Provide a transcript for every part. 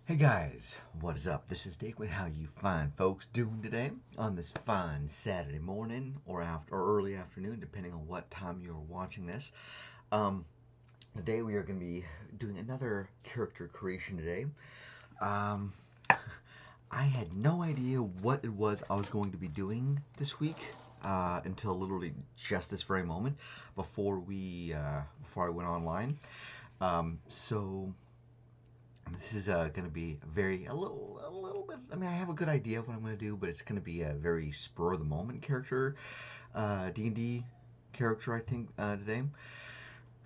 Hey guys, what is up? This is Dick with how you fine folks doing today on this fine Saturday morning or early afternoon, depending on what time you're watching this. Today we are going to be doing another character creation today. I had no idea what it was I was going to be doing this week until literally just this very moment before I went online. So this is going to be a little bit. I mean, I have a good idea of what I'm going to do, but it's going to be a very spur of the moment character, D&D character, I think, today.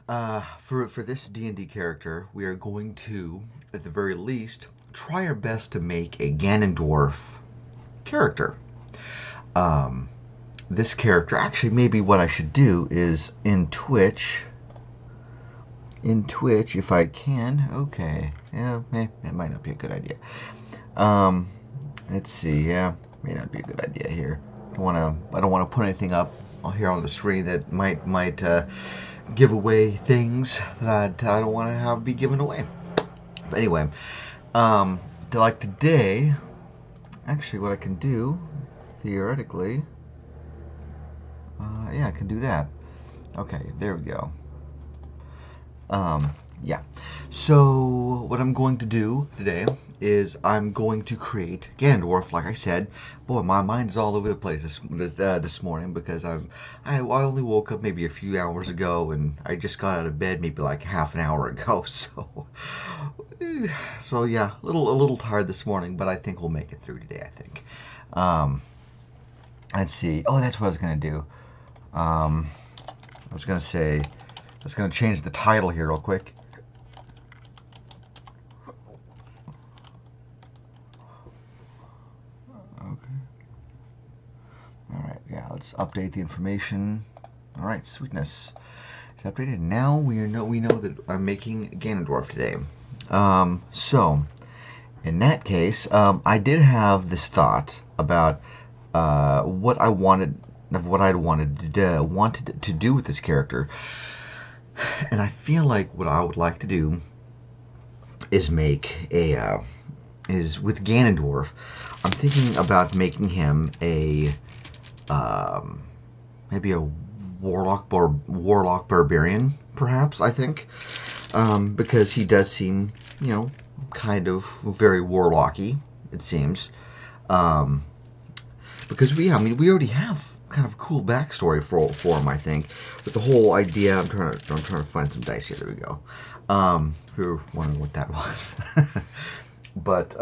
For this D&D character, we are going to, at the very least, try our best to make a Ganondorf character. This character, actually, maybe what I should do is in Twitch, if I can. Okay, yeah, it might not be a good idea. Let's see. Yeah, may not be a good idea here. I don't want to put anything up here on the screen that might give away things that I don't want to have be given away. But anyway, like today, actually, what I can do theoretically, yeah, I can do that. Okay, there we go. Yeah. So what I'm going to do today is I'm going to create Ganondorf. Like I said, boy, my mind is all over the place this morning because I only woke up maybe a few hours ago and I just got out of bed maybe like half an hour ago. So yeah, a little tired this morning, but I think we'll make it through today. I think. Let's see. Oh, that's what I was gonna do. I was gonna say. Just going to change the title here real quick. Okay. Alright, yeah, let's update the information. Alright, sweetness. It's updated. Now we know that I'm making Ganondorf today. So, in that case, I did have this thought about what I'd wanted to do with this character. And I feel like what I would like to do is make is with Ganondorf. I'm thinking about making him maybe a warlock barbarian, perhaps. I think because he does seem, kind of very warlocky. It seems because we already have kind of cool backstory for him, I think. But the whole idea, I'm trying to find some dice here. There we go. If you're wondering what that was, but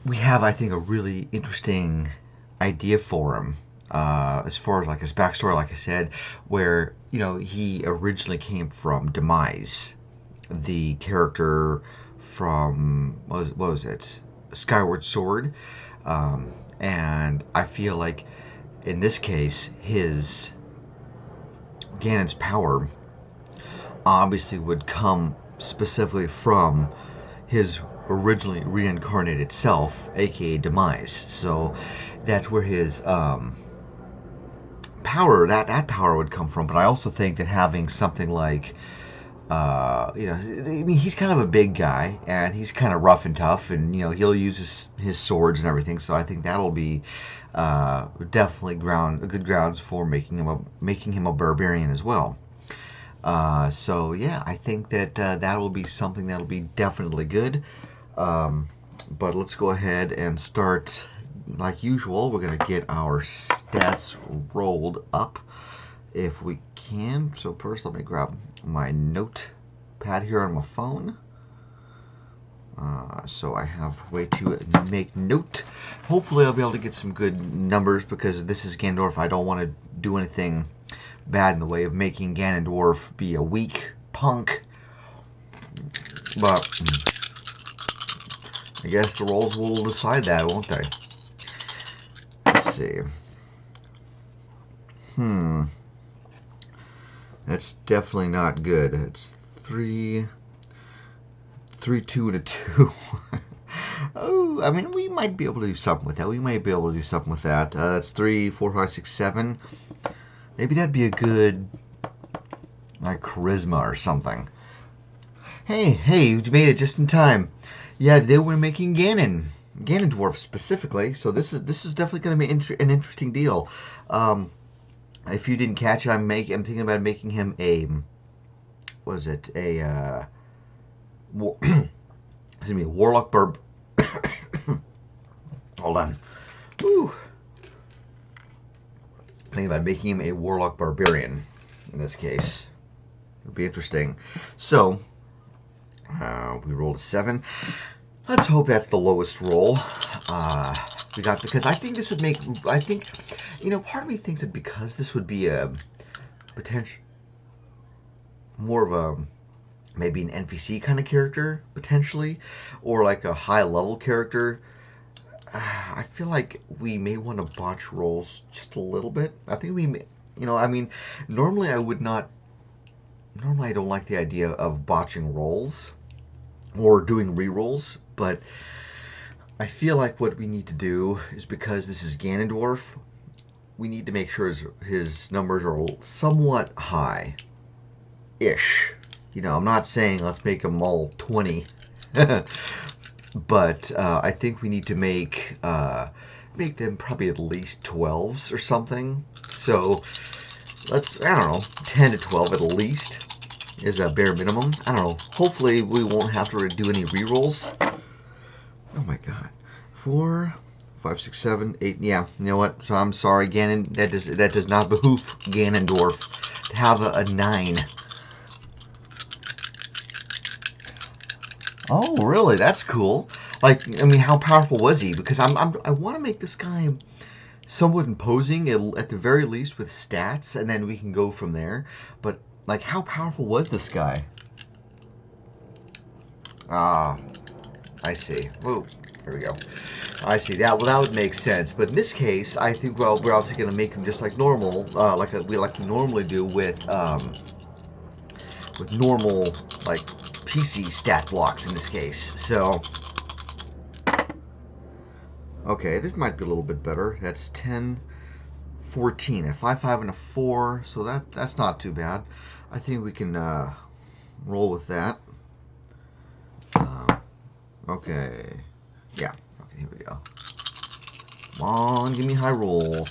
we have, I think, a really interesting idea for him as far as like his backstory. Like I said, where he originally came from Demise, the character from what was it, Skyward Sword. And I feel like in this case, Ganon's power obviously would come specifically from his originally reincarnated self, aka Demise. So that's where his power, that power would come from. But I also think that having something like I mean, he's kind of a big guy, and he's kind of rough and tough, and he'll use his swords and everything. So I think that'll be definitely good grounds for making him a barbarian as well. So yeah, I think that that will be something that'll be definitely good. But let's go ahead and start like usual. We're gonna get our stats rolled up if we can. So first, let me grab my notepad here on my phone. So I have a way to make note. Hopefully I'll be able to get some good numbers because this is Ganondorf. I don't want to do anything bad in the way of making Ganondorf be a weak punk. But I guess the rolls will decide that, won't they? Let's see. That's definitely not good. It's 3, 2, and a 2. Oh, I mean, we might be able to do something with that. That's 3, 4, 5, 6, 7. Maybe that'd be a good, like, charisma or something. Hey, you made it just in time. Yeah, today we're making Ganondorf specifically. So this is definitely going to be an interesting deal. If you didn't catch it, I'm thinking about making him a, what is it? Excuse me, Warlock Barb. Hold on. Woo. Thinking about making him a Warlock Barbarian in this case. It'll be interesting. So we rolled a 7. Let's hope that's the lowest roll we got, because I think this would make. I think, part of me thinks that because this would be a potential more of a maybe an NPC kind of character potentially, or like a high level character. I feel like we may want to botch rolls just a little bit. I think we may, normally I would not. Normally I don't like the idea of botching rolls or doing re-rolls, but I feel like what we need to do is, because this is Ganondorf, we need to make sure his numbers are somewhat high-ish. I'm not saying let's make them all 20, but I think we need to make them probably at least 12s or something. So let's, I don't know, 10 to 12 at least is a bare minimum. I don't know. Hopefully we won't have to do any re-rolls. Oh my god. 4, 5, 6, 7, 8. Yeah, you know what? So I'm sorry, Ganon. That does not behoove Ganondorf to have a 9. Oh, really? That's cool. Like, how powerful was he? Because I want to make this guy somewhat imposing, at the very least, with stats, and then we can go from there. But, like, how powerful was this guy? Ah, I see. Whoa, here we go. I see. That would make sense. But in this case, I think, well, we're obviously going to make him just like normal, we like to normally do with normal, like, PC stat blocks in this case. So, okay, this might be a little bit better. That's 10, 14, a 5, 5, and a 4. So that's not too bad. I think we can roll with that. Okay. Yeah. Okay, here we go. Come on, give me high rolls.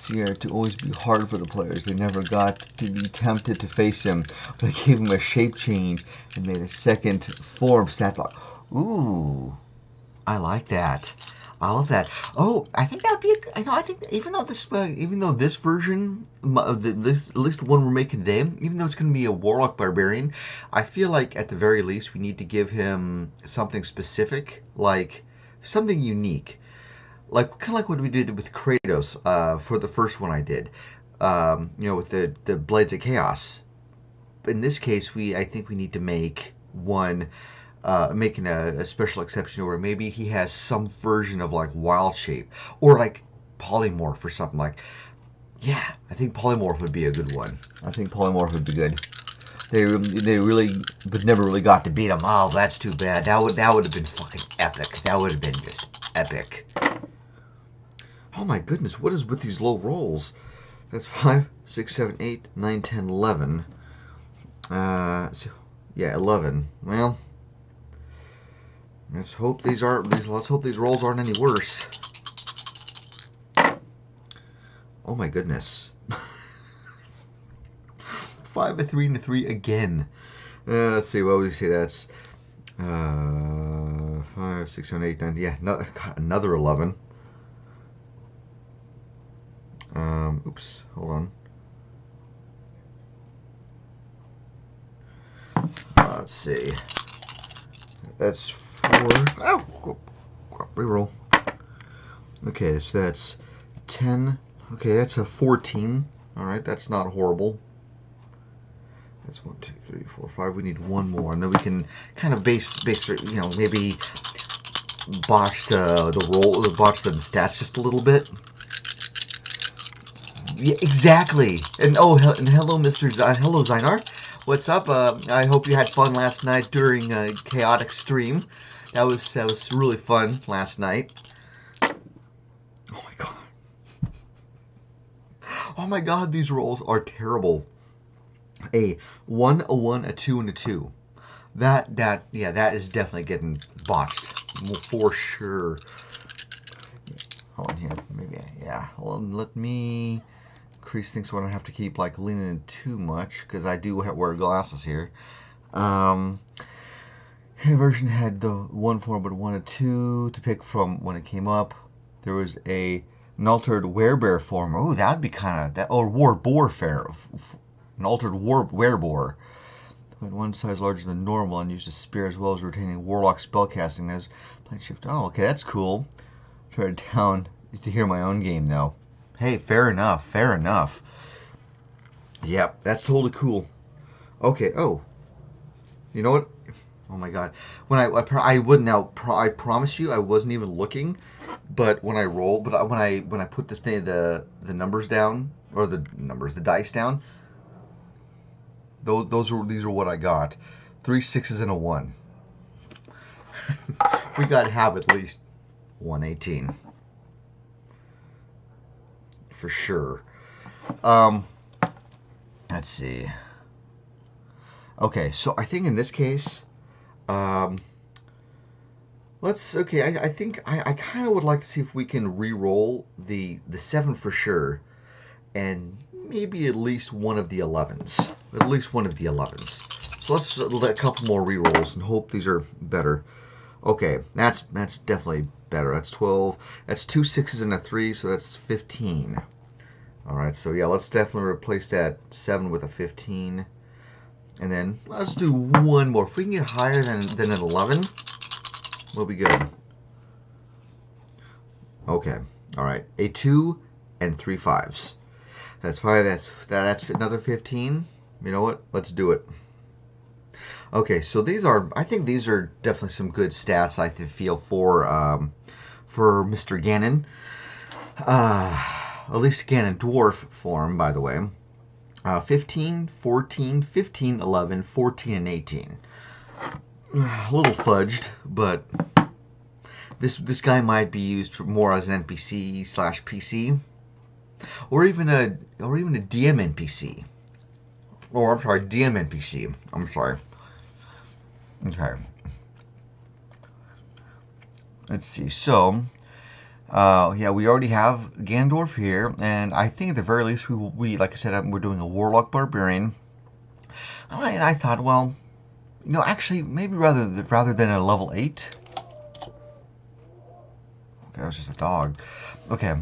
Here to always be hard for the players. They never got to be tempted to face him, but I gave him a shape change and made a second form stat block. Ooh, I like that. I love that. Oh, I think that'd be. I think even though this version, at least the one we're making today, even though it's going to be a Warlock Barbarian, I feel like at the very least we need to give him something specific, like something unique. Like, kind of like what we did with Kratos for the first one I did, with the Blades of Chaos. In this case, I think we need to make one, making a special exception where maybe he has some version of like wild shape or like polymorph or something like. Yeah, I think polymorph would be a good one. I think polymorph would be good. They really, but never really got to beat him. Oh, that's too bad. That would have been fucking epic. That would have been just epic. Oh my goodness, what is with these low rolls? That's 5, 6, 7, 8, 9, 10, 11. Yeah, 11. Well, let's hope these rolls aren't any worse. Oh my goodness. 5, a 3, and a 3 again. Let's see, what would we say that's? 5, 6, 7, 8, 9. Yeah, another 11. Oops, hold on. Let's see. That's 4. Oh, reroll. Okay, so that's 10. Okay, that's a 14. All right, that's not horrible. That's 1, 2, 3, 4, 5. We need one more, and then we can kind of maybe botch botch the stats just a little bit. Yeah, exactly. And hello, hello, Zynar. What's up? I hope you had fun last night during chaotic stream. That was really fun last night. Oh my god. Oh my god, these rolls are terrible. A 1, a 1, a 2, and a 2. Yeah, that is definitely getting botched for sure. Hold on here, maybe, yeah. Hold on, let me increase things so I don't have to keep like leaning in too much, because I do wear glasses here. Version had the 1 form, but 1 and 2 to pick from when it came up. There was an altered werebear form. Oh, that'd be kind of that. Or warboar fair. An altered werebear. With one size larger than normal and used a spear as well as retaining warlock spellcasting. That's plane shift. Oh, okay, that's cool. Try it down to hear my own game though. Hey, fair enough. Fair enough. Yep, that's totally cool. Okay. Oh, you know what? Oh my god! When I wouldn't now. I promise you, I wasn't even looking. But when I roll, when I put this thing, the numbers down, or the dice down, these are what I got. 3 6s and a 1. We gotta have at least 118 for sure. Let's see. Okay, so I think in this case, I think I kind of would like to see if we can re-roll the 7 for sure, and maybe at least one of the 11s. At least one of the 11s. So let's let a couple more re-rolls and hope these are better. Okay, that's definitely better. That's 12. That's 2 6s and a 3, so that's 15. All right, so yeah, let's definitely replace that 7 with a 15. And then let's do one more. If we can get higher than an 11, we'll be good. Okay. All right. A 2 and 3 5s. That's 5. That's another 15. You know what? Let's do it. Okay. So I think these are definitely some good stats. I feel for Mr. Ganon. At least Ganondorf form, by the way. 15, 14, 15, 11, 14, and 18. A little fudged, but this guy might be used more as an NPC / PC, or even a DM NPC. Or I'm sorry, DM NPC. I'm sorry. Okay. Let's see. So, yeah, we already have Ganondorf here, and I think at the very least we like I said, we're doing a Warlock Barbarian. And I thought, well, you know, actually, maybe rather than a level 8. Okay, that was just a dog. Okay,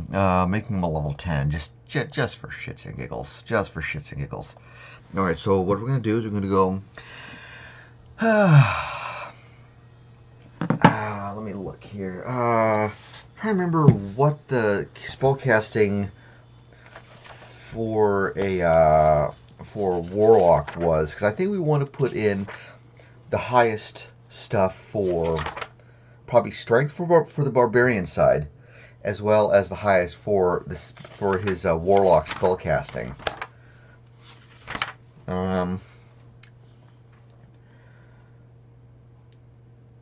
making him a level 10, just for shits and giggles, just for shits and giggles. All right, so what we're gonna do is we're gonna go. Let me look here. Trying to remember what the spellcasting for Warlock was, because I think we want to put in the highest stuff for probably strength for the barbarian side, as well as the highest for his Warlock spellcasting.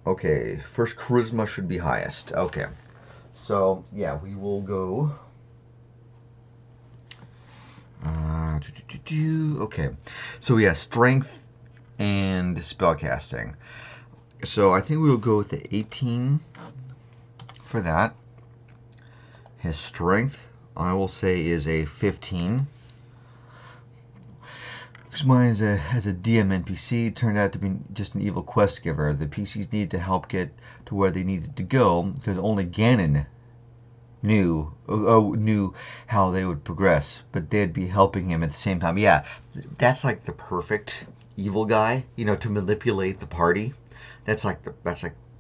Okay, first charisma should be highest. Okay. So, yeah, we will go. Okay. So, yeah, strength and spellcasting. So, I think we will go with the 18 for that. His strength, I will say, is a 15. Because mine as a DM NPC turned out to be just an evil quest giver. The PCs needed to help get to where they needed to go because only Ganon knew how they would progress, but they'd be helping him at the same time. Yeah, that's like the perfect evil guy, you know, to manipulate the party. That's like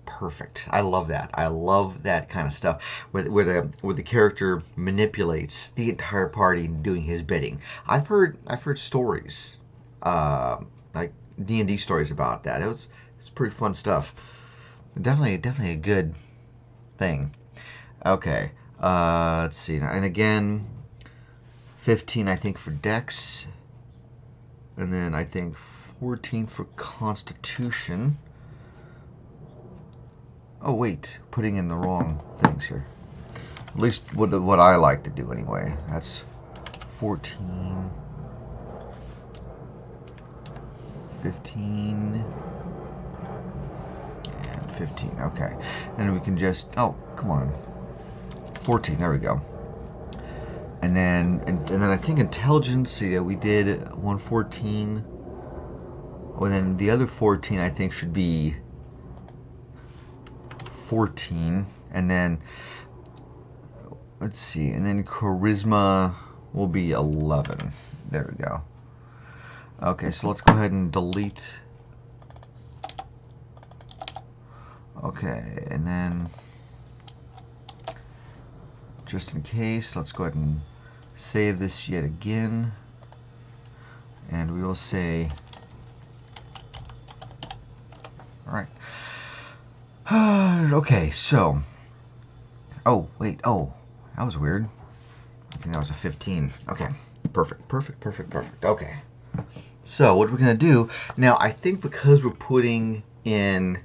perfect. I love that. I love that kind of stuff where the character manipulates the entire party doing his bidding. I've heard stories, like D&D stories about that. It's pretty fun stuff. Definitely a good thing. Okay, let's see. And again, 15 I think for Dex, and then I think 14 for Constitution. Oh wait, putting in the wrong things here. At least what I like to do anyway. That's 14. 15 and 15. Okay, and we can just, oh, come on, 14. There we go. And then I think intelligence. Yeah, we did 114. Well, then the other 14 I think should be 14, and then let's see, and then charisma will be 11. There we go. Okay, so let's go ahead and delete. Okay, and then just in case, let's go ahead and save this yet again, and we will say, all right. Okay, so, oh wait, oh, that was weird. I think that was a 15. Okay, perfect. Okay, so what we're gonna do now, I think because we're putting in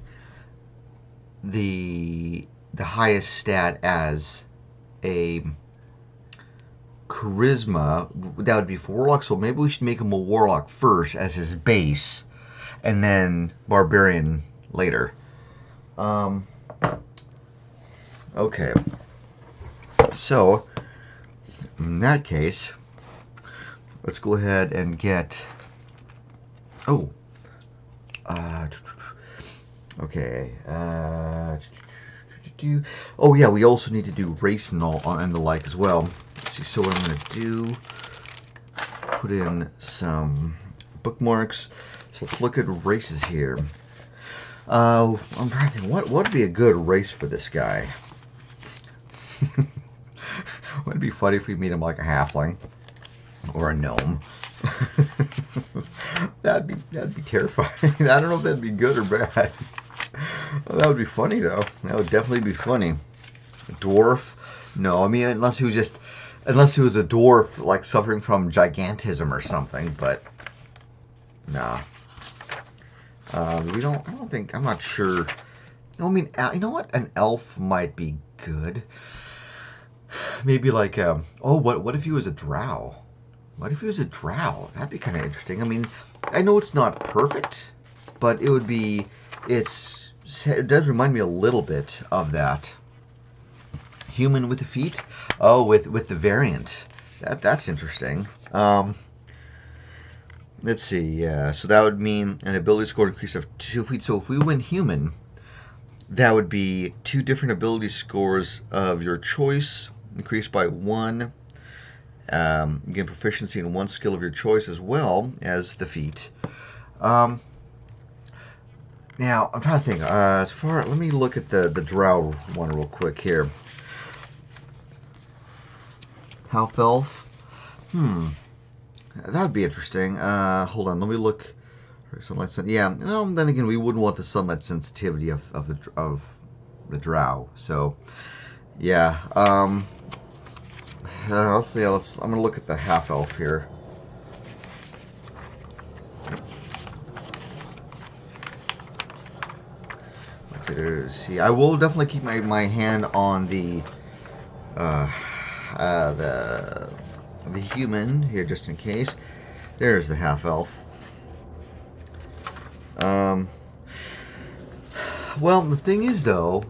the highest stat as a charisma, that would be for warlock, so maybe we should make him a warlock first as his base, and then barbarian later. Okay, so in that case, let's go ahead and get, oh, okay, oh yeah, we also need to do race and all and the like as well. Let's see, so what I'm going to do, put in some bookmarks. So let's look at races here. I'm trying to think, what would be a good race for this guy? Would it be funny if we meet him like a halfling or a gnome? that'd be terrifying. I don't know if that'd be good or bad. Well, that would be funny though. That would definitely be funny. A dwarf? No, I mean unless he was a dwarf like suffering from gigantism or something. But nah. I'm not sure. I mean, you know what? An elf might be good. Maybe like, oh, what if he was a drow? What if he was a drow? That'd be kind of interesting. I mean, I know it's not perfect, but it would be, it does remind me a little bit of that. Human with the feet? Oh, with the variant. That's interesting. Let's see, yeah, so that would mean an ability score increase of 2 feet. So if we went human, that would be 2 different ability scores of your choice, increased by 1. You gain proficiency in 1 skill of your choice as well as the feat. Now, I'm trying to think, let me look at the drow one real quick here. Half elf? That would be interesting. Hold on, let me look. Sunlight, yeah. Well, then again, we wouldn't want the sunlight sensitivity of the drow. So, yeah. Let's see. I'm gonna look at the half elf here. Okay, see. I will definitely keep my hand on the human here just in case. There's the half elf. Well, the thing is though,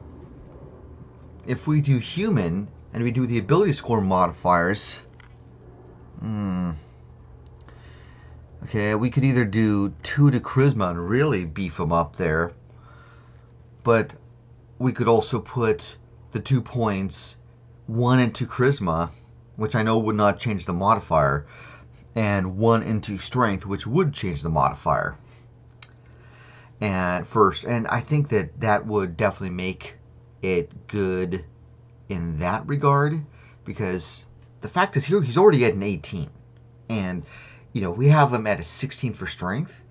if we do human and we do the ability score modifiers, okay, we could either do 2 to charisma and really beef him up there, but we could also put the 2 points, 1 into charisma, which I know would not change the modifier, and 1 into strength, which would change the modifier. And I think that would definitely make it good in that regard, because the fact is here he's already at an 18, and you know, we have him at a 16 for strength.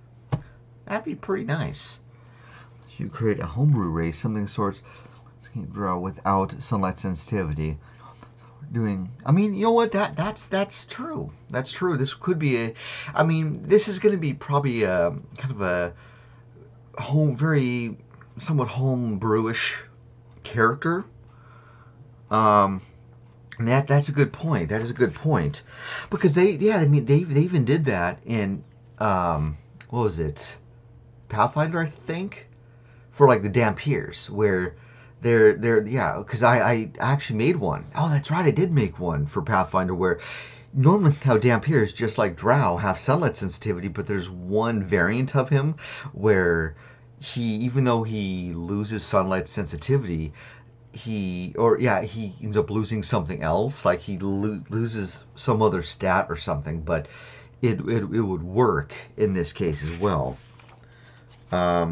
That'd be pretty nice. You create a homebrew race, something sorts draw without sunlight sensitivity. I mean, you know what? That's true. That's true. This could be this is going to be probably kind of a somewhat homebrewish character. That's a good point. That is a good point, because they even did that in what was it? Pathfinder, I think, for like the Dampiers, where they're yeah, because I actually made one. Oh, that's right, I did make one for Pathfinder where normally how Dampiers, just like Drow, have sunlight sensitivity, but there's one variant of him where he, even though he loses sunlight sensitivity, he ends up losing something else, like he loses some other stat or something, but it would work in this case as well. I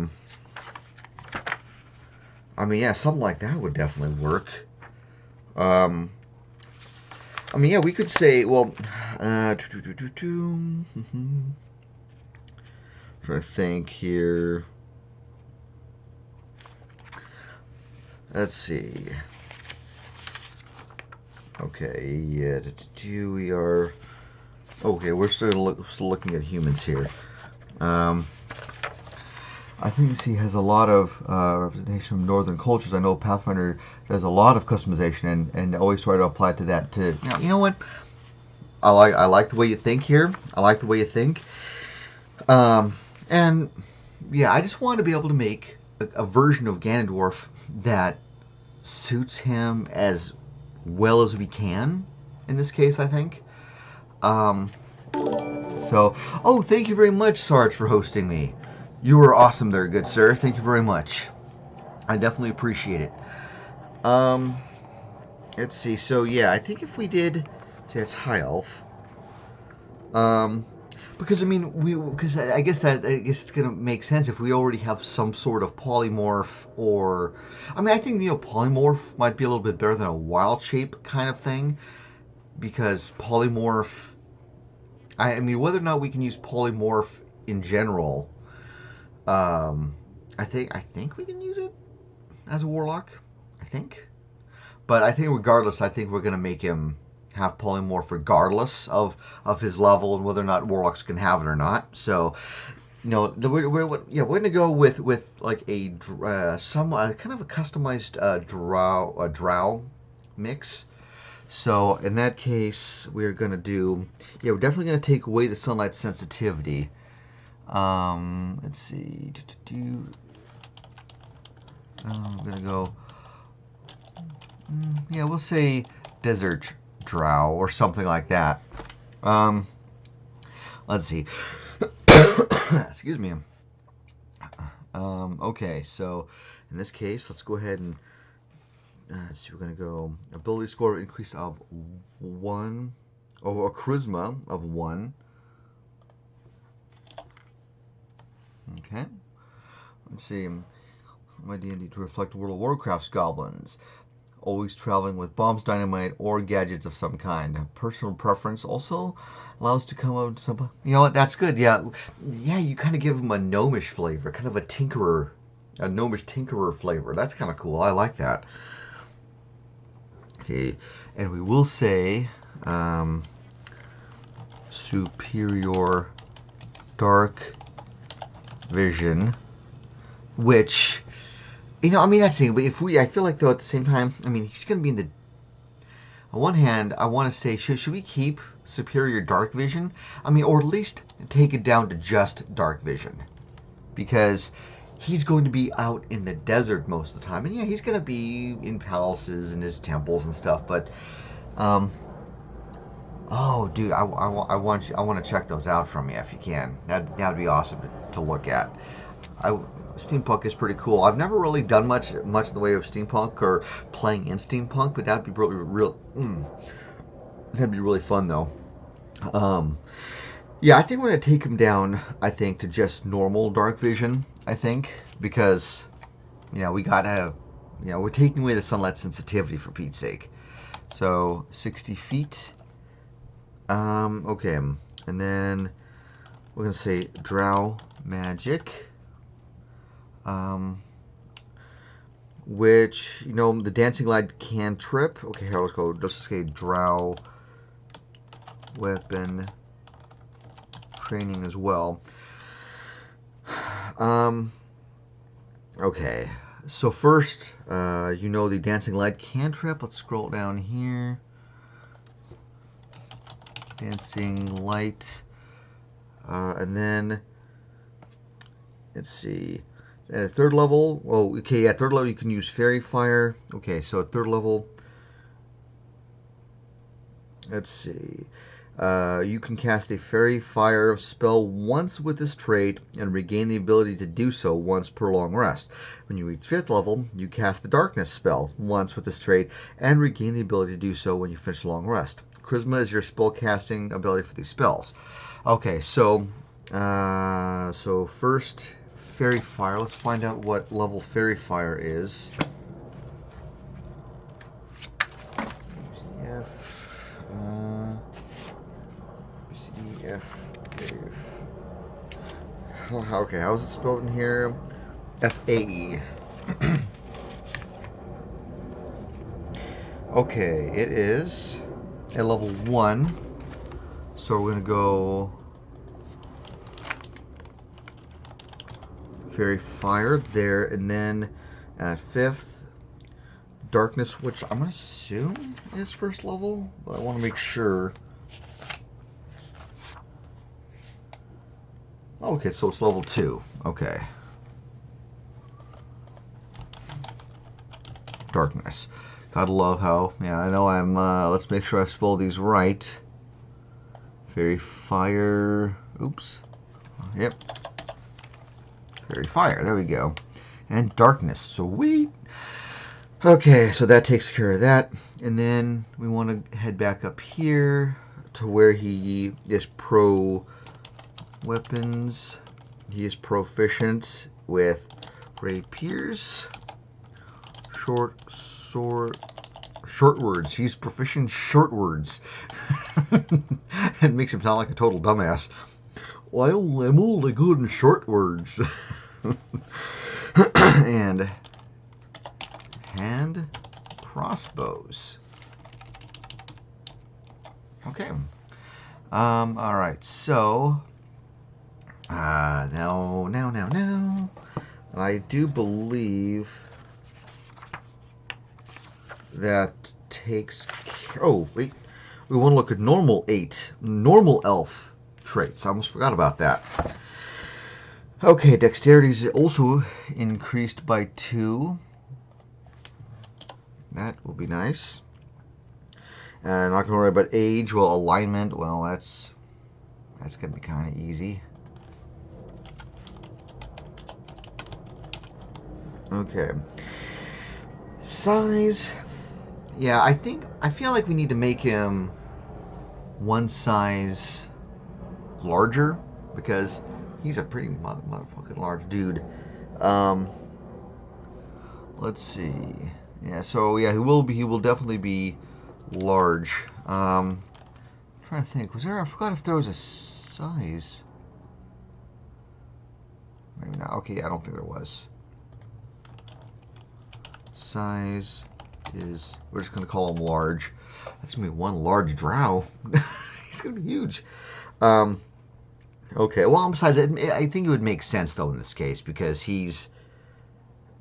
mean, yeah, something like that would definitely work. I mean, yeah, we could say, well, trying to think here. Let's see. Okay, yeah, we are. Okay, we're still looking at humans here. I think he has a lot of representation of northern cultures. I know Pathfinder does a lot of customization and always try to apply to that. To you know what, I like the way you think here. I like the way you think, and yeah, I just want to be able to make a version of Ganondorf that suits him as well as we can. In this case, I think. So, oh, thank you very much, Sarge, for hosting me. You were awesome there, good sir. Thank you very much. I definitely appreciate it. Let's see. So yeah, I think if we did, see, that's high elf. Because I mean, because I guess it's gonna make sense if we already have some sort of polymorph, or I mean, I think polymorph might be a little bit better than a wild shape kind of thing, because polymorph. I mean, whether or not we can use polymorph in general. I think we can use it as a warlock. I think, but I think regardless, I think we're gonna make him have polymorph regardless of his level and whether or not warlocks can have it or not. So, we're gonna go with like a kind of a customized drow mix. So in that case, we're gonna do we're definitely gonna take away the sunlight sensitivity. Let's see. I'm gonna go. Yeah, we'll say desert drow or something like that. Let's see. Excuse me. Okay, so in this case, let's go ahead and let's see. We're gonna go ability score increase of 1, or a charisma of 1. Okay. Let's see. My D&D to reflect World of Warcraft's goblins. Always traveling with bombs, dynamite, or gadgets of some kind. Personal preference also allows to come out some. You know what? That's good. Yeah, you kind of give them a gnomish flavor, kind of a gnomish tinkerer flavor. That's kind of cool. I like that. Okay, and we will say superior dark vision, which. I mean, that's the thing, but I feel like, though, at the same time, I mean, he's going to be in the, on one hand, I want to say, should we keep superior dark vision? I mean, or at least take it down to just dark vision. Because he's going to be out in the desert most of the time. And yeah, he's going to be in palaces and his temples and stuff, but, oh, dude, I want to check those out from you if you can. That'd be awesome to look at. Steampunk is pretty cool. I've never really done much in the way of steampunk or playing in steampunk, but that'd be that'd be really fun though. Yeah, I think we're gonna take him down. I think to just normal dark vision. I think because we gotta we're taking away the sunlight sensitivity for Pete's sake. So 60 feet. Okay, and then we're gonna say drow magic. Which, the dancing light cantrip. Okay, here, let's just say drow weapon training as well. Okay, so first, the dancing light cantrip. Let's scroll down here. Dancing light. And then let's see. At third level, well, okay, yeah, third level you can use Fairy Fire. Okay, so at third level, let's see. You can cast a Fairy Fire spell once with this trait and regain the ability to do so once per long rest. When you reach 5th level, you cast the Darkness spell once with this trait and regain the ability to do so when you finish a long rest. Charisma is your spell casting ability for these spells. Okay, so first Fairy Fire. Let's find out what level Fairy Fire is. Okay, how is it spelled in here? F-A-E. Okay, it is at level 1. So we're going to go Fairy Fire there, and then at 5th, Darkness, which I'm going to assume is first level, but I want to make sure. Okay, so it's level 2. Okay. Darkness. Gotta love how, yeah, I know I'm, let's make sure I spell these right. Fairy Fire, oops. Yep. Fairy Fire, there we go. And Darkness, sweet. Okay, so that takes care of that. And then we want to head back up here to where he is pro weapons. He is proficient with rapiers, short words. He's proficient short words. It makes him sound like a total dumbass. Well, I'm only good in short words. And hand crossbows. Okay. All right. So now. I do believe that takes. Oh wait, we want to look at normal elf traits. I almost forgot about that. Okay, dexterity is also increased by 2. That will be nice. And not gonna worry about age. Well, alignment. Well, that's gonna be kind of easy. Okay. Size. Yeah, I feel like we need to make him one size larger because he's a pretty motherfucking large dude. Let's see. Yeah, so yeah, he will definitely be large. I'm trying to think. I forgot if there was a size. Maybe not. Okay, I don't think there was. Size is, we're just going to call him large. That's going to be one large drow. He's going to be huge. Okay, well, besides, I think it would make sense, though, in this case, because he's,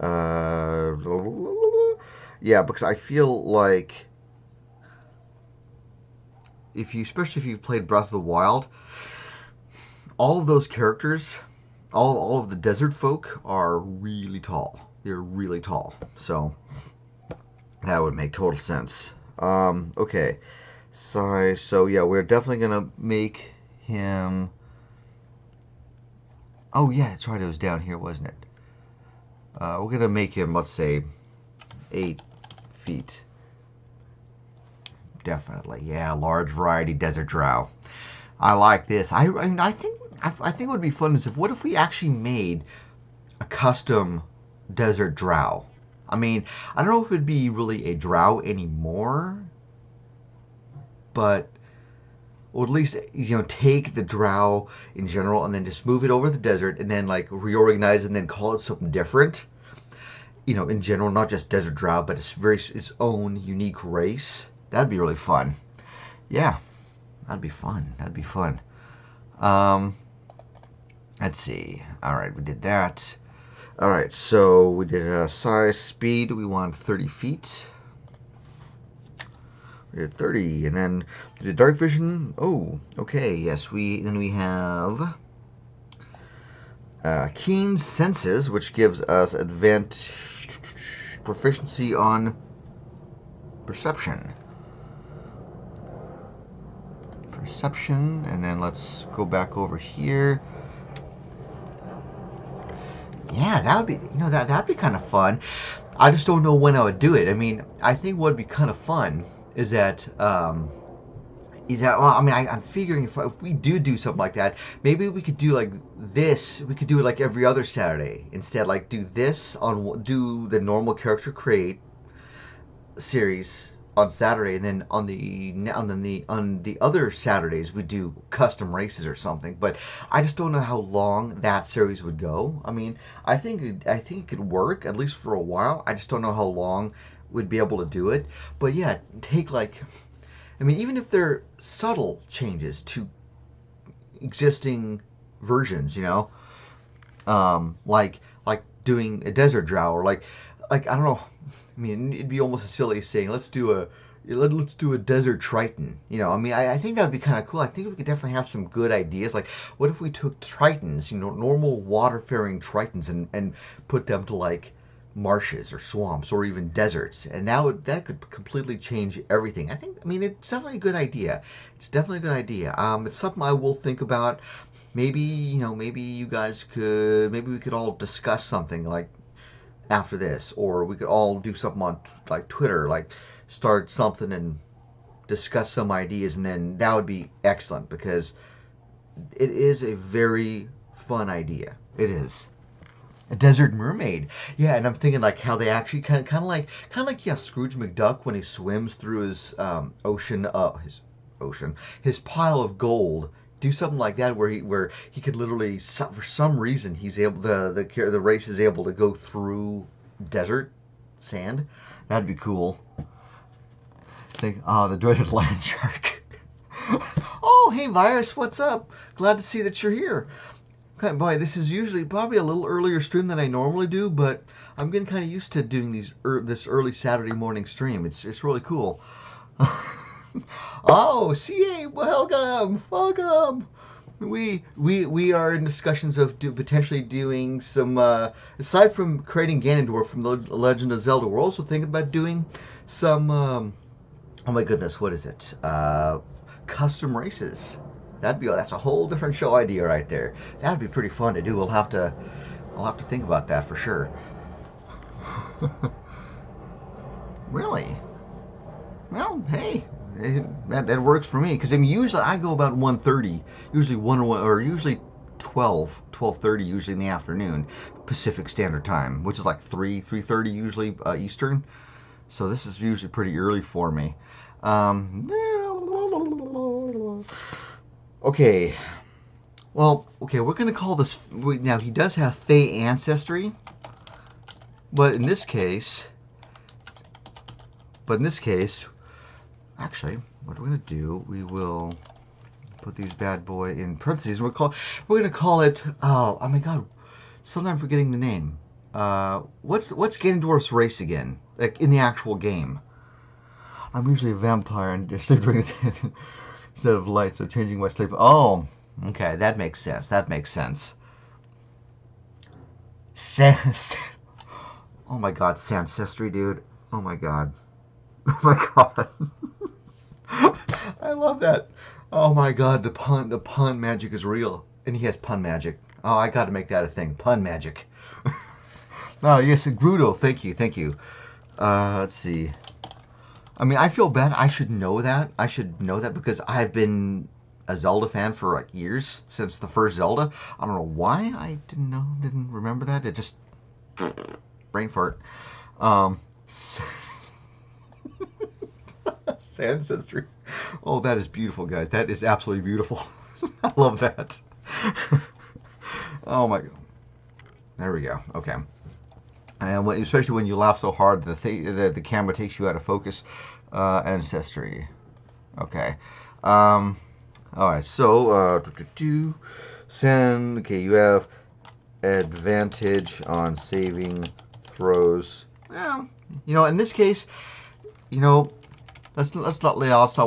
yeah, because I feel like, especially if you've played Breath of the Wild, all of those characters, all of the desert folk are really tall. They're really tall, so that would make total sense. Okay, size. So yeah, we're definitely gonna make him. Oh yeah, that's right. It was down here, wasn't it? We're gonna make him, let's say, 8 feet. Definitely, yeah. Large variety desert drow. I like this. I think it would be fun is what if we actually made a custom desert drow. I mean, I don't know if it'd be really a drow anymore, but or at least take the drow in general and then just move it over to the desert and then like reorganize and then call it something different. In general, not just desert drow, but its own unique race. That'd be really fun. Yeah, that'd be fun. Let's see. All right, we did that. All right, so we did size, speed. We want 30 feet. We did 30, and then we did dark vision. Oh, okay. Yes, then we have Keen Senses, which gives us proficiency on perception. And then let's go back over here. Yeah, that would be, that'd be kind of fun. I just don't know when I would do it. I mean, I think what would be kind of fun is that, well, I mean, I'm figuring if we do something like that, maybe we could do like this. We could do it like every other Saturday instead. Like do the normal character create series on Saturday, and then on the other Saturdays we do custom races or something. But I just don't know how long that series would go. I mean, I think it could work at least for a while. I just don't know how long we'd be able to do it. But yeah, take like, I mean, even if they're subtle changes to existing versions, like doing a desert drow, or like I don't know. I mean, it'd be almost as silly as saying let's do a desert triton. I mean, I think that would be kind of cool. I think we could definitely have some good ideas. Like, what if we took tritons, normal water-faring tritons, and put them to like marshes or swamps or even deserts, and now that could completely change everything. I mean, it's definitely a good idea. It's something I will think about. Maybe, maybe you guys could, maybe we could all discuss something like after this, or we could all do something on like Twitter, like start something and discuss some ideas, and then that would be excellent because it is a very fun idea. It is a desert mermaid. Yeah, and I'm thinking like how they actually kind of like Scrooge McDuck when he swims through his his pile of gold. Do something like that where he could literally, for some reason, he's able, the race is able to go through desert sand. That'd be cool. The dreaded land shark. Oh, hey Virus, what's up? Glad to see that you're here. Boy, this is usually probably a little earlier stream than I normally do, but I'm getting kind of used to doing this early Saturday morning stream. It's really cool. Oh, CA, welcome. We are in discussions of potentially doing some, aside from creating Ganondorf from the Legend of Zelda, we're also thinking about doing some, oh my goodness, what is it? Custom races. That's a whole different show idea right there. That'd be pretty fun to do. I'll have to think about that for sure. Really? Well, hey. That works for me, because I mean, usually I go about 1:30, usually 12:30 usually in the afternoon, Pacific Standard Time, which is like 3:30 usually Eastern. So this is usually pretty early for me. Okay. Well, okay, we're gonna call this now. He does have Fey ancestry, but in this case. Actually, what we're going to do, we will put these bad boy in parentheses. We're going to call it, oh my god, sometimes I'm forgetting the name. What's Ganondorf's race again? Like, in the actual game. I'm usually a vampire and sleep during the day instead of light, so changing my sleep. Oh, okay, that makes sense. Oh my god, Sancestry, dude. Oh my god. I love that. Oh my god, the pun magic is real. And he has pun magic. Oh, I gotta make that a thing. Pun magic. Oh, yes, Grudo, thank you. Let's see. I mean, I feel bad. I should know that because I've been a Zelda fan for like years, since the first Zelda. I don't know why I didn't remember that. It just brain fart. Ancestry. Oh, that is beautiful, guys. That is absolutely beautiful. I love that. Oh my god. There we go. Okay. And especially when you laugh so hard, the camera takes you out of focus. Ancestry. Okay. All right. So send. Okay, you have advantage on saving throws. Well, in this case, let's not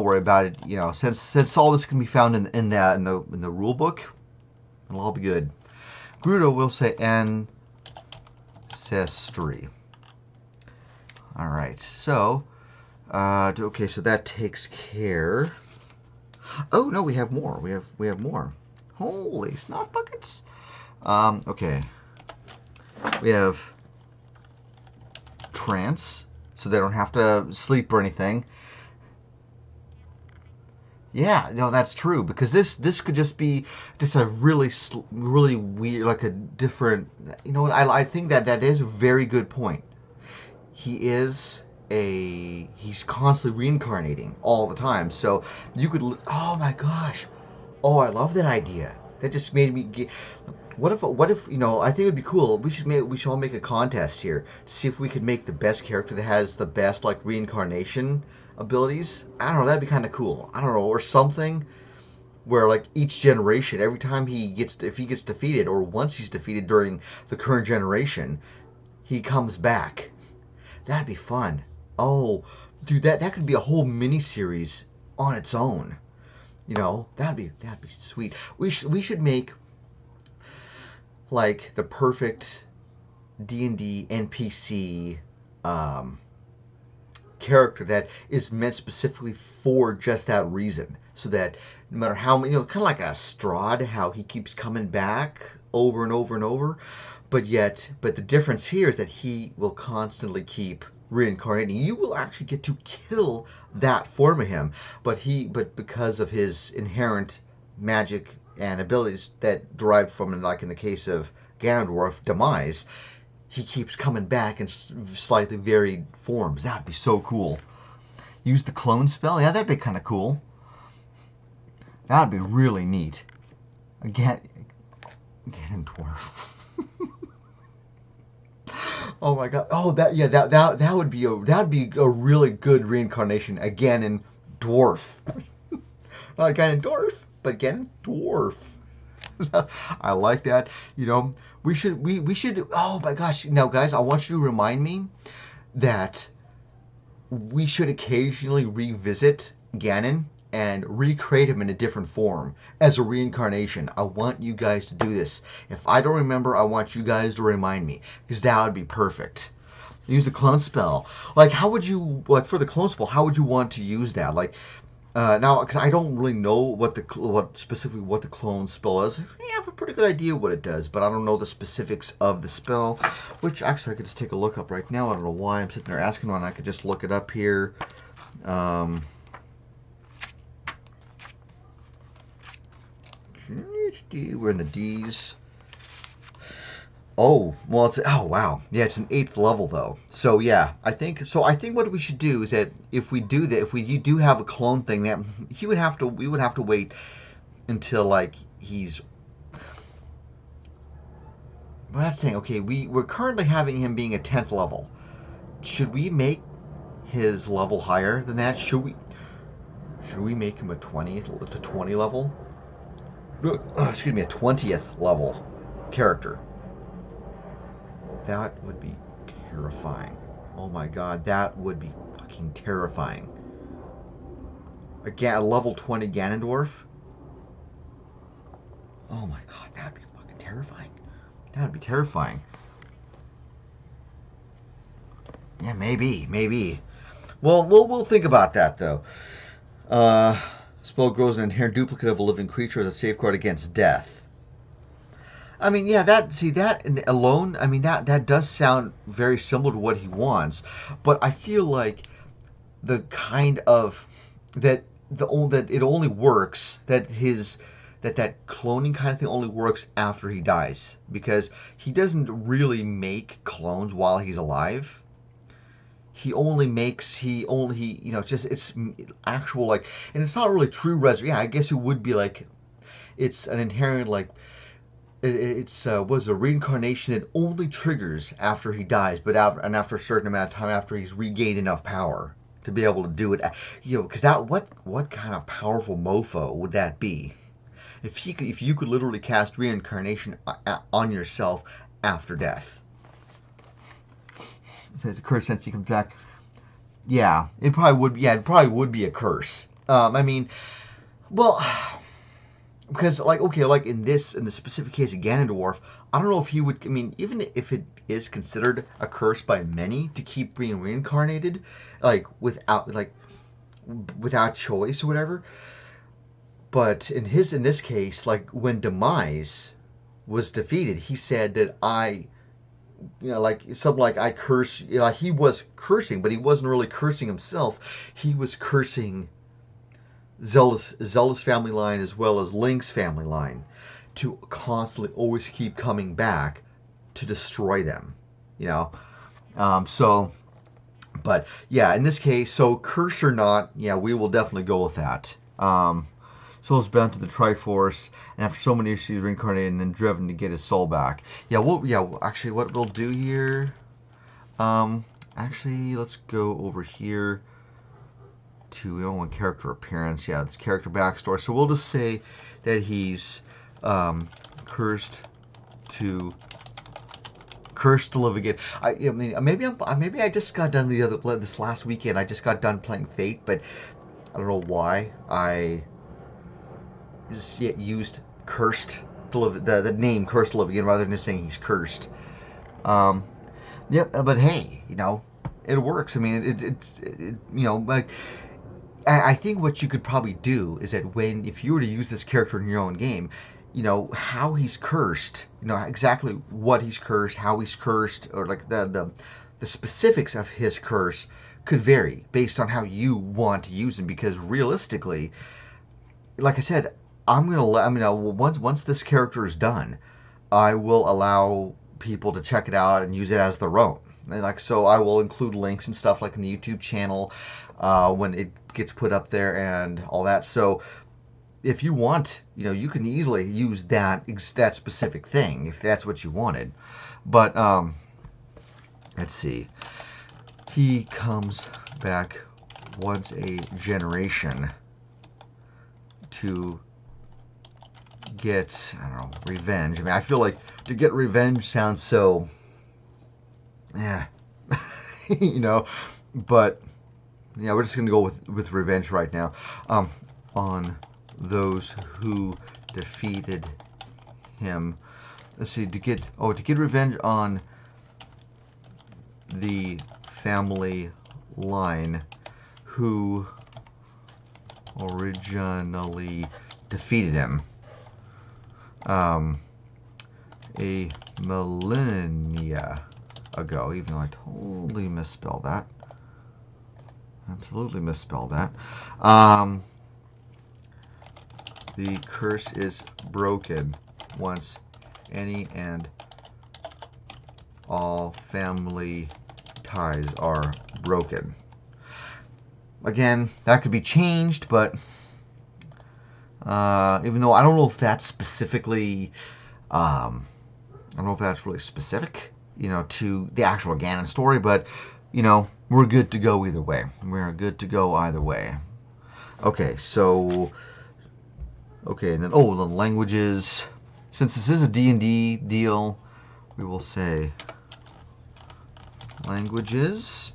worry about it. Since all this can be found in the rule book, it'll all be good. Bruto will say ancestry. All right, so okay, so that takes care. Oh no, we have more. We have more. Holy snot buckets! Okay, we have trance, so they don't have to sleep or anything. Yeah, no, that's true, because this could just be just a really weird, like a different. You know what? I think that is a very good point. He's constantly reincarnating all the time, so you could. Oh my gosh! Oh, I love that idea. That just made me get. What if you know? I think it would be cool. We should all make a contest here to see if we could make the best character that has the best like reincarnation abilities. I don't know. That'd be kind of cool. I don't know, or something where like each generation, every time if he gets defeated, or once he's defeated during the current generation, he comes back. That'd be fun. Oh, dude, that could be a whole mini series on its own. You know, that'd be sweet. We should make like the perfect D&D NPC character that is meant specifically for just that reason. So that no matter how many, kind of like a Strahd, how he keeps coming back over and over and over, but the difference here is that he will constantly keep reincarnating. You will actually get to kill that form of him, but because of his inherent magic and abilities that derived from, like in the case of Ganondorf, demise, he keeps coming back in slightly varied forms. That'd be so cool. Use the clone spell? Yeah, that'd be kind of cool. That'd be really neat. Ganondorf. Oh my god. Oh, that would be a really good reincarnation. Again in dwarf. Not Ganondorf, but Ganondorf. I like that. You know, we should. Oh my gosh! Now, guys, I want you to remind me that we should occasionally revisit Ganon and recreate him in a different form as a reincarnation. I want you guys to do this. If I don't remember, I want you guys to remind me, because that would be perfect. Use a clone spell. Like, how would you, like for the clone spell, how would you want to use that? Like, now, because I don't really know what specifically what the clone spell is. I have a pretty good idea what it does, but I don't know the specifics of the spell, which actually I could just take a look up right now. I don't know why I'm sitting there asking one. I could just look it up here. We're in the D's. Oh, well, oh wow, yeah, it's an 8th level though. So yeah, I think what we should do is that if we do that, if we do have a clone thing, that we would have to wait until like he's. Well, that's saying okay. We're currently having him being a 10th level. Should we make his level higher than that? Should we make him a 20 level? Excuse me, a 20th level character. That would be terrifying. Oh my god, that would be fucking terrifying. A level 20 Ganondorf? Oh my god, that'd be fucking terrifying. That'd be terrifying. Yeah, maybe. Well, we'll think about that though. Spell grows an inherent duplicate of a living creature as a safeguard against death. I mean, yeah, that alone, I mean, that does sound very similar to what he wants, but I feel like the kind of that it only works that cloning kind of thing only works after he dies, because he doesn't really make clones while he's alive. He only it's actual like, and it's not really true resurrection. Yeah, I guess it would be like, it's an inherent like. Was a reincarnation that only triggers after he dies, but after a certain amount of time, after he's regained enough power to be able to do it. You know, because what kind of powerful mofo would that be? If you could literally cast reincarnation on yourself after death. So it's a curse since he comes back. Yeah, it probably would. Yeah, it probably would be a curse. I mean, well. because like, okay, like in the specific case of Ganondorf, I don't know if he would. I mean, even if it is considered a curse by many to keep being reincarnated, like without choice or whatever. But in this case, like when Demise was defeated, he said that like something like I curse. Like he was cursing, but he wasn't really cursing himself. He was cursing Zelda's family line as well as Link's family line to constantly always keep coming back to destroy them. You know, so. But yeah, in this case, so curse or not, yeah, we will definitely go with that. Soul's bound to the Triforce, and after so many issues, reincarnated and then driven to get his soul back. Yeah, actually, what we'll do here, actually, let's go over here to, we don't want character appearance. Yeah, it's character backstory. So we'll just say that he's cursed to live again. I mean, maybe I just got done this last weekend. I just got done playing Fate, but I don't know why I just used cursed to live, the name cursed to live again rather than just saying he's cursed. Yeah, but hey, it works. I mean, it's like I think what you could probably do is that if you were to use this character in your own game, how he's cursed, exactly what he's cursed, how he's cursed, or like the specifics of his curse could vary based on how you want to use him. Because realistically, like I said, once this character is done, I will allow people to check it out and use it as their own. And so I will include links and stuff like in the YouTube channel when it gets put up there and all that. So if you want, you can easily use that specific thing if that's what you wanted. But let's see. He comes back once a generation to get, I don't know, revenge. I mean, I feel like to get revenge sounds so, yeah, but yeah, we're just gonna go with revenge right now. On those who defeated him. Let's see, to get revenge on the family line who originally defeated him a millennia ago, even though I totally misspelled that. Absolutely misspelled that. The curse is broken once any and all family ties are broken. Again, that could be changed, but even though I don't know if that's specifically, I don't know if that's really specific, to the actual Ganon story, but, we're good to go either way. We're good to go either way. Okay, so, and then, the languages. Since this is a D&D deal, we will say languages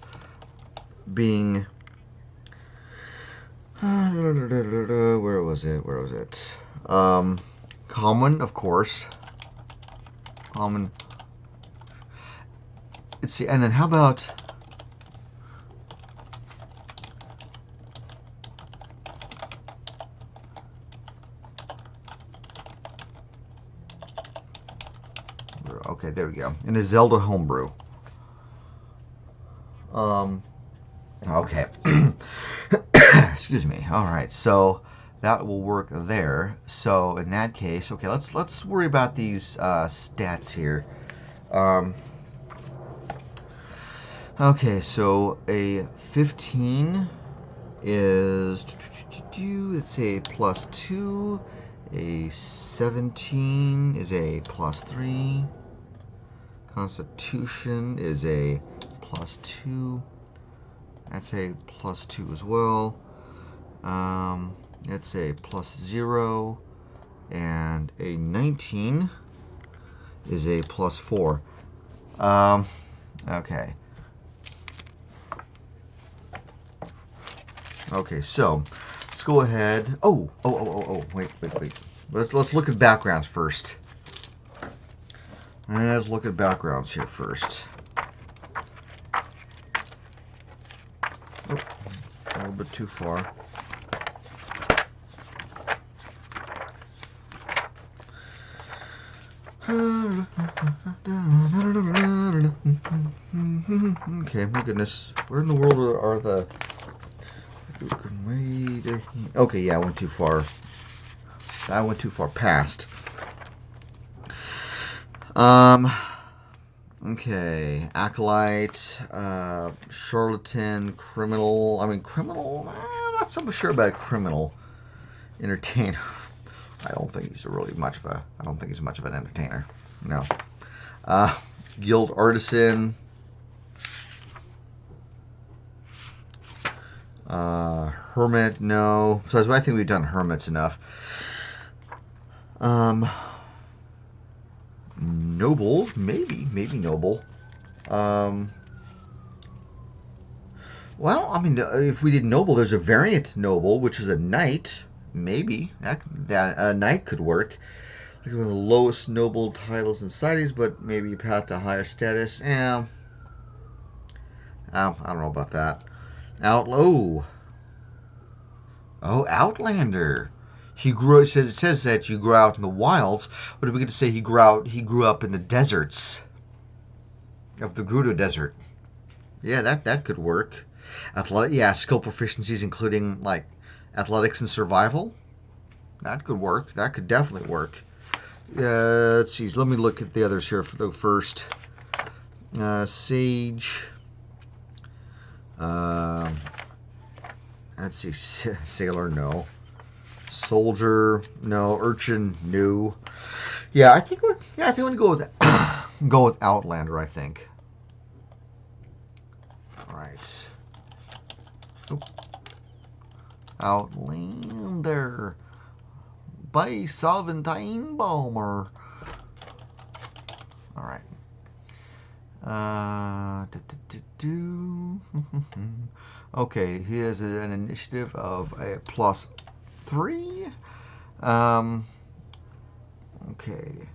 being, where was it? Common, of course. Common. Let's see, and then how about okay, there we go. In a Zelda homebrew. Okay. Excuse me. All right, so that will work there. So in that case, okay, let's worry about these stats here. Okay, so a 15 is, let's say, +2. A 17 is a +3. Constitution is a +2. That's a +2 as well. That's a +0. And a 19 is a +4. Okay. Okay, so let's go ahead. Wait. let's look at backgrounds first. Let's look at backgrounds here first. Oh, a little bit too far. Okay, my goodness. Where in the world are the... Okay, yeah, I went too far. I went too far past. Okay, acolyte, charlatan, criminal. I mean, criminal. I'm not so sure about criminal. Entertainer. I don't think he's really much of a. I don't think he's much of an entertainer. No. Guild artisan. Hermit. No. So I think we've done hermits enough. Noble, maybe noble. Well, I mean, if we did noble, there's a variant noble, which is a knight. Maybe that a knight could work. Like one of the lowest noble titles in societies, but maybe a path to higher status. Yeah, I don't know about that. Outlaw. Oh, Outlander. He grew. It says that you grew out in the wilds. But if we could say he grew up in the deserts of the Gerudo Desert. Yeah, that could work. Athletic, yeah, skill proficiencies including like athletics and survival. That could work. That could definitely work. Let's see. Let me look at the others here first. Sage. Let's see. Sailor, no. Soldier, no. Urchin, no. Yeah, I think we're gonna go with go with Outlander. I think. All right. Oop. Outlander by Salventine Balmer. All right. Okay, he has an initiative of a +3. Okay.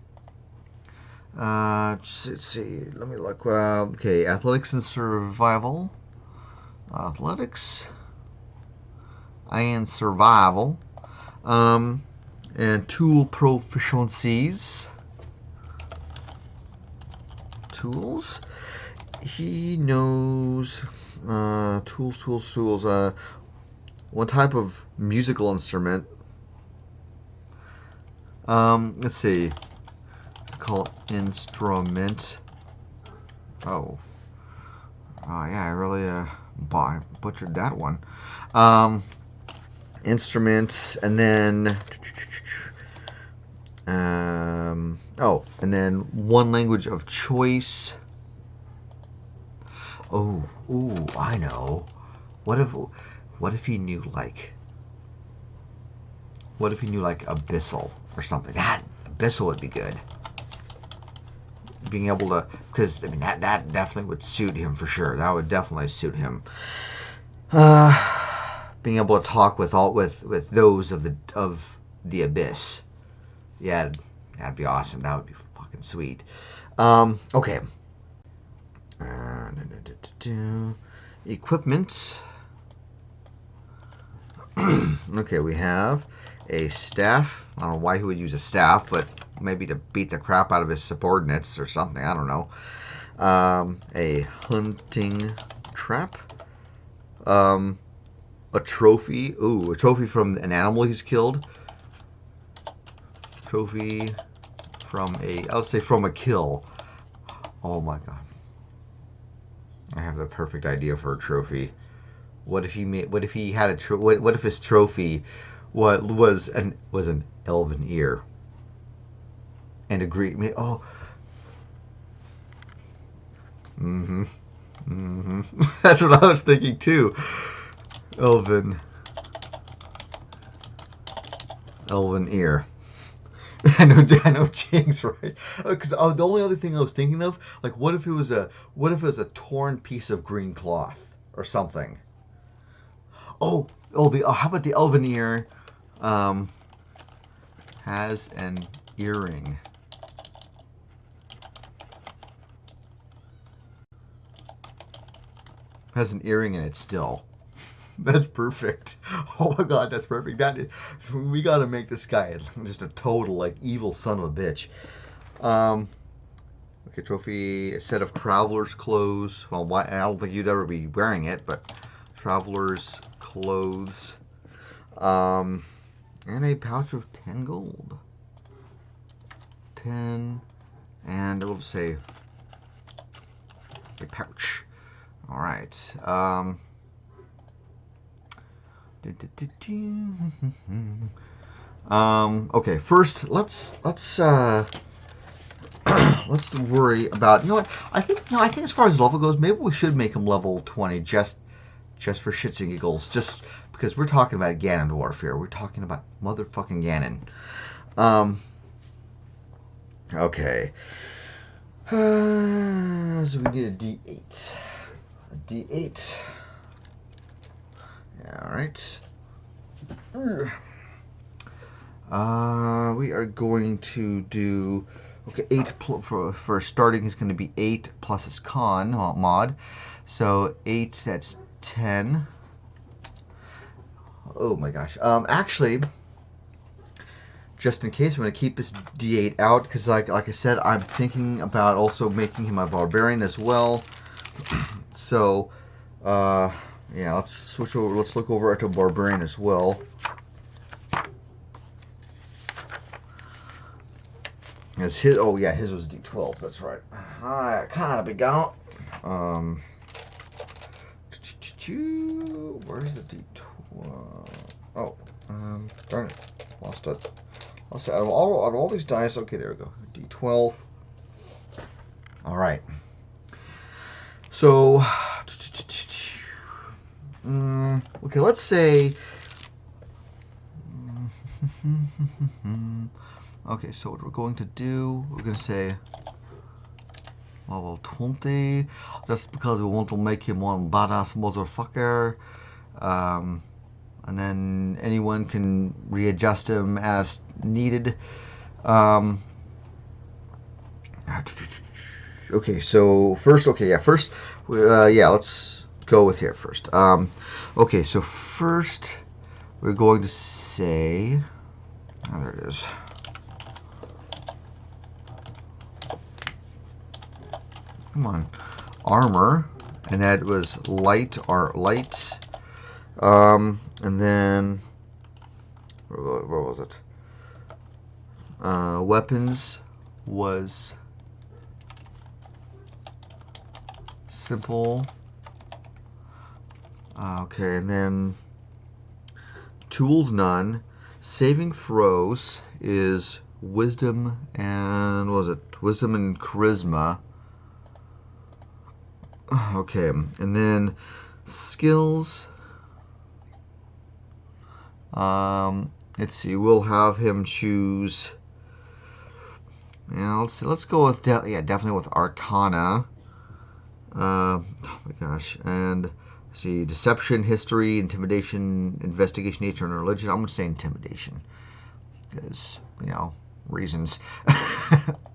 Let's see. Let me look. Okay, athletics and survival. Athletics and survival. And tool proficiencies. Tools. He knows tools. One type of musical instrument. Let's see. Call it instrument. Oh yeah, I really butchered that one. Instrument, and then and then one language of choice. Oh, I know. What if he knew like Abyssal or something? That Abyssal would be good. Being able to, because I mean that definitely would suit him for sure. That would definitely suit him. Being able to talk with those of the abyss. Yeah, that'd be awesome. That would be fucking sweet. Okay. Equipment. Okay, we have a staff. I don't know why he would use a staff, but maybe to beat the crap out of his subordinates or something. I don't know. A hunting trap. A trophy. Ooh, a trophy from an animal he's killed. Trophy from I'll say from a kill. Oh my god. I have the perfect idea for a trophy. What if he had a what if his trophy was an elven ear? And agree. Oh. That's what I was thinking too. Elven ear. I know Jing's right. Because the only other thing I was thinking of, like, what if it was a torn piece of green cloth or something? Oh, how about the elven ear? has an earring. Has an earring in it still. That's perfect. Oh my god, that's perfect. We gotta make this guy just a total like evil son of a bitch. Okay, trophy, a set of traveler's clothes. Well, I don't think you'd ever be wearing it, but traveler's clothes. And a pouch of 10 gold. 10, and we'll say a pouch. All right. Okay. First, let's let's worry about. You know what? I think as far as level goes, maybe we should make him level 20 just for shits and giggles, just because we're talking about Ganondorf here. We're talking about motherfucking Ganon. Okay. So we need a D8. A D8. All right. We are going to do, okay, 8 for starting is going to be 8 plus his con mod. So 8, that's 10. Oh my gosh. Actually, just in case, I'm going to keep this D8 out because, like I said, I'm thinking about also making him a barbarian as well. So, yeah, let's switch over. Let's look over to barbarian as well. As his, oh yeah, his was D12. That's right. Alright, kind of big out. Where's the D12? Oh, darn it, lost it. Lost it. Out of all these dice. Okay, there we go. D12. All right. So, okay, let's say. Okay, so what we're going to do, we're going to say level 20, just because we want to make him one badass motherfucker. And then anyone can readjust him as needed. Okay, so first, yeah, let's go with here first. Okay, so first we're going to say, oh, there it is. Come on, armor, and that was light. And then where was it? Weapons was simple. Okay, and then tools none. Saving throws is wisdom and what was it? Wisdom and charisma. Okay, and then skills. Let's see. We'll have him choose. Yeah, let's go with definitely with Arcana. Oh my gosh, and see, deception, history, intimidation, investigation, nature, and religion. I'm gonna say intimidation because reasons,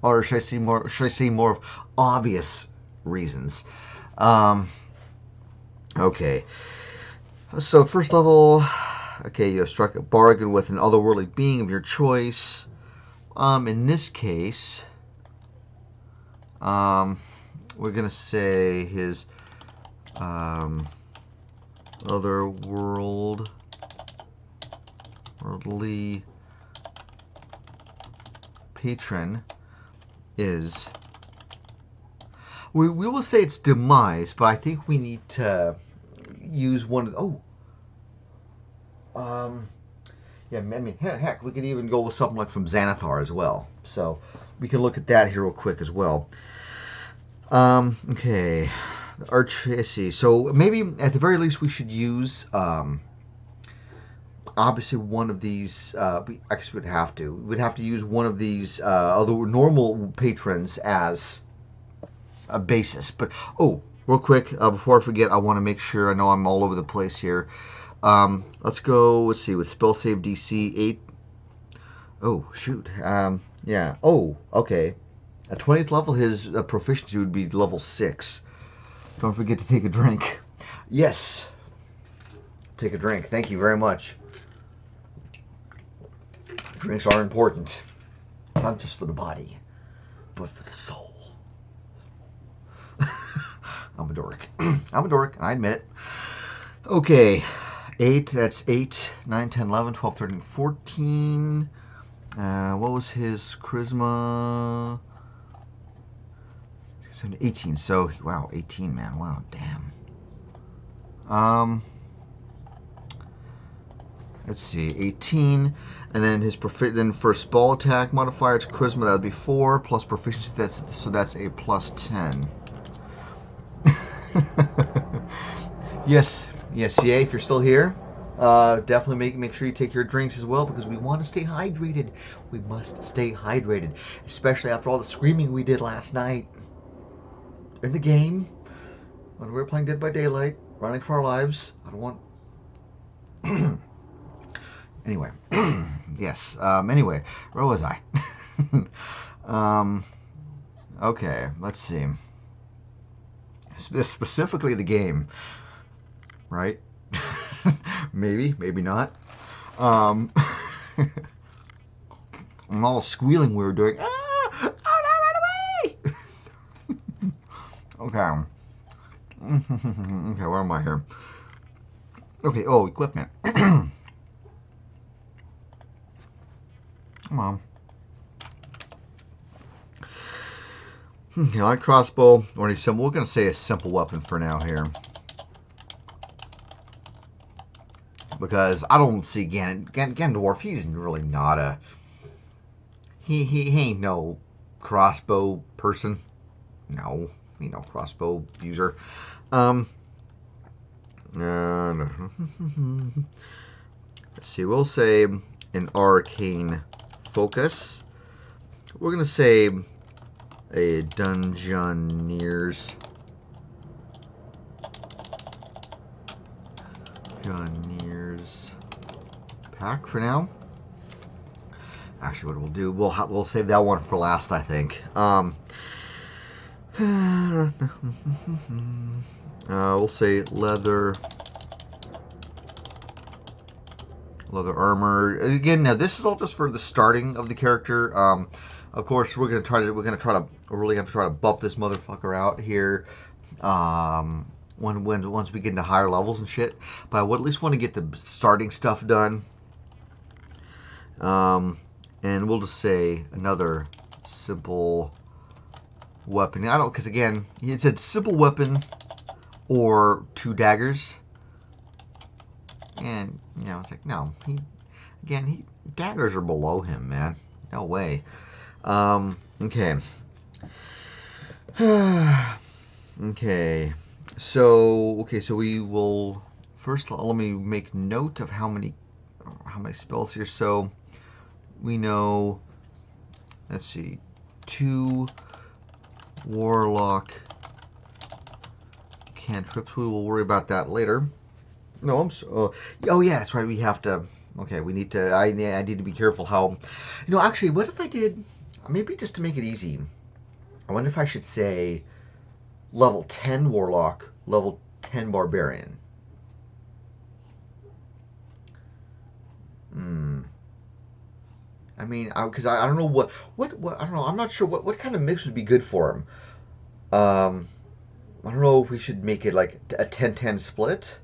or should I say more? Should I say more of obvious reasons? Okay. So first level. Okay, you have struck a bargain with an otherworldly being of your choice. In this case, we're gonna say his worldly patron is. We will say it's demise, but I think we need to use one of the, yeah, I mean, heck, we could even go with something like from Xanathar as well. So we can look at that here real quick as well. Okay, Archie. So maybe at the very least we should use obviously one of these. We actually would have to. We'd have to use one of these other normal patrons as a basis. But real quick, before I forget, I want to make sure. I know I'm all over the place here. Let's go. Let's see. With spell save DC 8, Oh, shoot. Yeah. Oh, okay. At 20th level, his proficiency would be level 6. Don't forget to take a drink. Yes. Take a drink. Thank you very much. Drinks are important. Not just for the body, but for the soul. I'm a dork. I'm a dork, I admit it. Okay. 8, that's 8, 9, 10, 11, 12, 13, 14. What was his charisma? 18. So, wow, 18, man. Wow, damn. Let's see, 18, and then his then for spell attack modifier, it's charisma. That would be 4 plus proficiency. That's a plus 10. Yes, CA, if you're still here, definitely make sure you take your drinks as well, because we want to stay hydrated. We must stay hydrated, especially after all the screaming we did last night in the game when we were playing Dead by Daylight, running for our lives. I don't want. Anyway, yes. Anyway, where was I? Okay, let's see. Specifically the game, right? Maybe not. And all squealing we were doing. Ah! Oh no, run away! Okay. Okay, where am I here? Okay, oh, equipment. Come on. Okay, light crossbow, or any simple. We're going to say a simple weapon for now here. Because I don't see Ganondorf, he's really not a... He ain't no crossbow person. No, he ain't no crossbow user. Let's see, we'll say an arcane focus. We're going to say a Dungeoneer's pack for now. Actually, what we'll do, we'll save that one for last, I think. We'll say leather armor. Again, now this is all just for the starting of the character. Of course, we're really gonna try to buff this motherfucker out here. Once we get into higher levels and shit. But I would at least want to get the starting stuff done. And we'll just say another simple weapon. I don't, because again, it said simple weapon or 2 daggers. And, you know, it's like, no. Daggers are below him, man. No way. Okay. Okay. So we will first, let me make note of how many spells here. So we know, let's see, 2 warlock cantrips. We will worry about that later. No, oh yeah, that's right. We have to. Okay, we need to. I need to be careful how. You know, actually, what if I did? Maybe just to make it easy. I wonder if I should say level 10 warlock, level 10 barbarian. I mean, because I don't know what I don't know. I'm not sure what kind of mix would be good for him. I don't know if we should make it like a 10-10 split,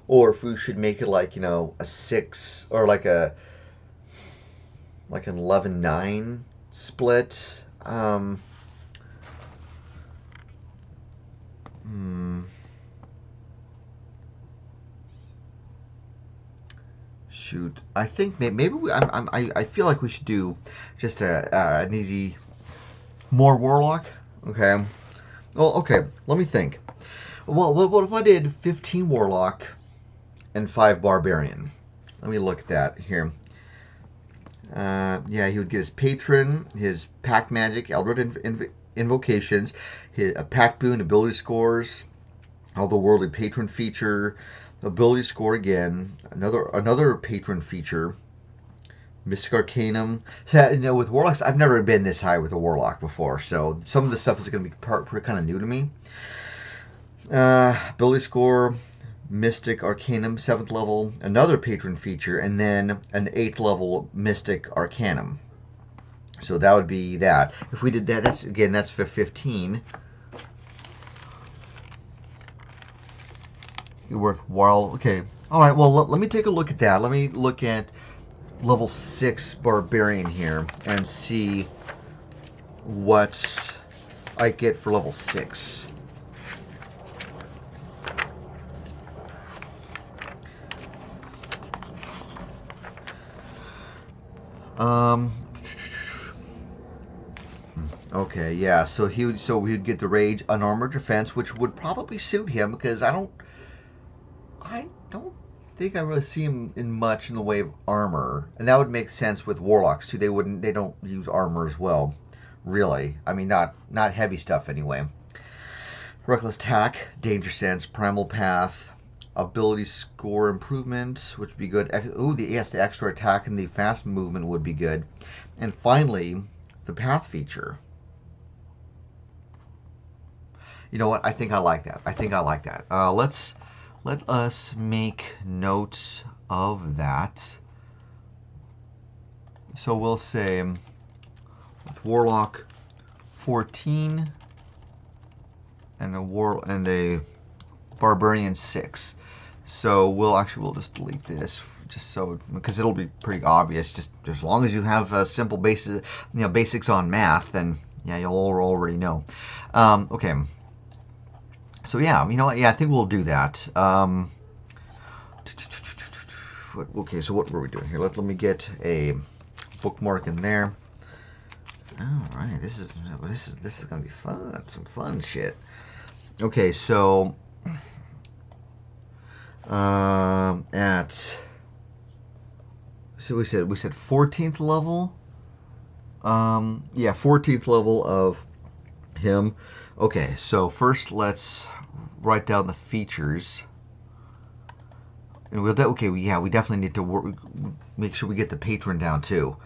or if we should make it like, you know, a 6 or like an 11-9 split. Shoot, I think maybe I feel like we should do just an easy more warlock. Okay. Well, okay. Let me think. Well, what if I did 15 warlock and 5 barbarian? Let me look at that here. Yeah, he would get his patron, his pack magic, eldritch invocations, his pack boon, ability scores, otherworldly patron feature, ability score again, another patron feature, Mystic Arcanum. So, you know, with Warlocks, I've never been this high with a Warlock before, so some of the stuff is going to be kind of new to me. Ability score, Mystic Arcanum, 7th level, another patron feature, and then an 8th level Mystic Arcanum. So that would be that. If we did that, that's for 15. Worthwhile. Okay. All right. Well, let me take a look at that. Let me look at level 6 Barbarian here and see what I get for level 6. Okay, yeah. So he would get the Rage Unarmored Defense, which would probably suit him because I don't think I really see him in much in the way of armor, and that would make sense with Warlocks too. They don't use armor as well, really. I mean, not heavy stuff anyway. Reckless Attack, Danger Sense, Primal Path, Ability Score Improvement, which would be good. The extra attack and the fast movement would be good, and finally, the Path feature. You know what? I think I like that. Let us make notes of that. So we'll say with Warlock 14 and a Barbarian 6. So we'll just delete this just so, because it'll be pretty obvious. Just as long as you have simple basics on math, then yeah, you'll already know. Okay. So yeah, you know what? Yeah, I think we'll do that. Okay, so what were we doing here? Let me get a bookmark in there. All right, this is gonna be fun. Some fun shit. Okay, so we said 14th level. Yeah, 14th level of him. Okay, so first let's write down the features. And we definitely need to make sure we get the patron down too.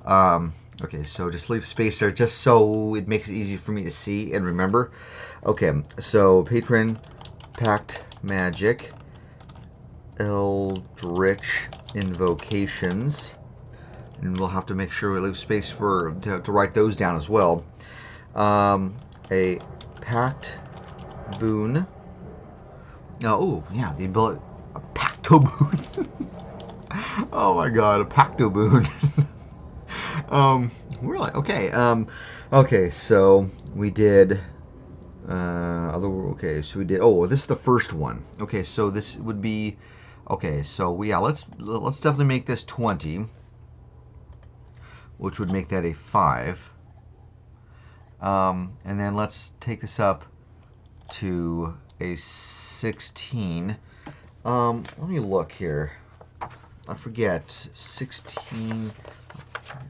Okay, so just leave space there just so it makes it easy for me to see and remember. Okay, so patron, Pact Magic, Eldritch Invocations, and we'll have to make sure we leave space to write those down as well. A Pact Boon. Oh, yeah, the ability. A Pacto Boon. Oh my god, a Pacto Boon. Really? Okay. Okay, so we did. Okay, so we did. Oh, this is the first one. Okay, so this would be. Okay, so yeah, let's definitely make this 20, which would make that a 5. And then let's take this up to a 16. Let me look here. I forget. 16.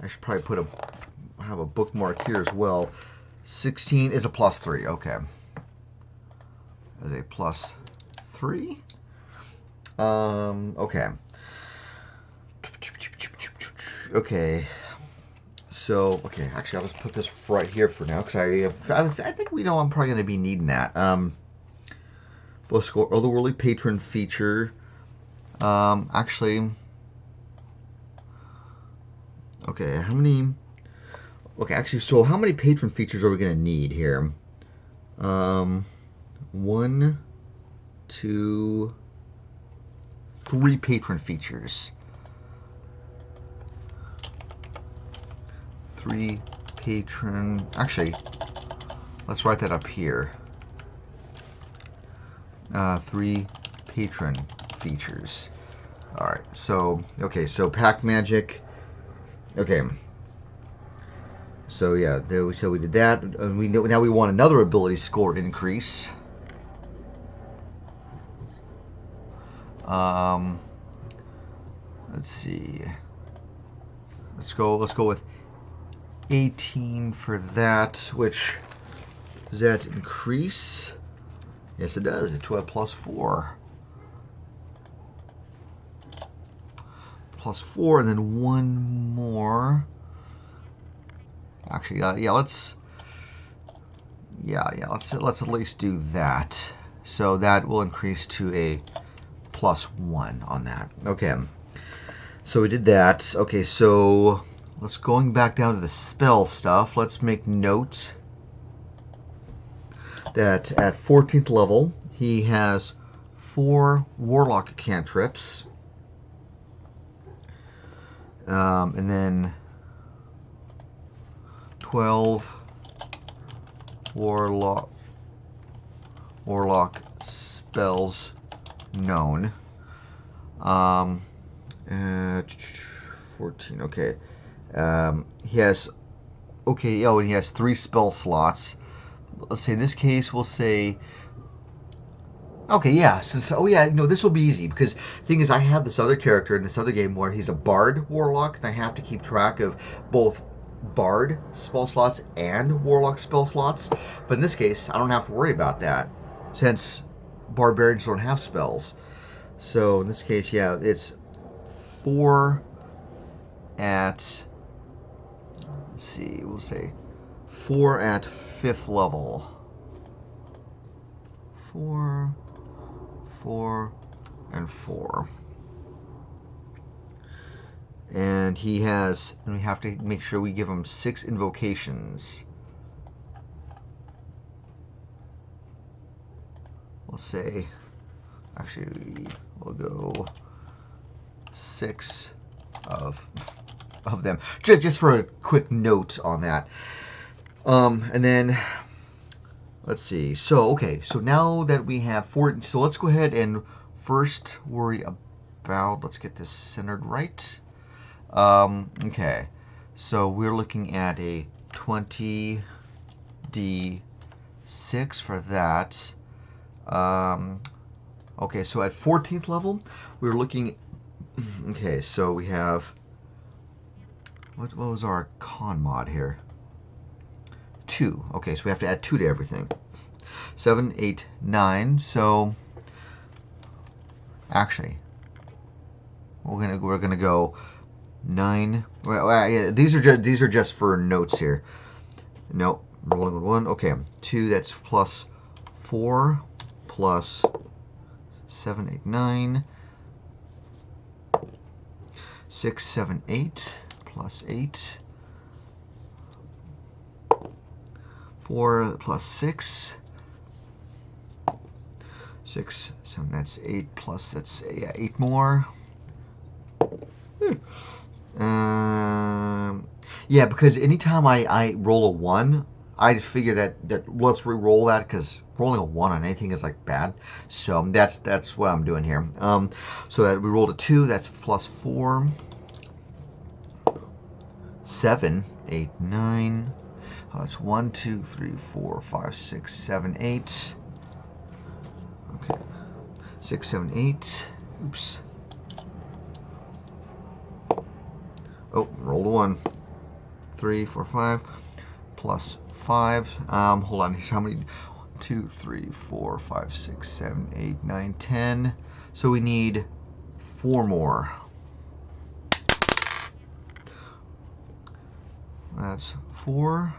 I should probably have a bookmark here as well. 16 is a +3. Okay. Is a +3. Okay. Okay. So, okay, actually, I'll just put this right here for now, because I think we know I'm probably going to be needing that. We'll score Otherworldly Patron feature. Actually, okay, how many... Okay, actually, so how many patron features are we going to need here? 1, 2, 3 patron features. 3 patron... Actually, let's write that up here. 3 patron features. Alright, so... Okay, so Pact Magic... Okay. So, yeah, so we did that. Now we want another ability score increase. Let's see. Let's go with 18 for that, which does that increase? Yes, it does. It's to a +4. +4, and then one more. Actually, let's at least do that. So that will increase to a +1 on that. Okay. So we did that. Okay, so let's going back down to the spell stuff. Let's make note that at 14th level, he has 4 Warlock cantrips. And then 12 Warlock spells known. 14, okay. He has, okay, oh, and he has 3 spell slots. Let's say in this case, we'll say, okay, yeah, since, oh yeah, no, this will be easy, because the thing is, I have this other character in this other game where he's a Bard Warlock, and I have to keep track of both Bard spell slots and Warlock spell slots, but in this case, I don't have to worry about that, since Barbarians don't have spells. So in this case, yeah, it's 4 at, let's see, we'll say 4 at 5th level. 4, 4, and 4. And he has, and we have to make sure we give him 6 invocations. We'll say, actually, we'll go 6 of them, just for a quick note on that. And then let's see. So okay, so now that we have 4, so let's go ahead and first worry about, let's get this centered right. Okay, so we're looking at a 20d6 for that. Okay, so at 14th level, we're looking, okay, so we have, what was our con mod here? 2. Okay, so we have to add 2 to everything. 7, 8, 9. So actually, we're gonna go 9. Well, yeah, these are just for notes here. Nope, rolling with 1. Okay, 2. That's +4 plus 7, 8, 9. 6, 7, 8 plus 8. 4 plus 6. 6, 7, that's 8 plus, that's, yeah, 8 more. Yeah, because anytime I roll a 1, I just figure that let's re-roll that, because rolling a 1 on anything is like bad. So that's what I'm doing here. So that we rolled a 2, that's +4. 7, 8, 9. Oh, that's 1, 2, 3, 4, 5, 6, 7, 8. Okay. 6, 7, 8. Oops. Oh, rolled a 1. 3, 4, 5. Plus 5. Hold on. How many? 2, 3, 4, 5, 6, 7, 8, 9, 10. So we need 4 more. That's 4.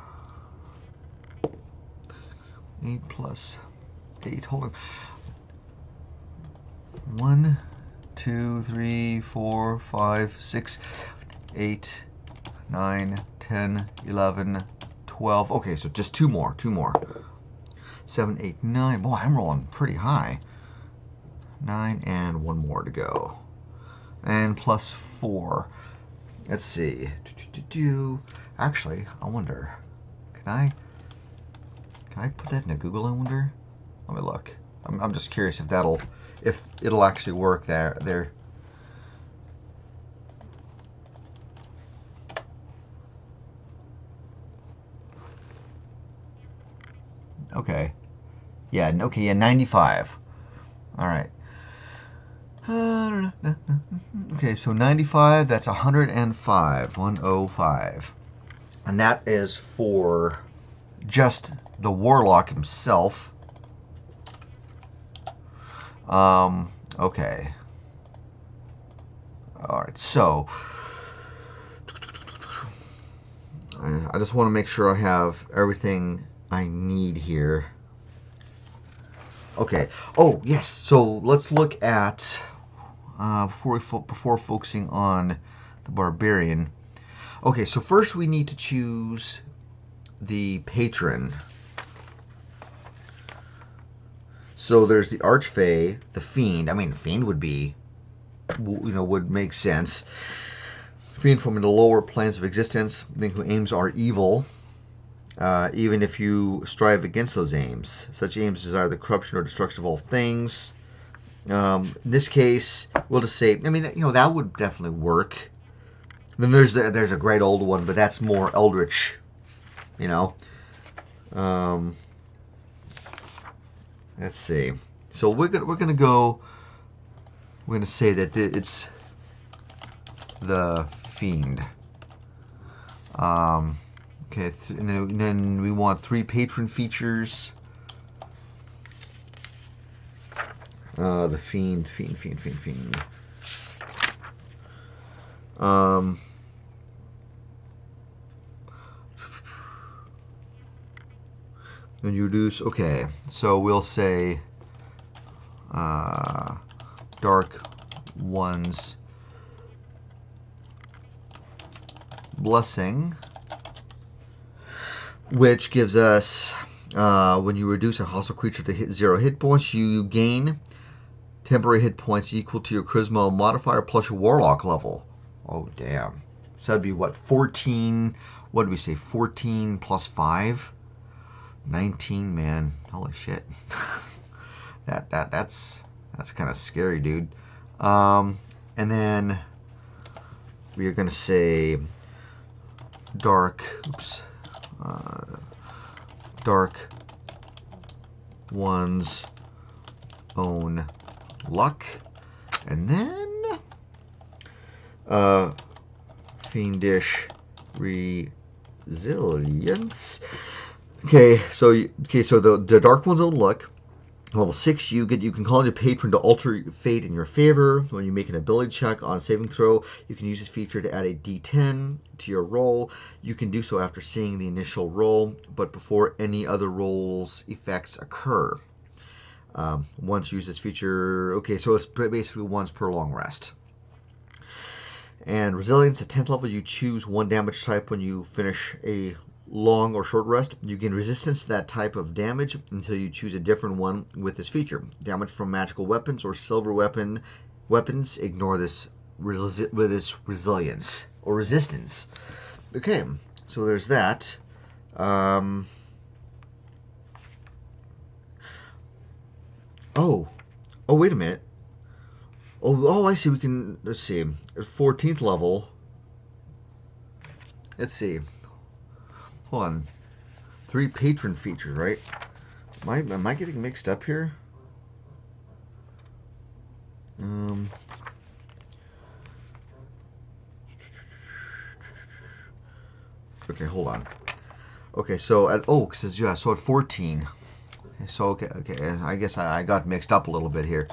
8 plus 8. Hold on. 1, 2, 3, 4, 5, 6, 8, 9, 10, 11, 12. Okay, so just 2 more. 2 more. 7, 8, 9. Boy, I'm rolling pretty high. 9 and 1 more to go. And plus 4. Let's see. Actually, I wonder. Can I put that in a Google? I wonder. Let me look. I'm just curious if it'll actually work there. Okay. Yeah. Okay. Yeah. 95. All right. Okay. So 95. That's 105. 105. And that is for just the Warlock himself. Okay. Alright, so I just want to make sure I have everything I need here. Okay. Oh, yes. So let's look at, before focusing on the Barbarian. Okay, so first we need to choose the Patron. So there's the Archfey, the Fiend. I mean, Fiend would be, would make sense. Fiend from the lower planes of existence, then who aims are evil, even if you strive against those aims. Such aims desire the corruption or destruction of all things. In this case, we'll just say, I mean, that would definitely work. Then there's a great old one, but that's more eldritch, Let's see. So we're gonna say that it's the Fiend. Okay, and then we want 3 patron features. The Fiend. And you reduce. Okay, so we'll say Dark One's Blessing, which gives us, when you reduce a hostile creature to hit 0 hit points, you gain temporary hit points equal to your charisma modifier plus your warlock level. Oh, damn. So that'd be what, 14, what did we say, 14 plus 5? 19, man. Holy shit. That's kind of scary, dude. And then we are going to say Dark One's Own Luck, and then Fiendish Resilience. Okay, so the Dark One's Own Luck. Level 6, you can call on your patron to alter fate in your favor. When you make an ability check on a saving throw, you can use this feature to add a d10 to your roll. You can do so after seeing the initial roll, but before any other rolls effects occur. Once you use this feature, okay, so it's basically once per long rest. And Resilience, at 10th level, you choose one damage type when you finish a long or short rest. You gain resistance to that type of damage until you choose a different one with this feature. Damage from magical weapons or silver weapons ignore this with this resilience or resistance. Okay, so there's that. Oh, wait a minute. Oh, I see. We can, let's see, at 14th level. Let's see. Hold on. 3 patron features, right? Am I getting mixed up here? Okay, hold on. Okay, so at so at 14. So okay, I guess I got mixed up a little bit here.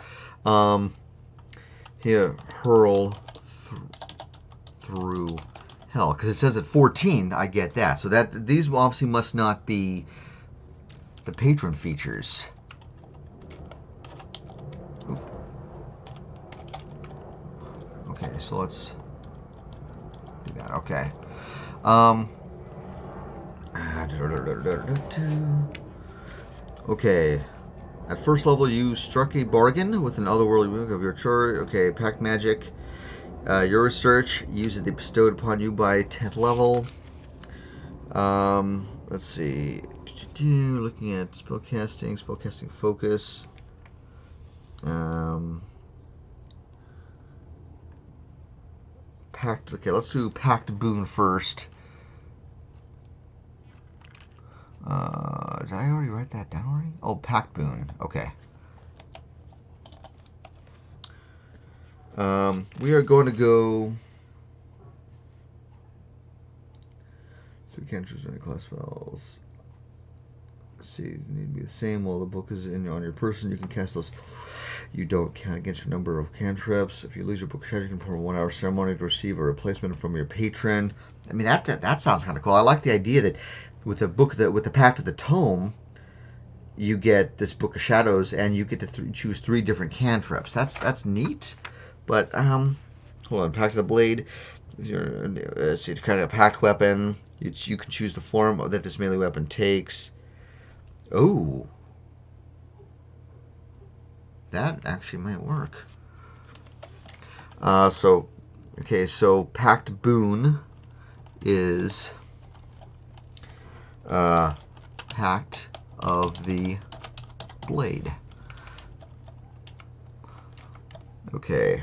Here, hurl through hell, because it says at 14. I get that. So that these obviously must not be the patron features. Ooh. Okay, so let's do that. Okay. Okay. At first level, you struck a bargain with an otherworldly being of your choice. Okay, pact magic. Your research uses the bestowed upon you by 10th level. Let's see. Looking at spellcasting focus. Pact. Okay, let's do Pact Boon first. Did I already write that down already? Oh, Pact Boon. Okay. We are going to go. So we can't choose any class spells. let's see, they need to be the same. While the book is on your person, you can cast those. You don't count against your number of cantrips. If you lose your book of shadows, you can perform a 1-hour ceremony to receive a replacement from your patron. I mean, that sounds kind of cool. I like the idea that with the book, with the Pact of the Tome, you get this Book of Shadows, and you get to choose 3 different cantrips. That's neat. But hold on, Pact of the Blade. Let's see, to kind of a pact weapon. You can choose the form that this melee weapon takes. Oh, that actually might work. So Pact Boon is Pact of the Blade. Okay.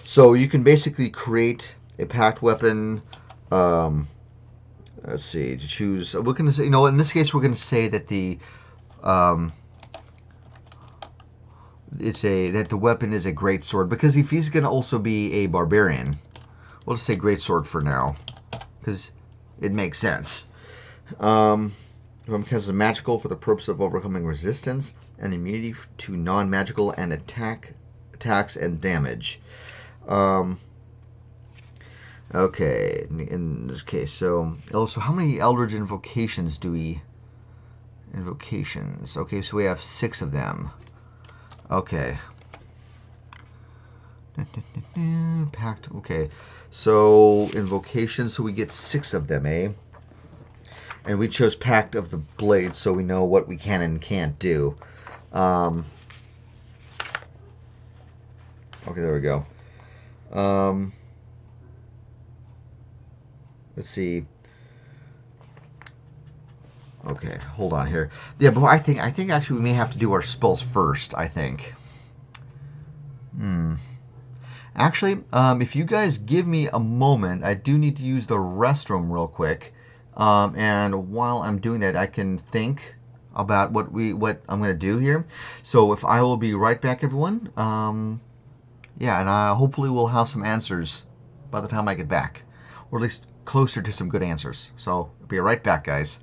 So you can basically create a pact weapon. Let's see, to choose. We're going to say, in this case, we're going to say that the that the weapon is a great sword, because if he's going to also be a barbarian, we'll just say great sword for now, because it makes sense. Because it's magical for the purpose of overcoming resistance and immunity to non-magical and attacks and damage. Okay, in this case, so also, how many Eldritch invocations do we? Invocations. Okay, so we have 6 of them. Okay. Pact. Okay, so invocations. So we get 6 of them, eh? And we chose Pact of the Blade, so we know what we can and can't do. Okay, there we go. Let's see. Okay, hold on here. Yeah, but I think actually we may have to do our spells first. I think. Actually, if you guys give me a moment, I do need to use the restroom real quick. And while I'm doing that, I can think about what I'm going to do here. So if I will be right back, everyone. Yeah, and hopefully we'll have some answers by the time I get back, or at least closer to some good answers. So I'll be right back, guys.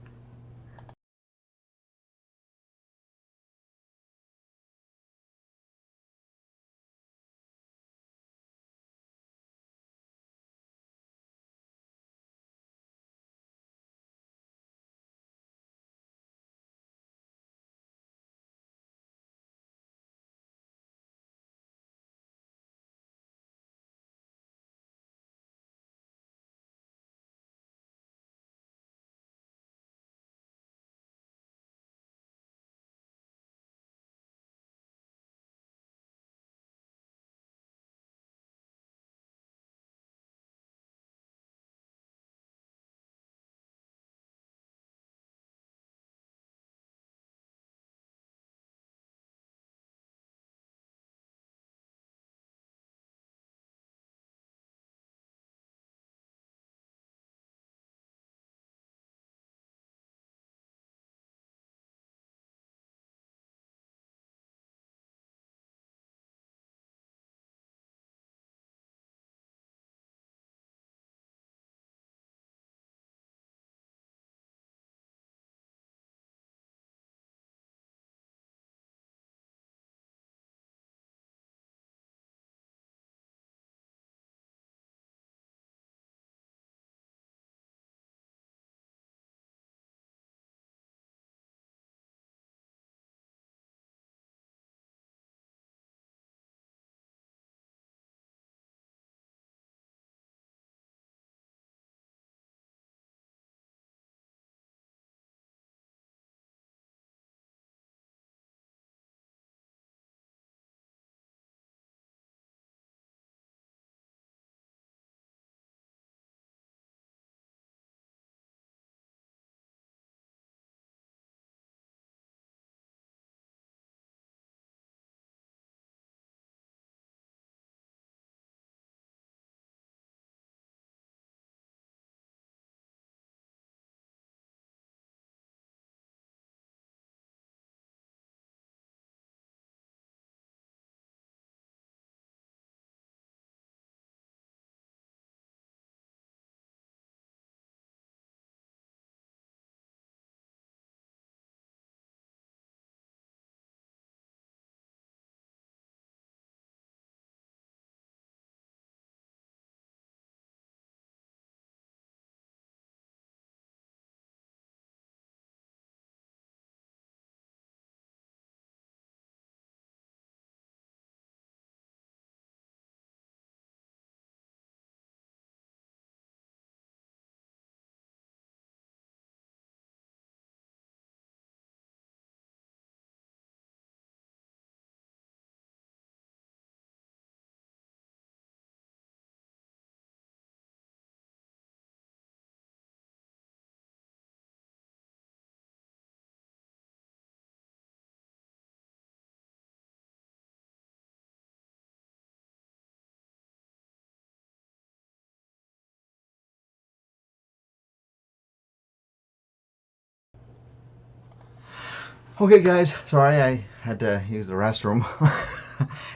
Okay, guys, sorry I had to use the restroom.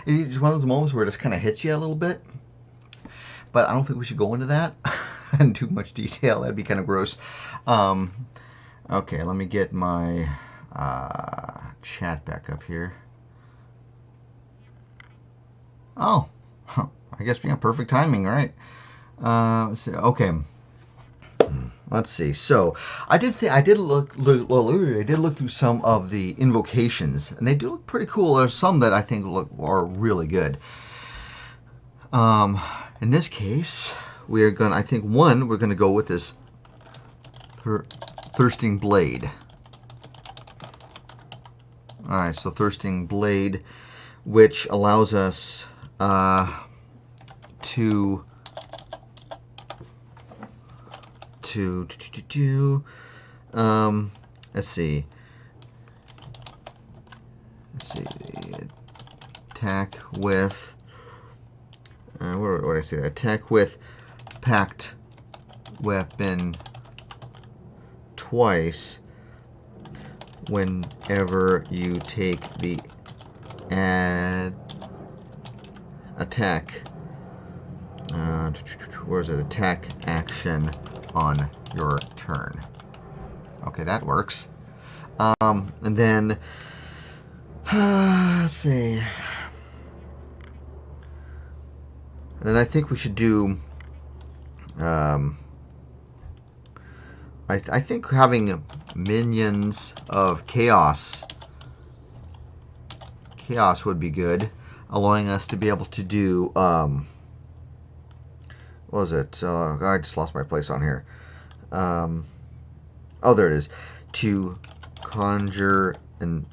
It's one of those moments where it just kind of hits you a little bit. But I don't think we should go into that in too much detail. That'd be kind of gross. Okay, let me get my chat back up here. Oh, I guess we have perfect timing, right? Okay. Let's see. So I did look through some of the invocations, and they do look pretty cool. There's some that I think are really good. In this case, we're gonna go with this Thirsting Blade. All right, so Thirsting Blade, which allows us to let's see, attack with what did I say? Attack with packed weapon twice whenever you take the attack. Where is it? Attack action on your turn. Okay, that works. And then let's see. And then I think we should do. I think having minions of chaos would be good, allowing us to be able to do. What was it? I just lost my place on here. Oh, there it is. To conjure and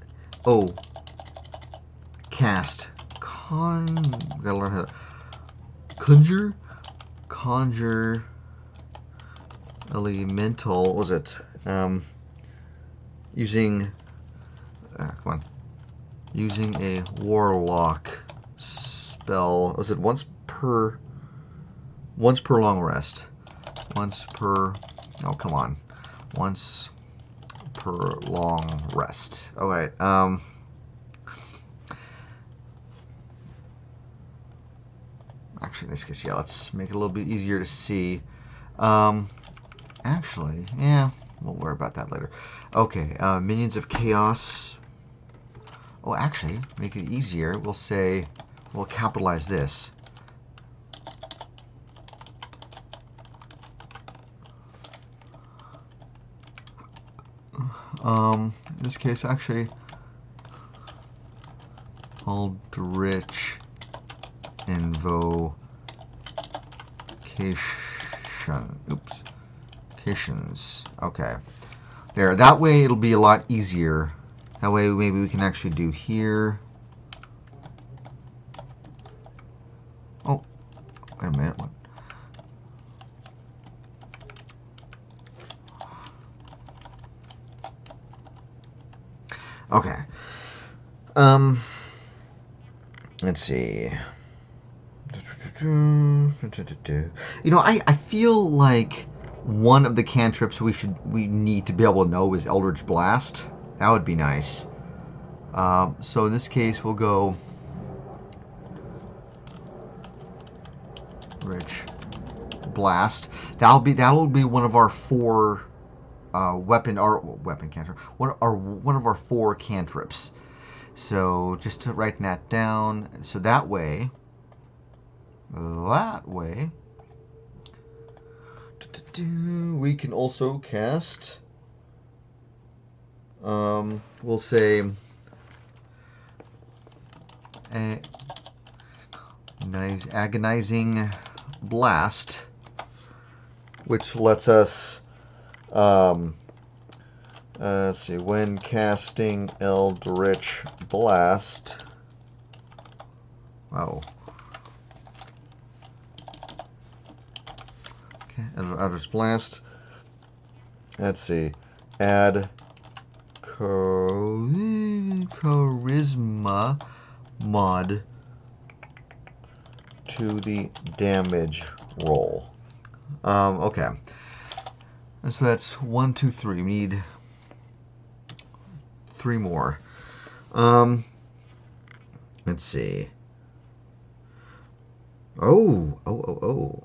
cast. Gotta learn how to conjure elemental. What was it? Using using a warlock spell. Was it once per long rest? Once per long rest. All right. Actually, in this case, yeah, let's make it a little bit easier to see. Actually, yeah, we'll worry about that later. Okay, minions of chaos. Oh, actually, make it easier. We'll capitalize this. In this case, actually, Eldritch Invocation. Oops. Cations. Okay. There. That way it'll be a lot easier. That way maybe we can actually do here. Oh. Wait a minute. What? Okay. Let's see. You know, I feel like one of the cantrips we need to be able to know is Eldritch Blast. That would be nice. So in this case we'll go Rich Blast. That'll be one of our four weapon cantrip. One of our four cantrips. So just to write that down. So that way we can also cast. We'll say agonizing blast, which lets us. Let's see. When casting Eldritch Blast. Oh. Okay, Eldritch Blast. Let's see. Add charisma mod to the damage roll. Okay. And so that's 1, 2, 3. We need 3 more. Let's see. Oh.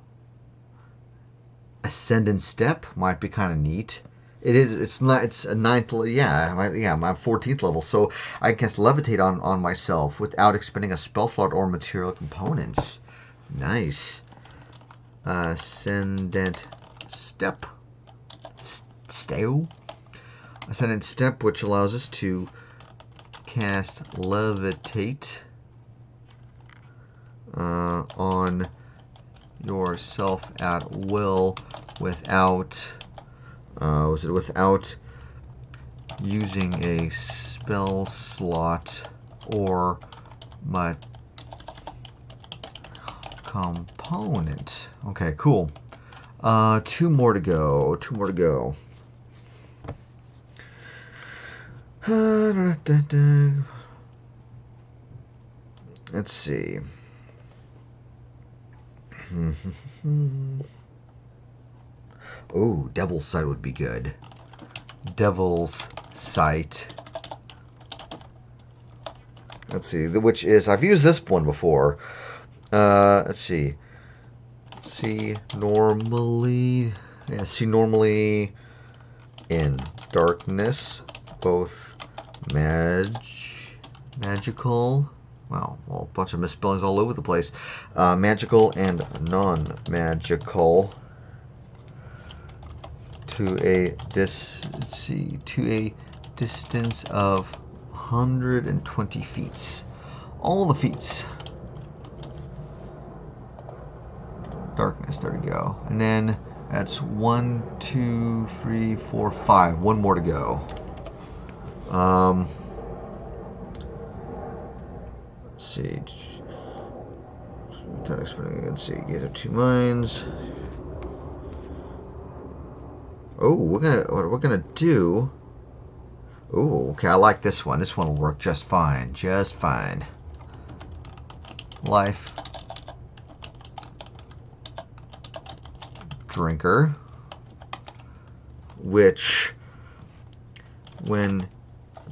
Ascendant Step might be kind of neat. It is. It's not. It's a 9th. Yeah, my 14th level. So I can levitate on myself without expending a spell slot or material components. Nice. Ascendant Step. Ascendant Step, which allows us to cast Levitate on yourself at will without without using a spell slot or component. Okay, cool. 2 more to go. Let's see. Oh, Devil's Sight would be good. Devil's Sight. Let's see, which is, I've used this one before. Let's see. See normally in darkness, both magical. Wow, well, a bunch of misspellings all over the place. Magical and non-magical to a distance of 120 feet. All the feats. Darkness, there we go. And then that's 1, 2, 3, 4, 5. 1 more to go. Let's see. Let's see. You have 2 minds. Oh, what we're gonna do. Oh, okay. I like this one. This one will work just fine. Just fine. Life Drinker, which when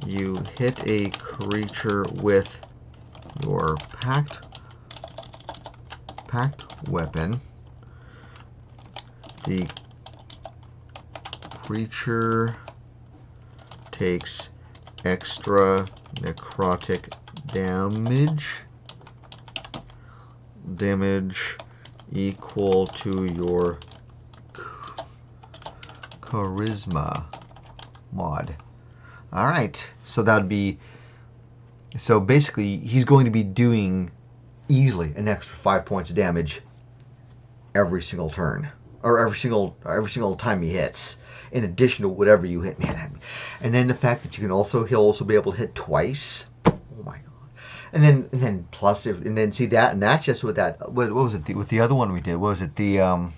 you hit a creature with your packed weapon, the creature takes extra necrotic damage equal to your charisma mod. All right, so that'd be, so basically he's going to be doing easily an extra 5 points of damage every single turn, or every single time he hits, in addition to whatever you hit. Man, and then the fact that he'll also be able to hit twice. Oh my god! And then plus and then see that, and that's just with that. What was it with the other one we did? What was it, the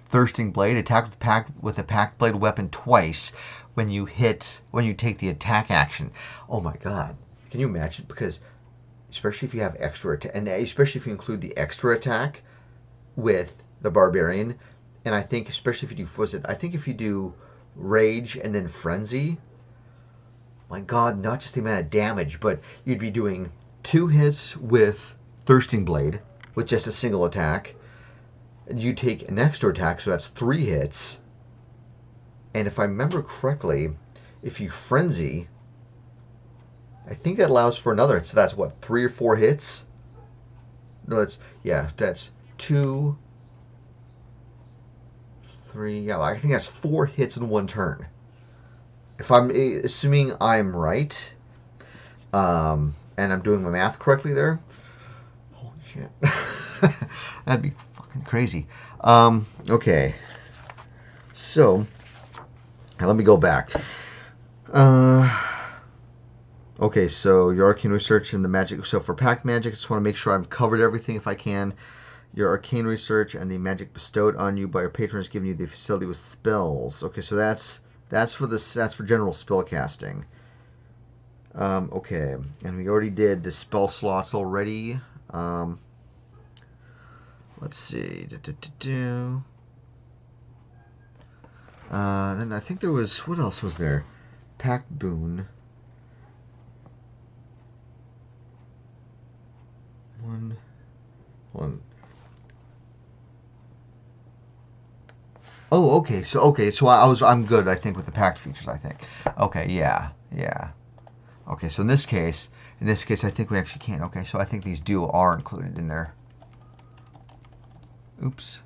Thirsting Blade? Attack with a packed blade weapon twice when you take the attack action. Oh my god! Can you imagine? Because especially if you have extra attack, and especially if you include the extra attack with the barbarian, and I think especially if you do, I think if you do rage and then frenzy, my god, not just the amount of damage, but you'd be doing 2 hits with Thirsting Blade with just a single attack, and you take an extra attack, so that's 3 hits. And if I remember correctly, if you frenzy, I think that allows for another, so that's what, 3 or 4 hits? No, that's 2, 3, yeah, I think that's 4 hits in 1 turn. If I'm assuming I'm right, and I'm doing my math correctly there. Holy shit. That'd be fucking crazy. Okay. So, let me go back. Okay, so your arcane research and the magic. So for pack magic, I just want to make sure I've covered everything if I can. Your arcane research and the magic bestowed on you by your patron has given you the facility with spells. Okay, so that's for general spell casting. Okay, and we already did the spell slots already. Let's see. Then I think there was, what else was there? Pact Boon. One. Oh, okay. So I'm good. I think with the packed features. I think. Okay. Yeah. Okay. So in this case, I think we actually can. Okay. So I think these are included in there. Oops.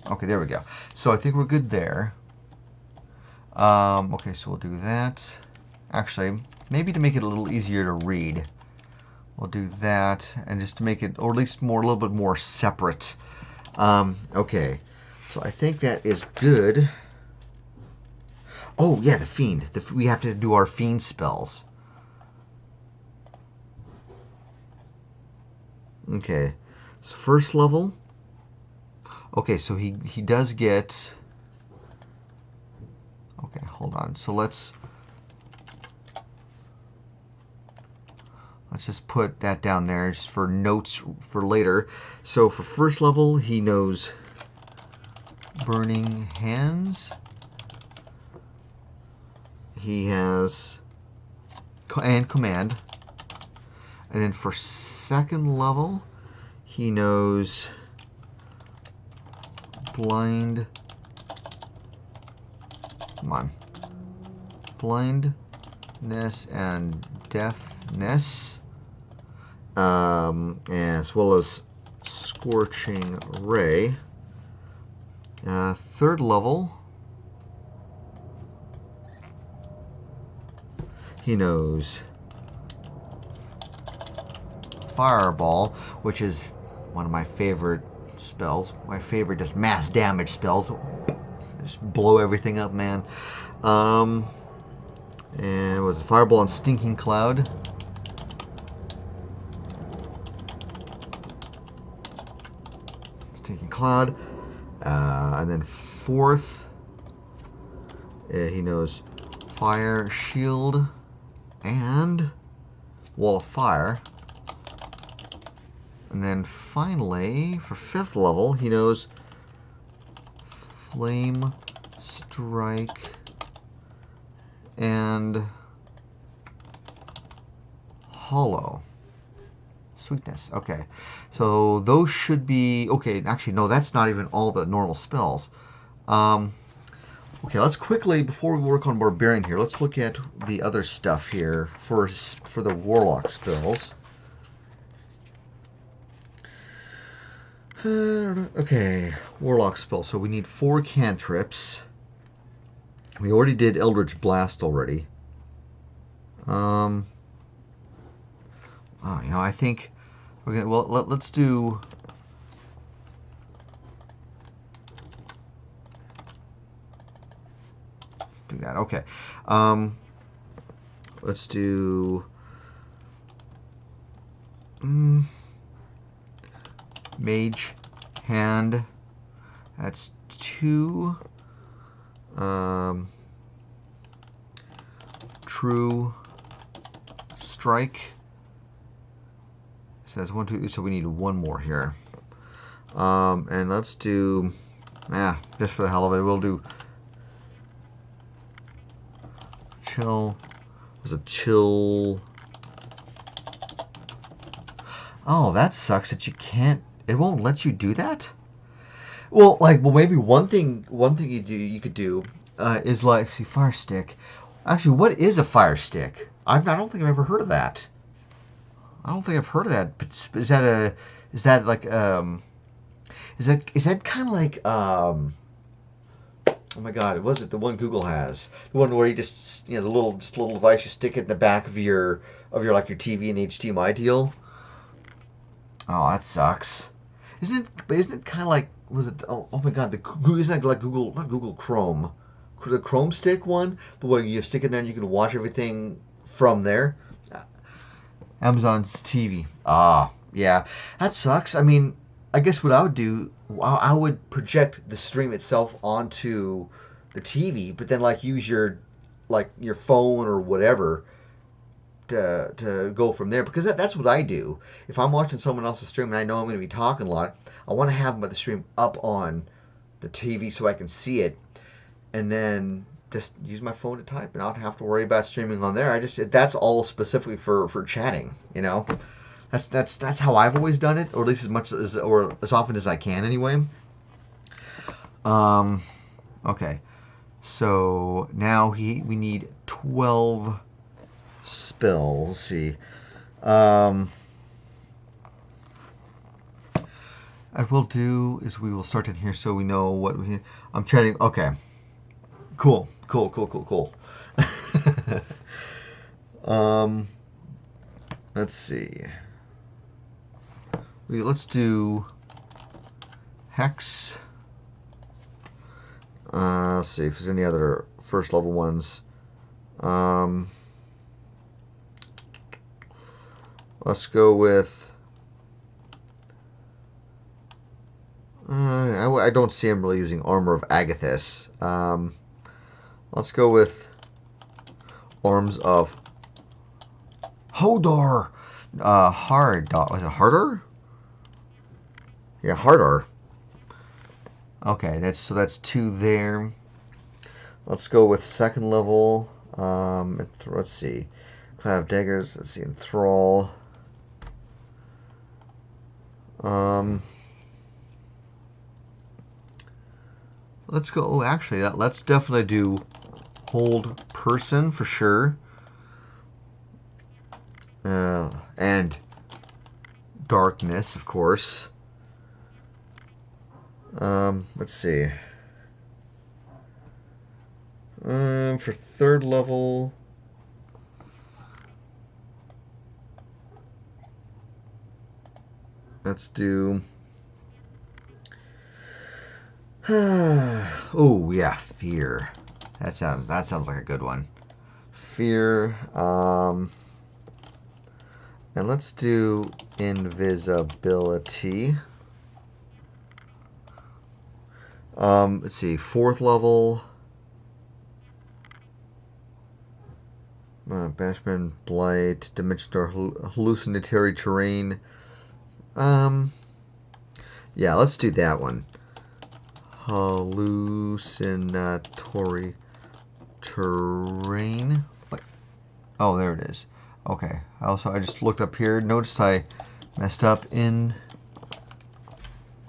Okay. There we go. So I think we're good there. Okay. So we'll do that. Actually, maybe to make it a little easier to read, we'll do that, and just to make it, or at least a little bit more separate. Okay. So I think that is good. Oh, yeah, the Fiend. We have to do our Fiend spells. Okay. So first level. Okay, so he does get... Okay, hold on. So let's just put that down there just for notes for later. So for first level, he knows Burning Hands. He has and Command. And then for second level, he knows Blind. Come on. Blindness and Deafness. As well as Scorching Ray. Third level, he knows Fireball, which is one of my favorite spells. My favorite just mass damage spells. Just blow everything up, man. And was it Fireball and Stinking Cloud? Stinking Cloud. And then fourth, he knows Fire, Shield, and Wall of Fire. And then finally, for fifth level, he knows Flame, Strike, and Hollow. Sweetness. Okay, so those should be okay. Actually, no, that's not even all the normal spells. Okay, let's quickly, before we work on Barbarian here, let's look at the other stuff here for the Warlock spells. Okay, Warlock spell. So we need 4 cantrips. We already did Eldritch Blast already. Oh, I think we're gonna. Well, let's do. Do that. Okay. Let's do. Mage Hand. That's 2. True Strike. So that's 1, 2. So we need 1 more here. And let's do. Just for the hell of it, we'll do. Chill. Was it Chill? Oh, that sucks that you can't. It won't let you do that. Well, maybe one thing you could do is see, Fire Stick. Actually, what is a Fire Stick? I don't think I've ever heard of that. I don't think I've heard of that. But is that kind of like oh my God, was it the one Google has? The one where you just the little device you stick it in the back of your like your TV and HDMI deal. Oh, that sucks. Isn't it kind of like, was it, oh my God, isn't that like Google, not Google Chrome, the Chrome Stick one, the one you stick in there and you can watch everything from there? Amazon's TV. Yeah, that sucks. I mean, I guess what I would do, I would project the stream itself onto the TV, but then use your phone or whatever to go from there, because that's what I do. If I'm watching someone else's stream and I know I'm going to be talking a lot, I want to have the stream up on the TV so I can see it. and then just use my phone to type, and I don't have to worry about streaming on there. That's all specifically for chatting. You know, that's how I've always done it, or at least as much as or as often as I can anyway. Okay, so now we need 12 spells. Let's see. What we'll do is we will start in here so we know what we. I'm chatting. Okay. Cool. Let's see. Let's do Hex. Let's see if there's any other first level ones. Let's go with. I don't see him really using Armor of Agathis. Let's go with Arms of Hodor. Was it Hardor? Yeah, Hardor. Okay, that's 2 there. Let's go with second level. Let's see. Cloud of Daggers. Let's see. Enthrall. Let's go. Oh, actually, let's definitely do Hold Person for sure. And Darkness, of course. Let's see. For third level, let's do. Oh yeah, Fear. That sounds like a good one. Fear. And let's do Invisibility. Let's see, fourth level. Banishment, Blight, Dimensional Hallucinatory Terrain. Yeah, let's do that one. Hallucinatory Terrain. What? Oh, there it is. Okay. Also, I just looked up here. Notice I messed up in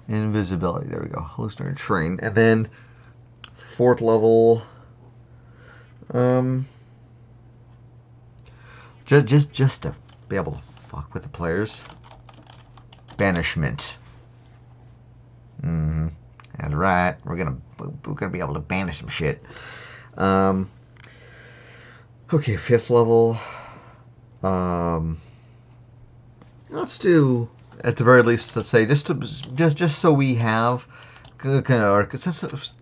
Invisibility. There we go. Hallucinatory Terrain. And then fourth level. Just to be able to fuck with the players. Banishment. That's right. We're gonna be able to banish some shit. Okay, fifth level. Let's do, at the very least, let's say just so we have kind of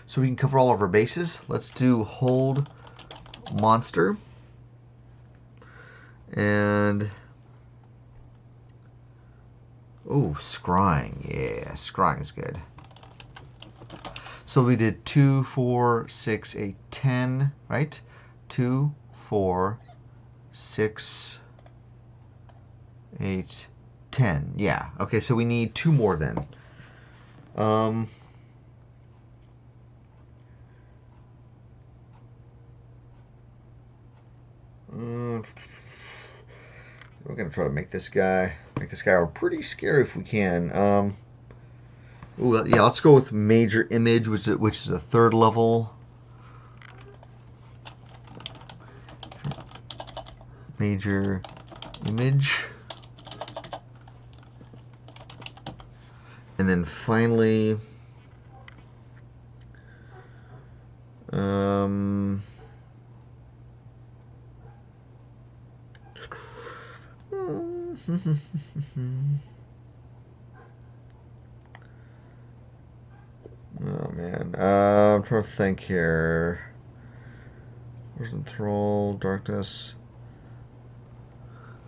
so we can cover all of our bases. Let's do Hold Monster. And Scrying. Yeah, Scrying is good. So we did 2, 4, 6, 8, 10, right? 2, 4, 6, 8, 10. Yeah. Okay, so we need 2 more then. We're gonna try to make this guy pretty scary if we can. Yeah, let's go with Major Image, which is a third level. Major Image. And then finally, oh man, I'm trying to think here. Where's Enthrall, Darkness?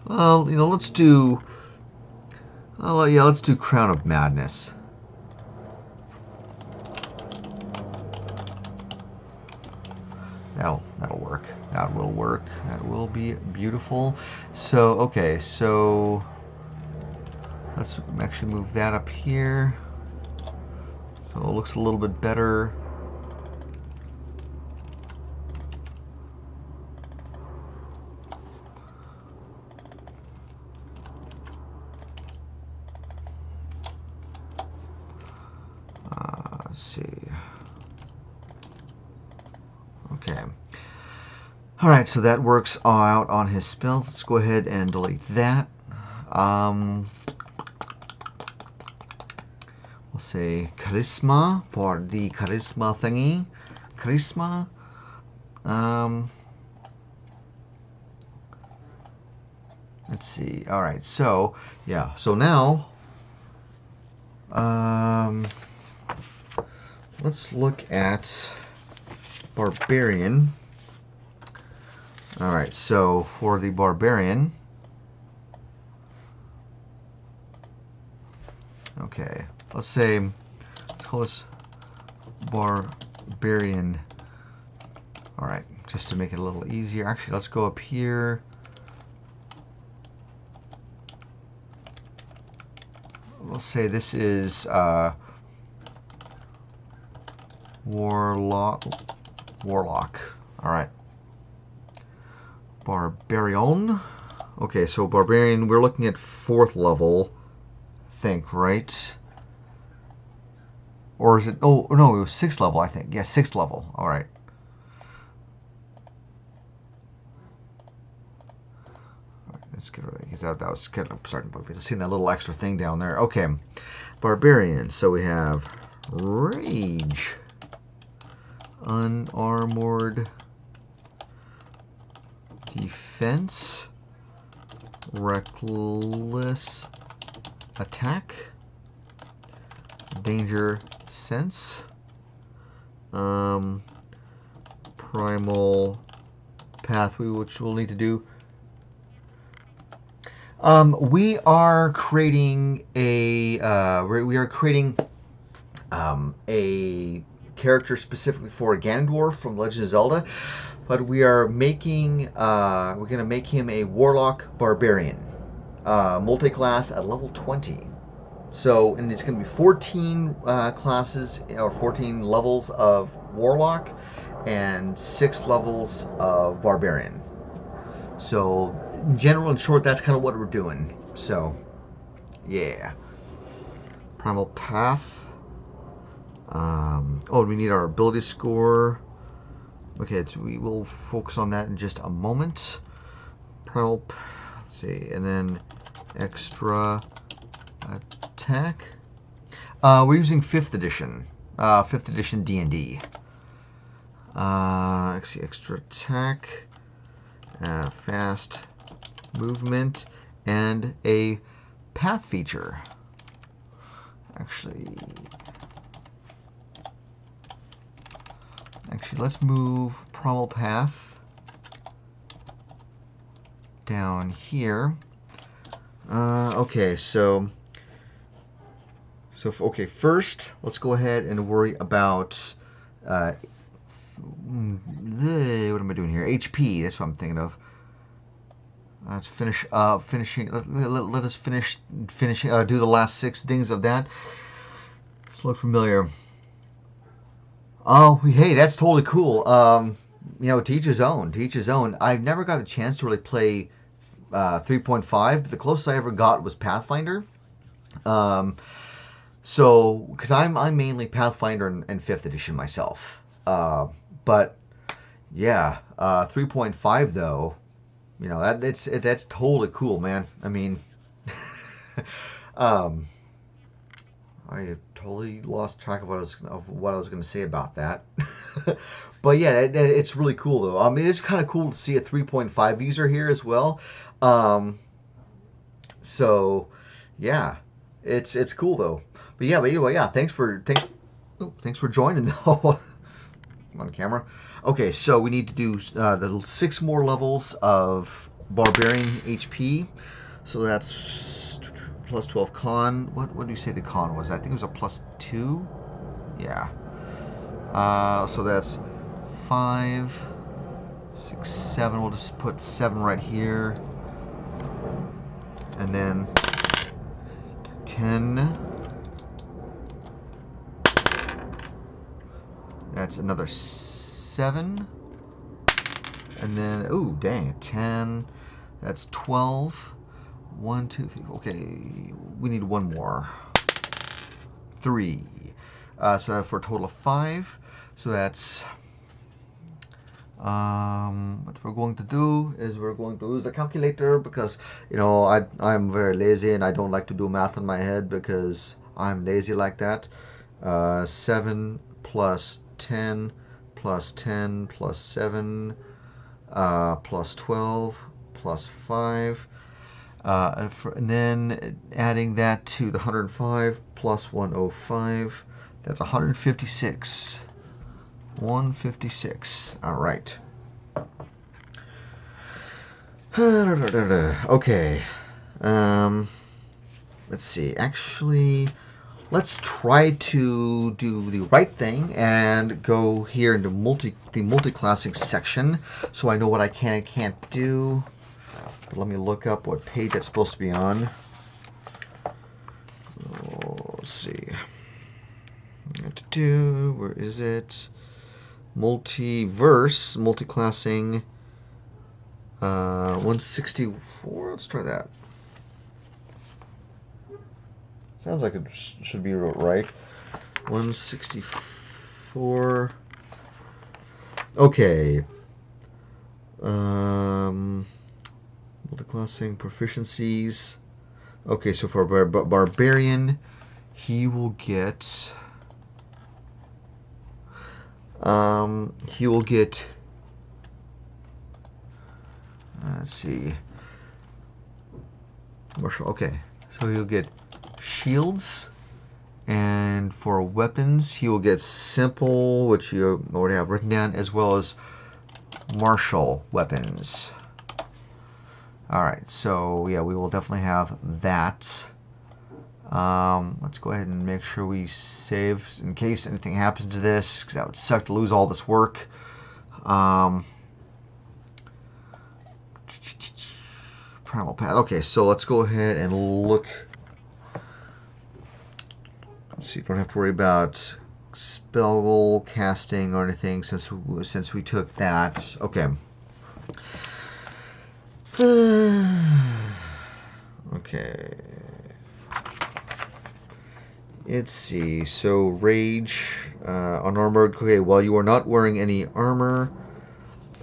Well, let's do. Oh yeah, let's do Crown of Madness. That'll work. That will work. That will be beautiful. So okay, so let's actually move that up here. So it looks a little bit better. see. Okay. All right, so that works out on his spells. Let's go ahead and delete that. We'll say charisma for the charisma thingy. Charisma. Let's see. All right, so yeah, so now let's look at barbarian. All right, so for the barbarian, okay, let's call this barbarian. All right, just to make it a little easier. Actually, let's go up here. We'll say this is warlock. All right. Barbarian. Okay, so barbarian, we're looking at 4th level, I think, right? Or is it, oh no, it was 6th level, I think. Yeah, 6th level. All right. Let's get rid of it, because that was kind of starting to bug me. Seeing that little extra thing down there. Okay, barbarian. So we have rage, unarmored defense, reckless attack, danger sense, primal pathway, which we'll need to do. We are creating a a character specifically for Ganondorf from Legend of Zelda, but we are making we're gonna make him a warlock barbarian, multi-class at level 20. So, and it's gonna be 14 classes or 14 levels of warlock and 6 levels of barbarian. So, in general, in short, that's kind of what we're doing. So, yeah. Primal Path. Oh, we need our ability score. Okay, so we will focus on that in just a moment. Primal, let's see, and then extra attack. We're using 5th edition. 5th edition DND. Actually, extra attack. Fast movement, and a path feature. Actually, let's move primal path down here. Okay, so okay, first let's go ahead and worry about what am I doing here? HP. That's what I'm thinking of. Let's finish finishing. Let us finish do the last 6 things of that. This look familiar. Oh, hey, that's totally cool. You know, to each his own. To each his own. I've never got a chance to really play 3.5. But the closest I ever got was Pathfinder. So, because I'm mainly Pathfinder and 5th edition myself. But yeah, 3.5 though. You know, that's totally cool, man. I mean, I totally lost track of what I was going to say about that. But yeah, it's really cool though. I mean, it's kind of cool to see a 3.5 user here as well. So yeah, it's cool though. But anyway, yeah. Thanks for joining though. On camera. Okay, so we need to do the 6 more levels of barbarian HP. So that's plus 12 con. What do you say the con was? I think it was a plus 2. Yeah. So that's 5, 6, 7. We'll just put 7 right here, and then 10. That's another 7. And then, oh, dang, 10. That's 12. 1, 2, 3. Okay, we need 1 more. 3. So for a total of 5. So that's what we're going to do is we're going to use a calculator because, you know, I'm very lazy and I don't like to do math in my head because I'm lazy like that. 7 plus 10 plus 10 plus 7 plus 12 plus 5. And then adding that to the 105 plus 105, that's 156. 156. All right. Okay. Let's see. Actually, let's try to do the right thing and go here into the multi-classing section so I know what I can and can't do. But let me look up what page that's supposed to be on. Oh, let's see. Where is it? Multi-classing 164. Let's try that. Sounds like it should be right. 164. Okay. Multi-classing proficiencies. Okay, so for barbarian, he will get. He will get. Let's see. Martial. Okay, so he'll get shields, and for weapons, he will get simple, which you already have written down, as well as martial weapons. All right, so yeah, we will definitely have that. Let's go ahead and make sure we save in case anything happens to this, because that would suck to lose all this work. Primal path. Okay, so let's go ahead and look. Let's see, don't have to worry about spell casting or anything since we took that. Okay. Okay. Let's see. So rage, unarmored. Okay, while you are not wearing any armor.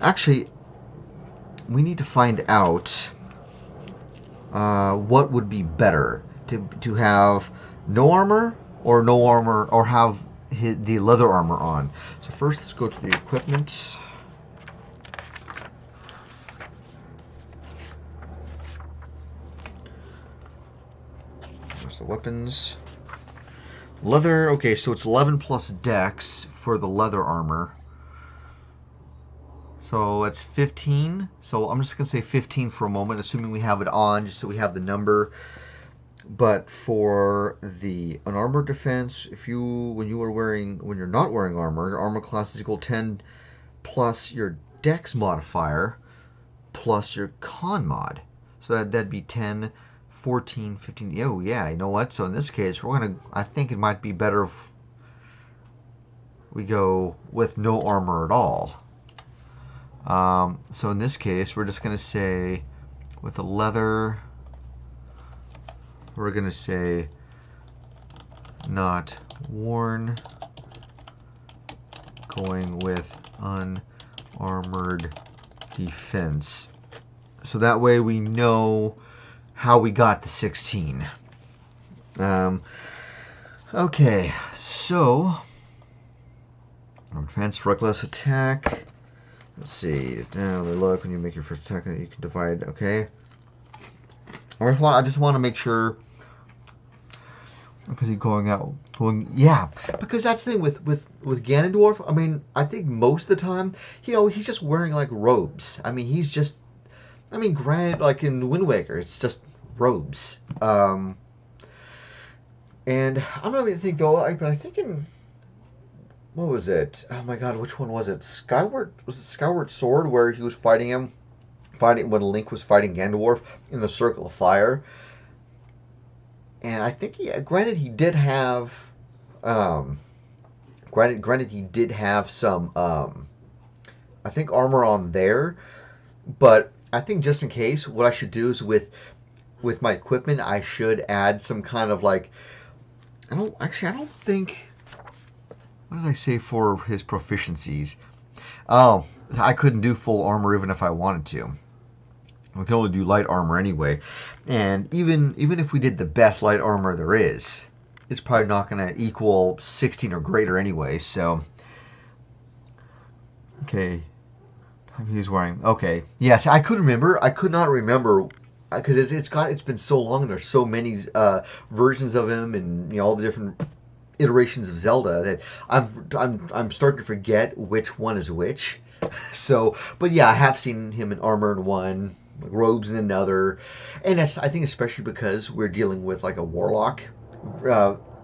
Actually, we need to find out what would be better to have no armor or have the leather armor on. So first, let's go to the equipment. There's the weapons. Leather, okay, so it's 11 plus dex for the leather armor. So that's 15. So I'm just going to say 15 for a moment, assuming we have it on, just so we have the number. But for the unarmored defense, when you're not wearing armor, your armor class is equal to 10 plus your dex modifier plus your con mod. So that'd be 10, 14, 15. Oh yeah, you know what? So in this case, I think it might be better if we go with no armor at all. So in this case, we're just going to say with the leather, we're going to say not worn, going with unarmored defense. So that way we know how we got the 16. Okay, so advanced reckless attack. Let's see. Down the look when you make your first attack, you can divide. Okay. I just want to make sure because he's yeah. Because that's the thing with Ganondorf. I mean, I think most of the time, he's just wearing like robes. I mean, granted, like in Wind Waker, it's just robes. And I'm not even think though. But I think in what was it? Oh my God, which one was it? Skyward Sword, where he was fighting when Link was fighting Ganondorf in the Circle of Fire. And I think granted he did have some I think armor on there, but I think just in case, what I should do is with my equipment, I should add some kind of like I don't think what did I say for his proficiencies? Oh, I couldn't do full armor even if I wanted to. We can only do light armor anyway. And even if we did the best light armor there is, it's probably not going to equal 16 or greater anyway. So, okay. He's wearing. Okay. Yes, I could remember. I could not remember because it's been so long and there's so many versions of him and all the different iterations of Zelda that I'm starting to forget which one is which. So, but yeah, I have seen him in armor in one, robes in another, and that's, I think, especially because we're dealing with like a warlock,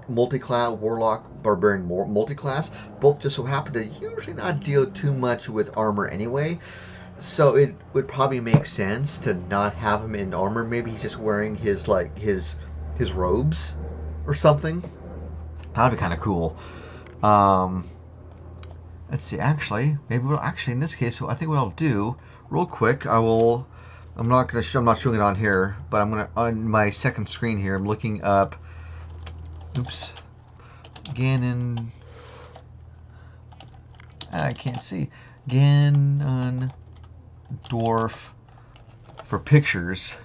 multi-class warlock, barbarian multi-class. Both just so happen to usually not deal too much with armor anyway. So it would probably make sense to not have him in armor. Maybe he's just wearing his robes or something. That'd be kind of cool. Let's see. Actually, in this case, I think what I'll do real quick, I'm not showing it on here, but I'm gonna, on my second screen here, I'm looking up. Oops. Ganon. I can't see. Ganondorf for pictures.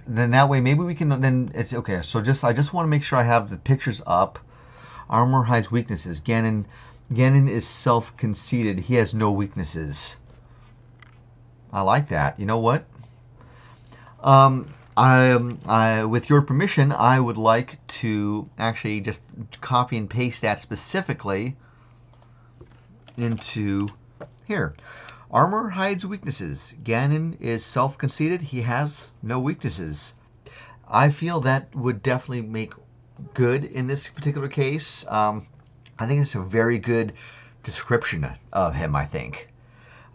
Then that way maybe we can, then it's okay. So I just want to make sure I have the pictures up. Armor hides weaknesses. Ganon is self-conceited. He has no weaknesses. I like that. You know what? With your permission, I would like to actually just copy and paste that specifically into here. Armor hides weaknesses. Ganon is self-conceited. He has no weaknesses. I feel that would definitely make good in this particular case. I think it's a very good description of him, I think.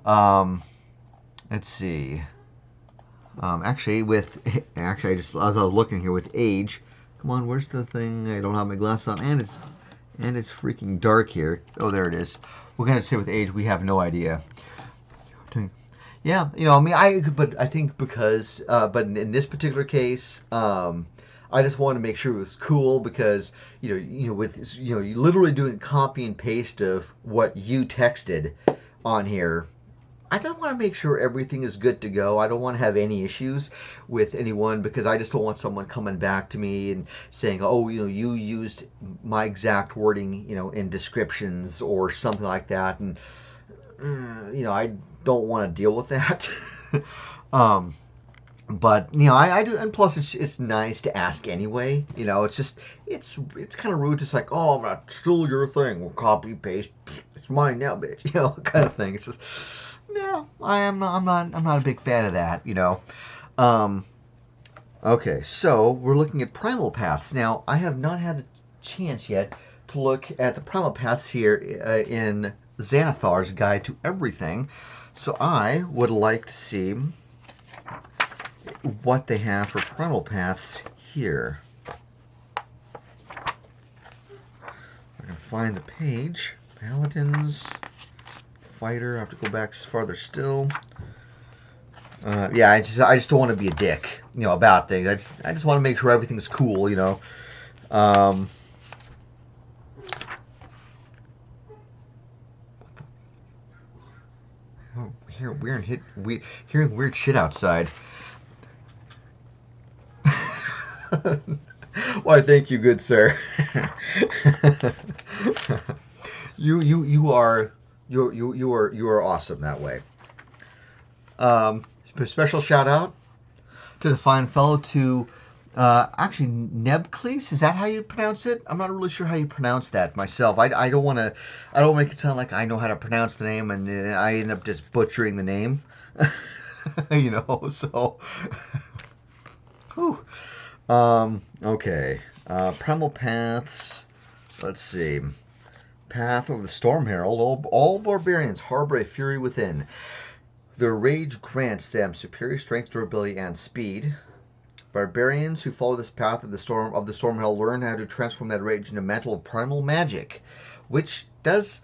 Let's see. Actually, as I was looking here with age, come on, where's the thing? I don't have my glasses on, and it's freaking dark here. Oh, there it is. We're gonna say with age, we have no idea. Yeah, but I think because, but in this particular case, I just wanted to make sure it was cool because, with you literally doing copy and paste of what you texted on here. I don't want to make sure everything is good to go. I don't want to have any issues with anyone because I just don't want someone coming back to me and saying, oh, you used my exact wording, in descriptions or something like that. And, I don't want to deal with that. But, and plus it's nice to ask anyway. It's kind of rude. It's like, oh, I'm going to steal your thing. We'll copy paste. It's mine now, bitch. Kind of thing. It's just, no, I'm not a big fan of that, Okay, so we're looking at primal paths. Now, I have not had the chance yet to look at the primal paths here in Xanathar's Guide to Everything. So I would like to see what they have for primal paths here. I can find the page. Paladins, fighter. I have to go back farther still. Yeah, I just don't want to be a dick, about things. I just want to make sure everything's cool, Hearing weird shit outside. Why, thank you, good sir. You are awesome that way. Special shout out to the fine fellow to actually Nebclease. Is that how you pronounce it? I'm not really sure how you pronounce that myself. I don't want to. I don't make it sound like I know how to pronounce the name, and I end up just butchering the name. So. Whew. Okay. Primal paths. Let's see. Path of the Storm Herald. All barbarians harbor a fury within. Their rage grants them superior strength, durability, and speed. Barbarians who follow this path of the Storm Herald learn how to transform that rage into mantle of primal magic, which does.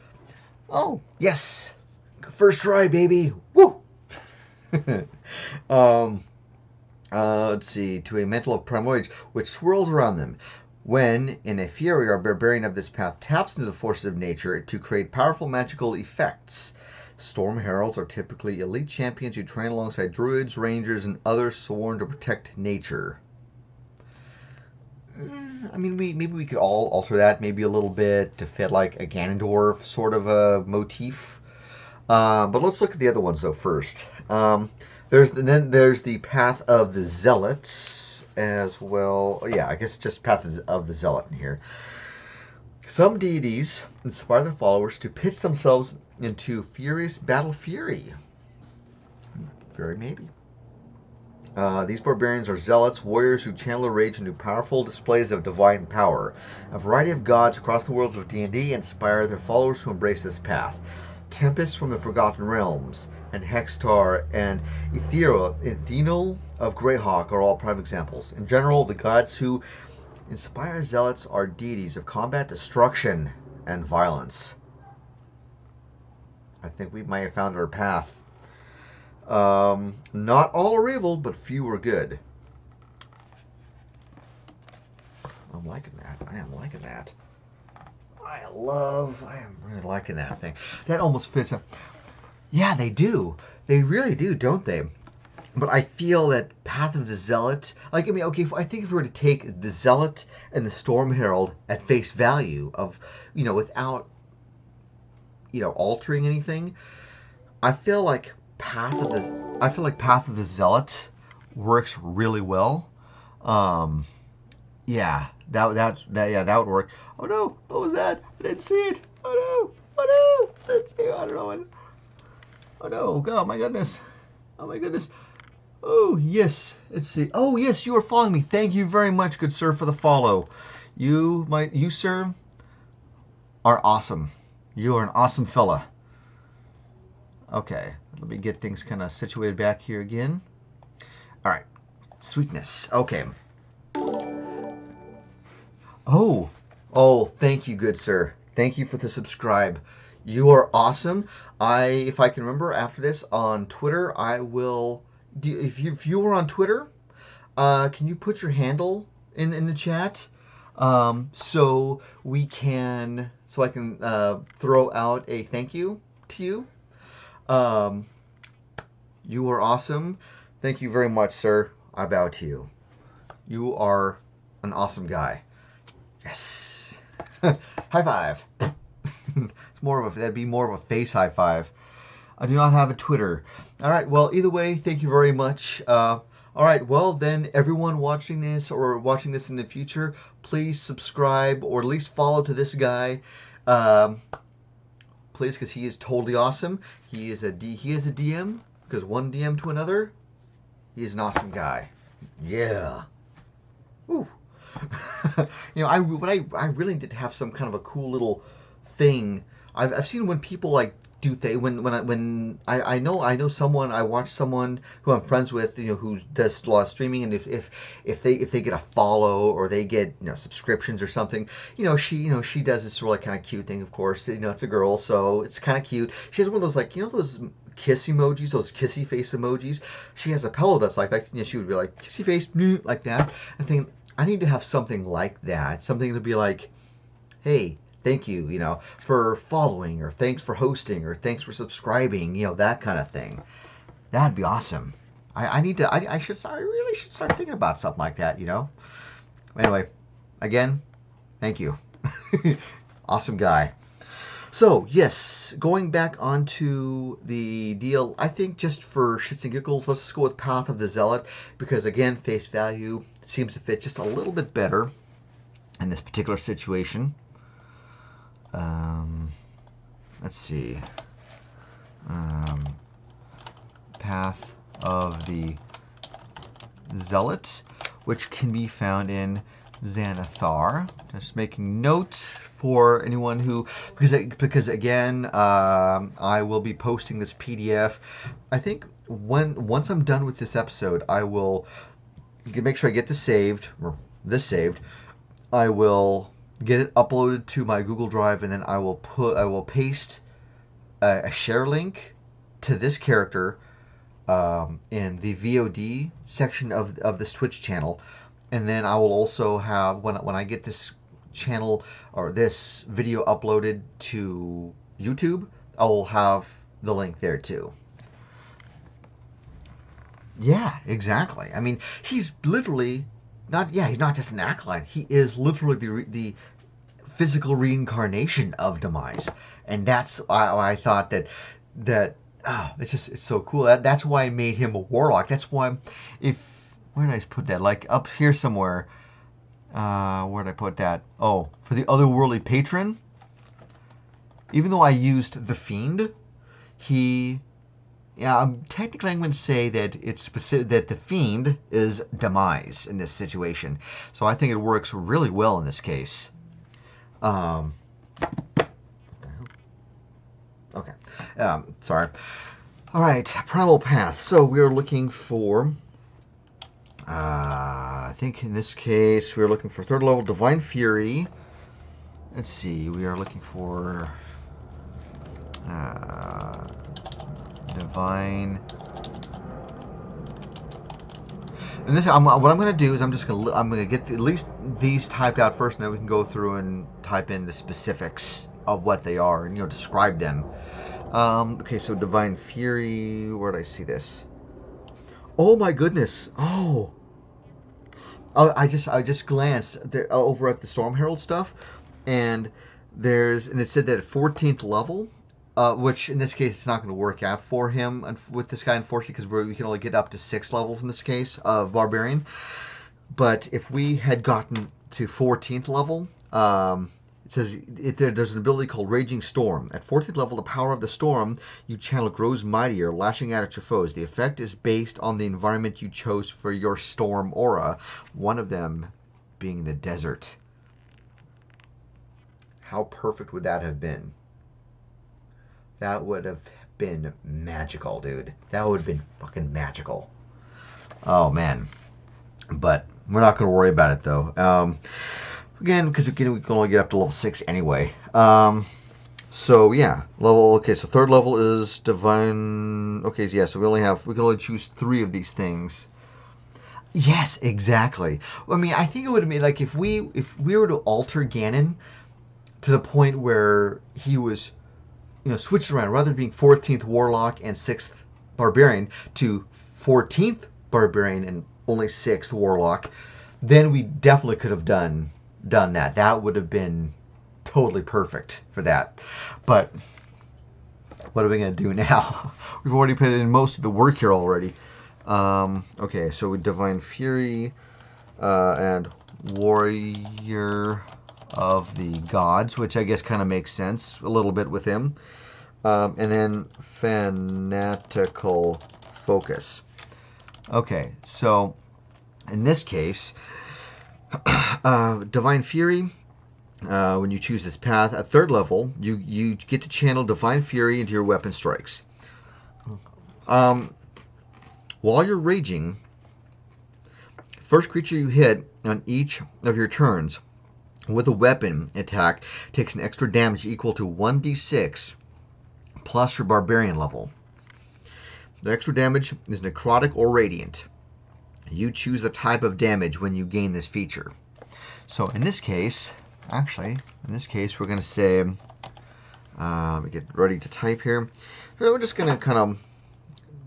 Oh yes, first try, baby! Woo! Let's see. To a mantle of primal rage, which swirls around them. When in a fury, our barbarian of this path taps into the forces of nature to create powerful magical effects. Storm Heralds are typically elite champions who train alongside druids, rangers, and others sworn to protect nature. I mean, maybe we could all alter that maybe a little bit to fit like a Ganondorf sort of a motif. But let's look at the other ones though first. There's the Path of the Zealots as well. Yeah, I guess just Path of the Zealot in here. Some deities inspire their followers to pitch themselves into furious battle fury. Very maybe. These barbarians are zealots, warriors who channel their rage into powerful displays of divine power. A variety of gods across the worlds of D&D inspire their followers to embrace this path. Tempest from the Forgotten Realms, and Hextar and Ethenal of Greyhawk are all prime examples. In general, the gods who inspire zealots are deities of combat, destruction, and violence. I think we might have found our path. Not all are evil, but few are good. I'm liking that. I am liking that. I am really liking that thing. That almost fits up. Yeah, they do. They really do, don't they? But I feel that Path of the Zealot, like, I mean, okay, I think if we were to take the Zealot and the Storm Herald at face value of, without, altering anything, I feel like Path of the Zealot works really well. Yeah, that would work. Oh no, what was that? I didn't see it. Oh no, I didn't see it. I don't know. Oh no, God, my goodness. Oh my goodness. Oh yes, let's see. Oh yes, you are following me. Thank you very much, good sir, for the follow. You sir, are awesome. You are an awesome fella. Okay, let me get things kind of situated back here again. All right, sweetness. Okay. Oh, thank you, good sir. Thank you for the subscribe. You are awesome. If I can remember after this on Twitter, I will. If you were on Twitter, can you put your handle in the chat, so I can throw out a thank you to you. You are awesome. Thank you very much, sir. I bow to you. You are an awesome guy. Yes. High five. That'd be more of a face high five. I do not have a Twitter. All right. Well, either way, thank you very much. All right. Well, then, everyone watching this or watching this in the future, please subscribe or at least follow to this guy. Please, because he is totally awesome. He is a DM, because one DM to another, he is an awesome guy. Yeah. Ooh. I really did have some kind of a cool little thing. I've seen when people like do when I know someone, I watch someone who I'm friends with, who does a lot of streaming, and if they get a follow or they get subscriptions or something, she does this sort of like kind of cute thing. Of course, it's a girl, so it's kind of cute. She has one of those like those kiss emojis, those kissy face emojis. She has a pillow that's like that. She would be like kissy face like that. I think I need to have something like that, something to be like, hey, thank you, for following, or thanks for hosting, or thanks for subscribing, that kind of thing. That'd be awesome. I really should start thinking about something like that, Anyway, again, thank you. Awesome guy. So, yes, going back onto the deal, I think just for shits and giggles, let's just go with Path of the Zealot, because again, face value seems to fit just a little bit better in this particular situation. Let's see. Path of the Zealot, which can be found in Xanathar. Just making notes for anyone who, because again, I will be posting this PDF. I think once I'm done with this episode, I will make sure I get this saved. I will get it uploaded to my Google Drive, and then I will paste a share link to this character in the VOD section of this Twitch channel. And then I will also have, when I get this channel or this video uploaded to YouTube, I will have the link there too. Yeah, exactly. I mean, he's literally not, yeah, he's not just an acolyte. He is literally the physical reincarnation of Demise. And that's why I thought that oh, it's so cool. That's why I made him a warlock. That's why, if, where did I put that? Like up here somewhere. Where did I put that? Oh, for the otherworldly patron. Even though I used the fiend, he, yeah, technically I'm going to say that it's specific, that the fiend is Demise in this situation. So I think it works really well in this case. Okay. Sorry. All right, Primal Path. So we are looking for, I think in this case, we are looking for 3rd level Divine Fury. Let's see, we are looking for Divine. And this, what I'm going to do is I'm going to get at least these typed out first, and then we can go through and type in the specifics of what they are and, you know, describe them. Okay, so Divine Fury. Where did I see this? Oh my goodness! Oh, I just glanced there, over at the Storm Herald stuff, and it said that at 14th level, which in this case it's not going to work out for him with this guy, unfortunately, because we can only get up to 6 levels in this case of Barbarian. But if we had gotten to 14th level, it says there's an ability called Raging Storm. At 14th level, the power of the storm you channel grows mightier, lashing out at your foes. The effect is based on the environment you chose for your storm aura, one of them being the desert. How perfect would that have been? That would have been magical, dude. That would have been fucking magical. Oh, man. But we're not going to worry about it, though. Again, because again, we can only get up to level 6 anyway. So yeah, okay, so 3rd level is Divine. Okay, yeah, so we can only choose 3 of these things. Yes, exactly. I mean, I think it would have been like if we were to alter Ganon to the point where he was, you know, switched around, rather than being 14th Warlock and 6th Barbarian to 14th Barbarian and only 6th Warlock, then we definitely could have done that. That would have been totally perfect for that. But what are we going to do now? We've already put in most of the work here already. Okay, so we Divine Fury and Warrior of the Gods, which I guess kind of makes sense a little bit with him. And then Fanatical Focus. Okay, so in this case, Divine Fury, when you choose this path, at 3rd level, you get to channel Divine Fury into your weapon strikes. While you're raging, first creature you hit on each of your turns with a weapon attack takes an extra damage equal to 1d6 plus your Barbarian level. The extra damage is necrotic or radiant. You choose the type of damage when you gain this feature. So in this case, we're going to say, let me get ready to type here. We're just going to kind of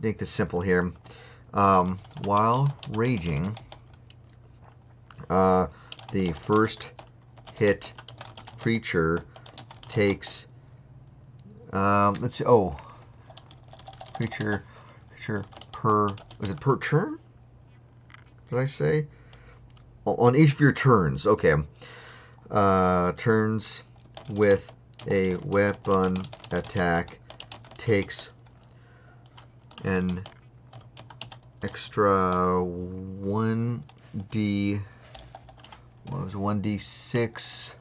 make this simple here. While raging, the first hit creature takes, let's see, creature per, was it per turn? Did I say? On each of your turns, okay. Turns with a weapon attack takes an extra 1d6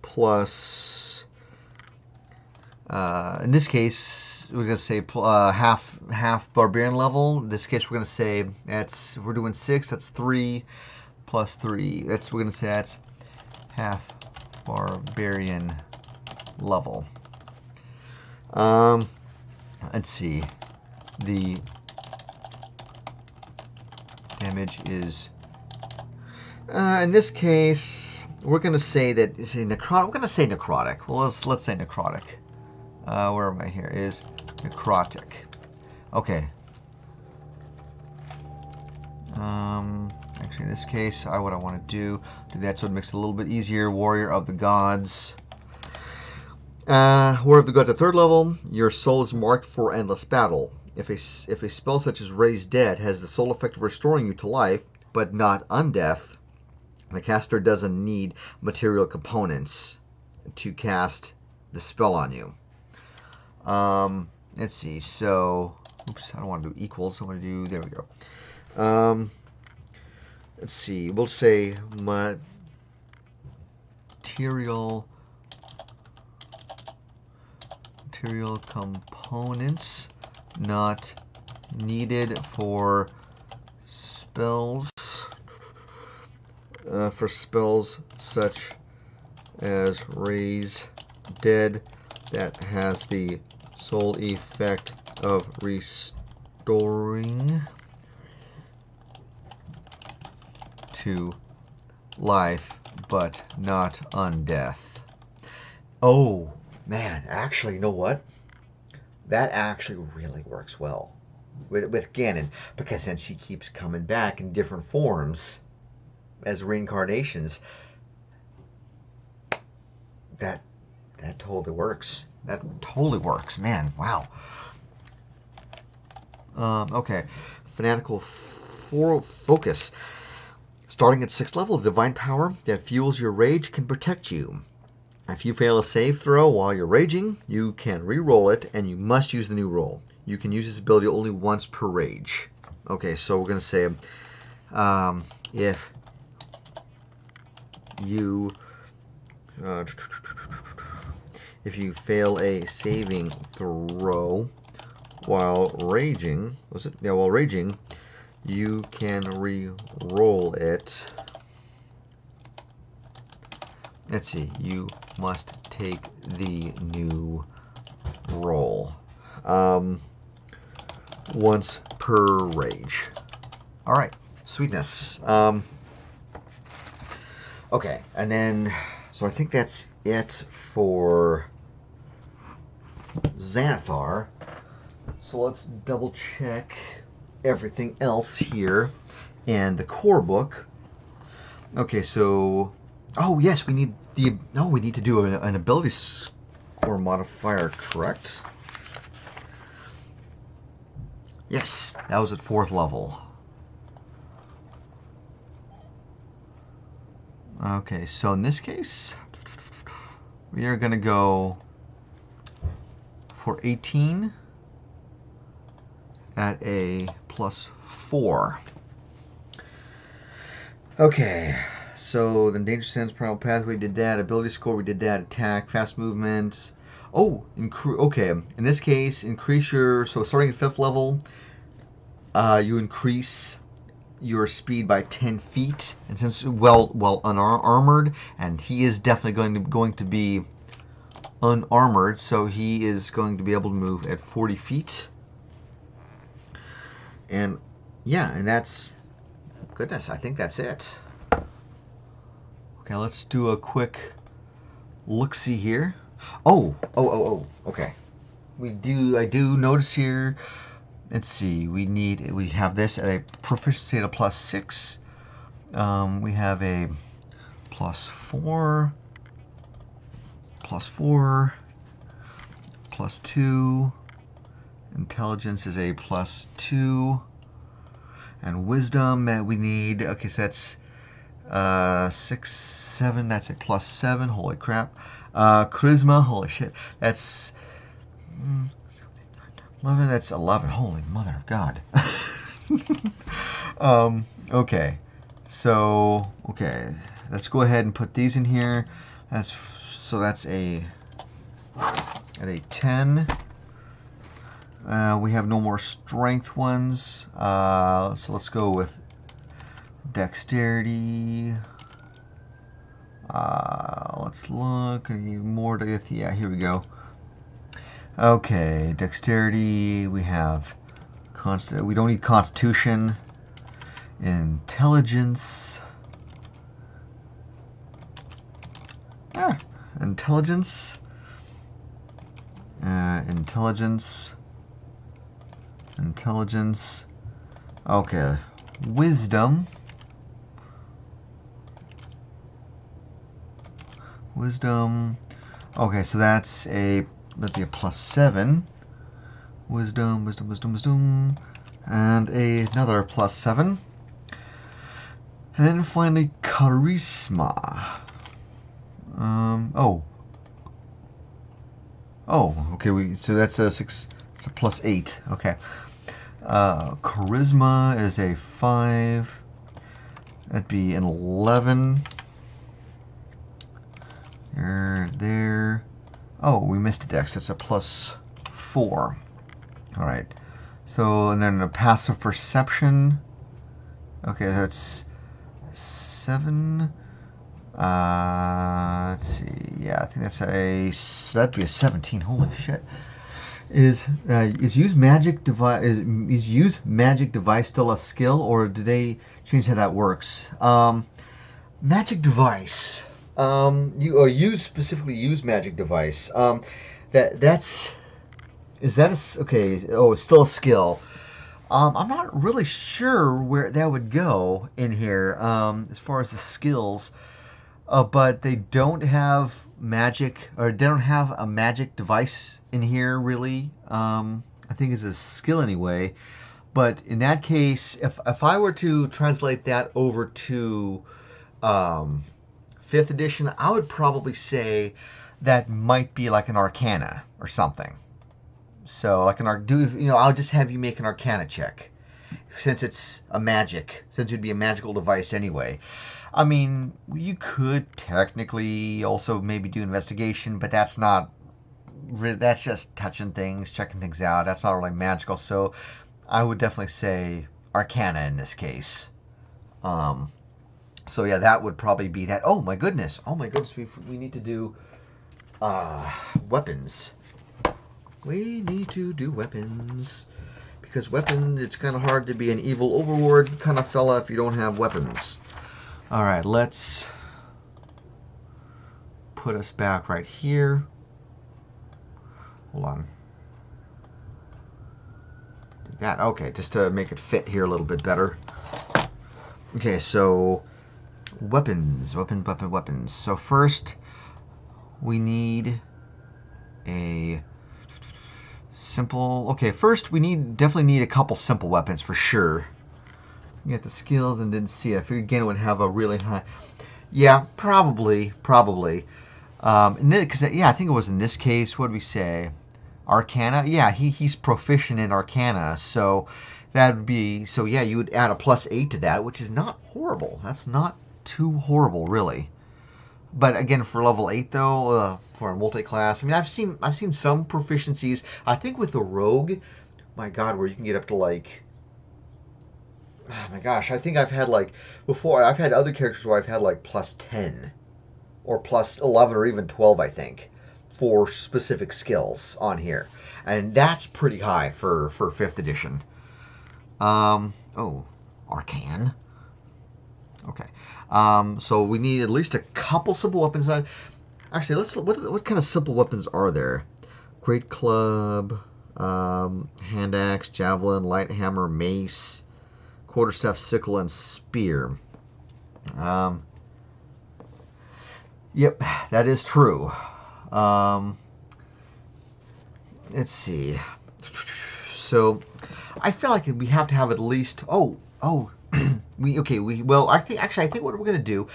plus, in this case, we're going to say half Barbarian level. In this case, we're going to say that's, if we're doing 6, that's 3 plus 3. We're going to say that's half Barbarian level. Let's see. The damage is In this case, we're going to say that is it necrotic. We're going to say necrotic. Well, let's say necrotic. Where am I here? Is necrotic. Okay. Actually, in this case, what I want to do that so it makes it a little bit easier. Warrior of the Gods. Warrior of the Gods at 3rd level. Your soul is marked for endless battle. If a spell such as Raise Dead has the sole effect of restoring you to life, but not undeath, the caster doesn't need material components to cast the spell on you. Let's see. So, oops, I don't want to do equals. I want to do, there we go. Let's see. We'll say material components not needed for spells. For spells such as Raise Dead that has the sole effect of restoring to life, but not undeath. Oh, man, actually, you know what? That actually really works well with Ganon, because since he keeps coming back in different forms as reincarnations, that totally works. That totally works, man. Wow. Okay, fanatical focus. Starting at 6th level, the divine power that fuels your rage can protect you. If you fail a save throw while you're raging, you can re-roll it, and you must use the new roll. You can use this ability only once per rage. Okay, so we're going to say, if you fail a saving throw while raging, while raging, you can re-roll it. Let's see, you must take the new roll. Once per rage. Alright, sweetness. Okay, and then, so I think that's it for Xanathar. So let's double check everything else here. And the core book. Okay, so, oh yes, we need to do an ability score modifier, correct? Yes, that was at 4th level. Okay, so in this case, we are going to go for 18 at a +4. Okay, so the danger sense, primal path, we did that. Ability score, we did that. Attack, fast movement. Oh, okay. In this case, increase your, so starting at 5th level, you increase your speed by 10 feet. And since, well unarmored, and he is definitely going to be unarmored, so he is going to be able to move at 40 feet. And yeah, and that's, goodness, I think that's it. Okay, let's do a quick look-see here. Oh, okay. I do notice here, let's see, we have this at a proficiency at a +6. We have a +4, +4, +2. Intelligence is a +2. And wisdom we need, okay, so that's 6, 7, that's a +7, holy crap. Charisma, holy shit, that's 11, that's 11, holy mother of God. Okay, so, okay, let's go ahead and put these in here. That's a, at a 10. We have no more strength ones, so let's go with dexterity. Let's look, more to, yeah, here we go. Okay, dexterity, we have we don't need constitution. Intelligence, Intelligence. Intelligence. Okay. Wisdom. Okay, so that'd be a +7. Wisdom. And another +7. And then finally, charisma. Okay, so that's a 6, it's a +8. Okay. Charisma is a 5. That'd be an 11. There. Oh, we missed a dex. That's a +4. All right. So, and then a passive perception. Okay, that's 7. Let's see. Yeah, I think that'd be a 17. Holy shit. Is use magic device still a skill, or do they change how that works? Magic device. Specifically use magic device. Is that okay? Oh, it's still a skill. I'm not really sure where that would go in here as far as the skills. But they don't have magic, or they don't have a magic device in here, really. I think it's a skill anyway. But in that case, if I were to translate that over to 5th edition, I would probably say that might be like an Arcana or something. So like I'll just have you make an Arcana check, since it's a magic, since it'd be a magical device anyway. I mean, you could technically also maybe do investigation, but that's just touching things, checking things out. That's not really magical. So I would definitely say Arcana in this case. So yeah, that would probably be that. Oh my goodness, we need to do weapons. We need to do weapons. Because it's kind of hard to be an evil overlord kind of fella if you don't have weapons. Alright, let's put us back right here. Hold on. Do that. Okay, just to make it fit here a little bit better. Okay, so weapons. So first, we need a simple... Okay, first we definitely need a couple simple weapons for sure. Get the skills and didn't see it. I figured Ganondorf would have a really high... Yeah, probably. And then, because I think it was in this case, what did we say? Arcana? Yeah, he's proficient in Arcana, so that would be... So yeah, you would add a +8 to that, which is not horrible. That's not too horrible, really. But again, for level 8 though, for a multi-class, I mean, I've seen some proficiencies. I think with the rogue, my God, where you can get up to like... Oh my gosh, I think I've had I've had other characters where I've had like +10 or +11 or even 12, I think, for specific skills on here. And that's pretty high for 5th edition. Arcane. Okay. So we need at least a couple simple weapons. Actually, what kind of simple weapons are there? Great club, hand axe, javelin, light hammer, mace, quarterstaff, sickle, and spear. Yep, that is true. Let's see. So, I feel like we have to have at least... well, I think what we're gonna do...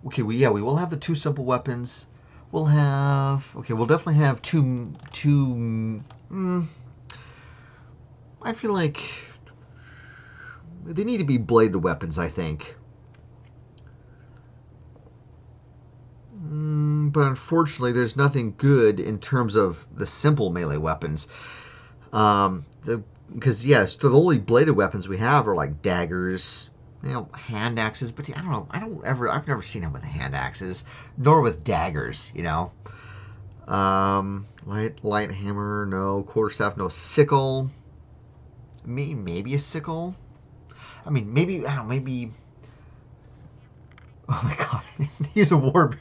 Okay, we will have the 2 simple weapons. We'll definitely have two. I feel like they need to be bladed weapons, I think. But unfortunately, there's nothing good in terms of the simple melee weapons. Because the only bladed weapons we have are like daggers, hand axes. But I don't know. I've never seen them with hand axes, nor with daggers. Light hammer, no. Quarterstaff, no. Sickle. Maybe a sickle. I mean, maybe, I don't know, maybe... Oh my God, he's a warbird.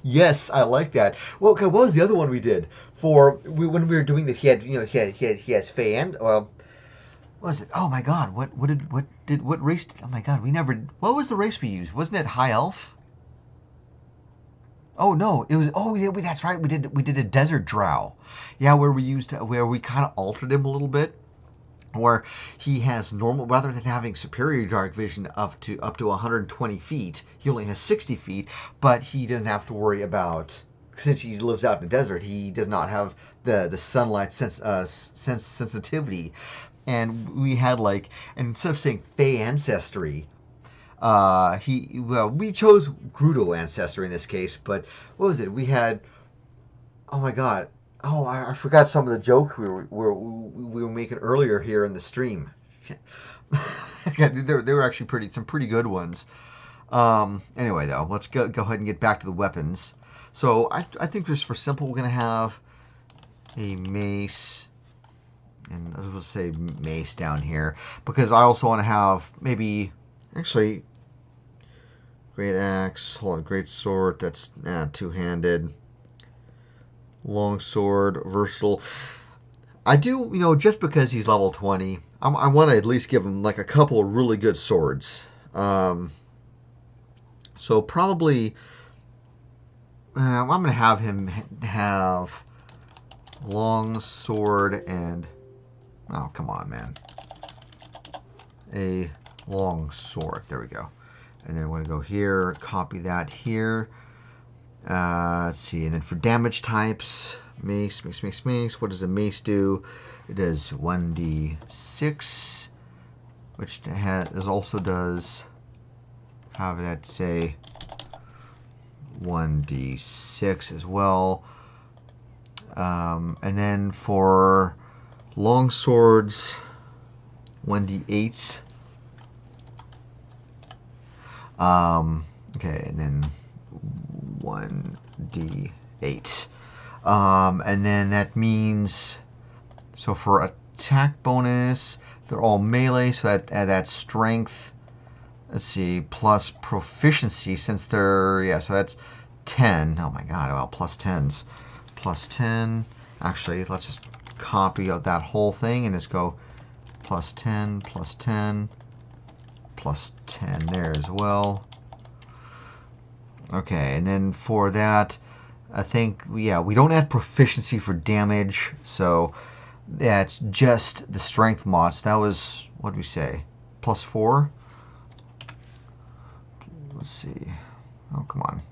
Yes, I like that. Well, okay, what was the other one we did for when we were doing the? He had, he has fan. Well, what was it? Oh my God! What race? Oh my God! We never. What was the race we used? Wasn't it High Elf? Oh no! It was. Oh yeah, that's right. We did a Desert Drow. Yeah, where we kind of altered him a little bit, where he has normal rather than having superior dark vision up to 120 feet. He only has 60 feet, but he doesn't have to worry about, since he lives out in the desert. He does not have the sunlight sensitivity, and we had like, and instead of saying Fey ancestry. We chose Grudo ancestry in this case, but what was it? We had, oh my God, oh, I forgot some of the jokes we were making earlier here in the stream. They were actually some pretty good ones. Anyway, though, let's go ahead and get back to the weapons. So I think just for simple, we're gonna have a mace, and I will say mace down here because I also want to have maybe actually great axe. Hold on, great sword. That's two-handed. Long sword, versatile. I do, just because he's level 20, I want to at least give him like a couple of really good swords. So probably, I'm going to have him have long sword and, oh, come on, man. A long sword. There we go. And then we're going to go here, copy that here. Let's see, and then for damage types, mace. What does a mace do? It does 1d6, which also does have that say 1d6 as well. And then for long swords, 1d8. Okay, and then 1d8. And then that means, so for attack bonus, they're all melee, so that's strength. Let's see, plus proficiency, since they're, so that's 10. Oh my God, well, plus 10s. Plus 10. Actually, let's just copy out that whole thing and just go plus 10, plus 10, plus 10 there as well. Okay, and then for that, I think, we don't add proficiency for damage, so it's just the strength mod. So that was, what did we say? Plus 4? Let's see. Oh, come on.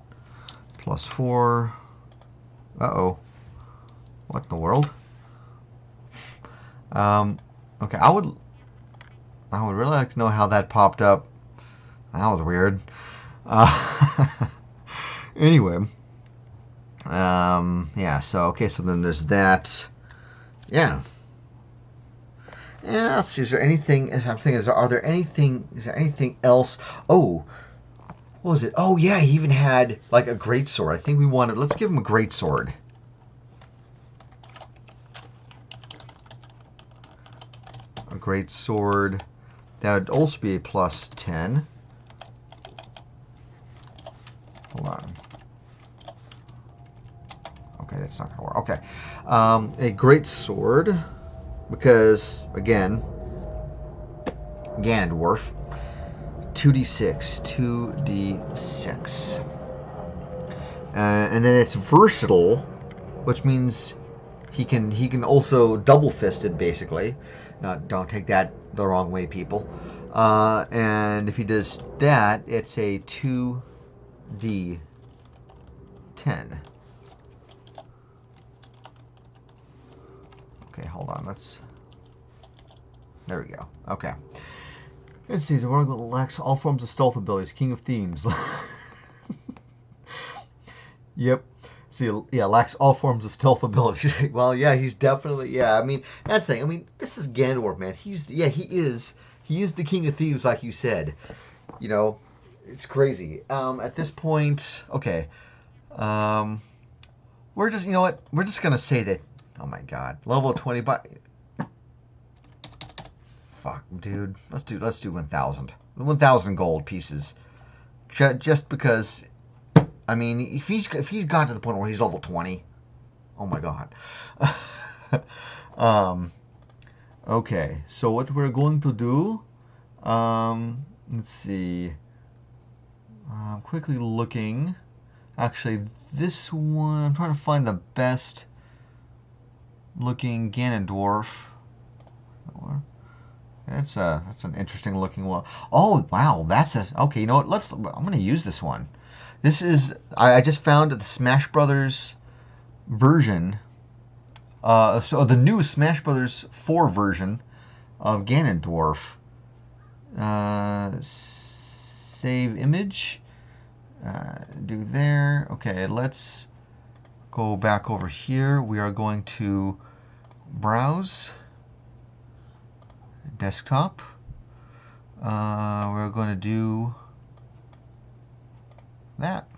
Plus 4. Uh-oh. What in the world? Okay, I would really like to know how that popped up. That was weird. Anyway. So, okay, so then there's that. Yeah, let's see, is there anything, I'm thinking, is there anything else? Oh, what was it? Oh, yeah, he even had, like, a greatsword. I think let's give him a greatsword. A greatsword. That would also be a plus 10. Hold on. Okay, that's not gonna work. Okay, a great sword, because again, Ganondorf, 2d6, and then it's versatile, which means he can also double fisted basically. Now, don't take that the wrong way, people. And if he does that, it's a 2d10. Okay, hold on. There we go. Okay. Let's see. The Oracle lacks all forms of stealth abilities. King of Themes. Yep. See, lacks all forms of stealth abilities. Well, yeah, he's definitely, I mean, that's the thing. I mean, this is Ganondorf, man. He is the King of Thieves, like you said. It's crazy. At this point, okay. We're just, we're just gonna say that. Oh my God, level 20, but fuck, dude. Let's do 1,000 gold pieces, just because I mean, if he's got to the point where he's level 20, oh my god. um, okay, so what we're going to do, let's see. Quickly looking. Actually, this one, I'm trying to find the best looking Ganondorf. That's an interesting looking one. Oh wow, that's a okay. You know what? I'm gonna use this one. This is I just found the Smash Brothers version. So the new Smash Brothers 4 version of Ganondorf. Save image. Do there. Okay, let's go back over here. We are going to browse desktop. We're going to do that.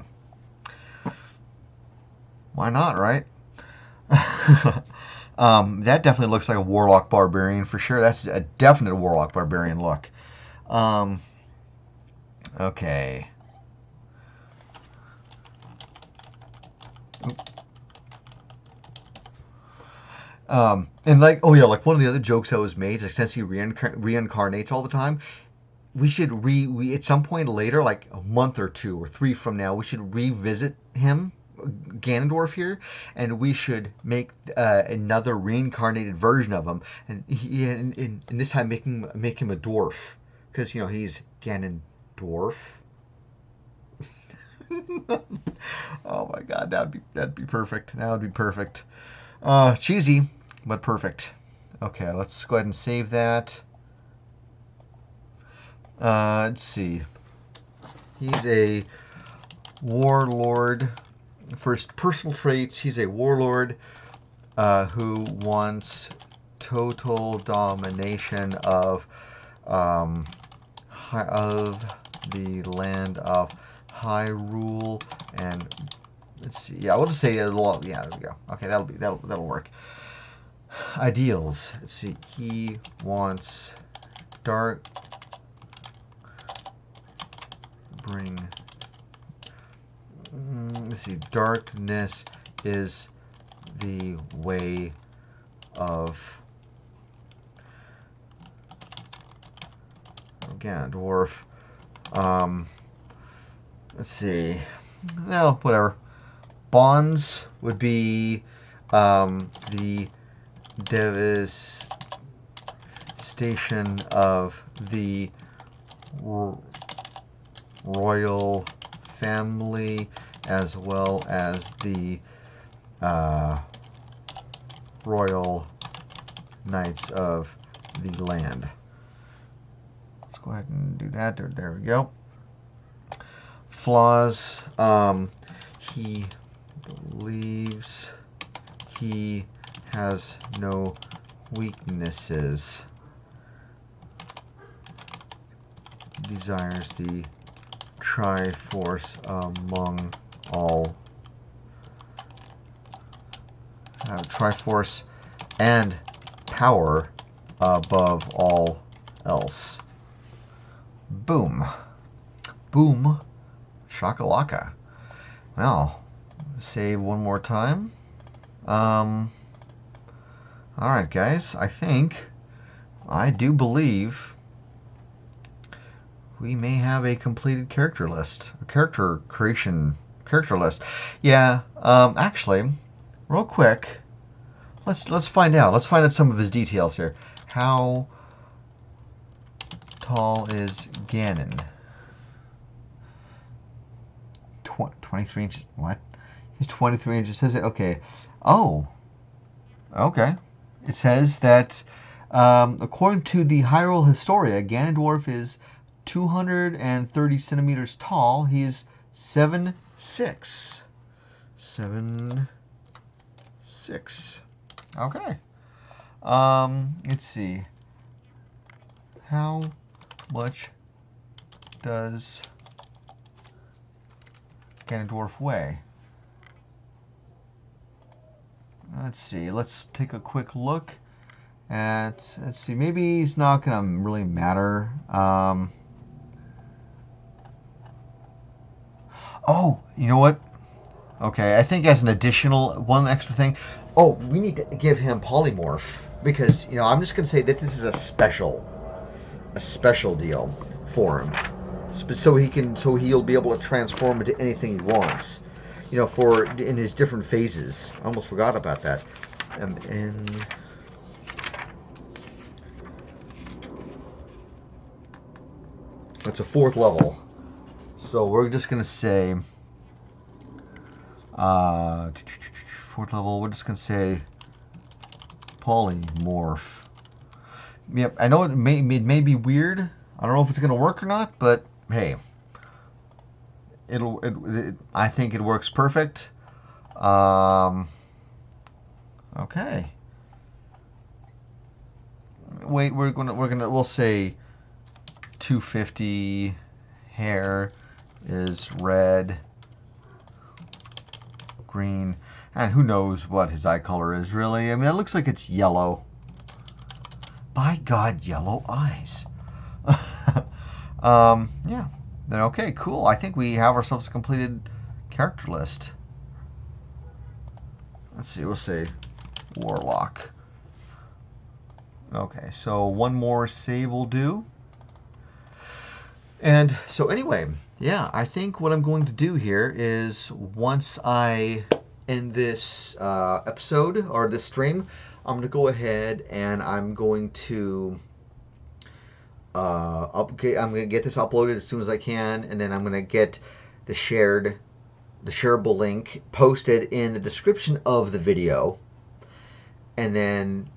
Why not, right? That definitely looks like a Warlock Barbarian for sure. That's a definite Warlock Barbarian look. Okay. And like, oh yeah, like one of the other jokes that was made is since he reincarnates all the time, we should at some point later, like a month or 2 or 3 from now, we should revisit him, Ganondorf here, and we should make another reincarnated version of him, and this time make him a dwarf, because he's Ganondorf. Oh my god, that'd be perfect. That would be perfect. Cheesy, but perfect. Okay, let's go ahead and save that. Let's see. He's a warlord. First, personal traits. He's a warlord who wants total domination of the land of Hyrule, and let's see. Yeah, we'll just say it'll. Yeah, there we go. Okay, that'll work. Ideals. Let's see. He wants dark. Let's see. Darkness is the way of Ganondorf. Let's see. Well, whatever. Bonds would be the devastation of the royal family, as well as the royal knights of the land. Let's go ahead and do that. There we go. Flaws. He believes he has no weaknesses. Desires the Triforce among all. Triforce and power above all else. Boom. Boom. Shakalaka. Well, save one more time. Alright guys, I do believe we may have a completed character list. A character list. Yeah, actually, real quick, let's find out. Let's find out some of his details here. How tall is Ganon? 23 inches. What? He's 23 inches. Says it. Okay. Oh. Okay. It says that according to the Hyrule Historia, Ganondorf is 230 centimeters tall. He is 7'6". 7'6". Okay. Let's see. How much does Ganondorf weigh? Let's see. Let's take a quick look at. Let's see. Maybe he's not gonna really matter. Oh, you know what? Okay, I think as an additional one extra thing. Oh, we need to give him polymorph because I'm just gonna say that this is a special deal for him, so he'll be able to transform into anything he wants. For in his different phases. I almost forgot about that. And it's a 4th level, so we're just gonna say 4th level. We're just gonna say polymorph. Yep, I know it may be weird. I don't know if it's gonna work or not, but hey, I think it works perfect. Okay. Wait, we'll say 250. Hair is red, green, and who knows what his eye color is really. I mean, it looks like it's yellow. By God, yellow eyes. Yeah. Then okay, cool. I think we have ourselves a completed character list. Let's see. We'll say Warlock. Okay, so one more save will do. And so anyway, yeah, I think what I'm going to do here is once I end this episode or this stream, I'm going to go ahead and I'm going to I'm going to get this uploaded as soon as I can, and then I'm going to get the shareable link posted in the description of the video, and then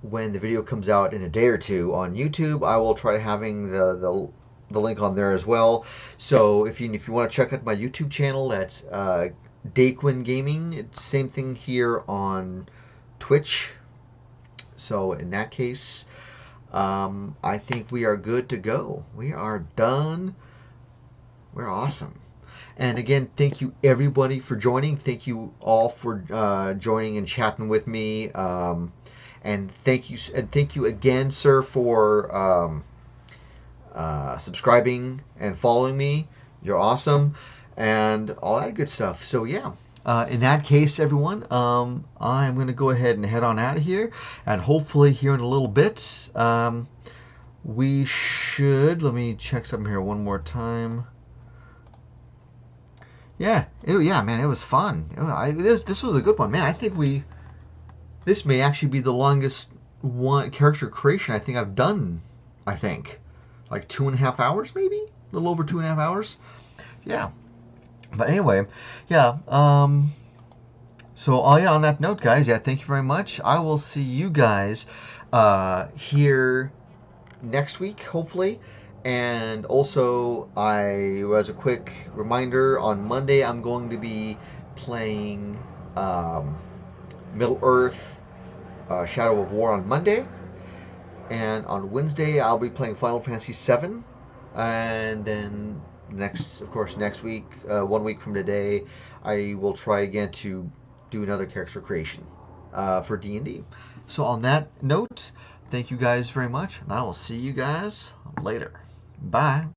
when the video comes out in a day or two on YouTube, I will try having the link on there as well. So if you want to check out my YouTube channel, that's Daquin Gaming. It's same thing here on Twitch. So in that case, I think we are good to go. We are done. We're awesome. And again, thank you everybody for joining. Thank you all for joining and chatting with me. And thank you again, sir, for subscribing and following me. You're awesome, and all that good stuff. So yeah, in that case, everyone, I'm going to go ahead and head on out of here, and hopefully here in a little bit, we should. Let me check something here one more time. Yeah, man, it was fun. This was a good one, man. I think this may actually be the longest one character creation I think I've done. I think like 2.5 hours, maybe a little over 2.5 hours. Yeah, but anyway, yeah. So yeah, on that note, guys, yeah, thank you very much. I will see you guys here next week, hopefully. And also, as a quick reminder, on Monday I'm going to be playing Middle Earth Shadow of War on Monday. And on Wednesday I'll be playing Final Fantasy VII. And then next week, 1 week from today, I will try again to do another character creation for D&D. So on that note, thank you guys very much, and I will see you guys later. Bye.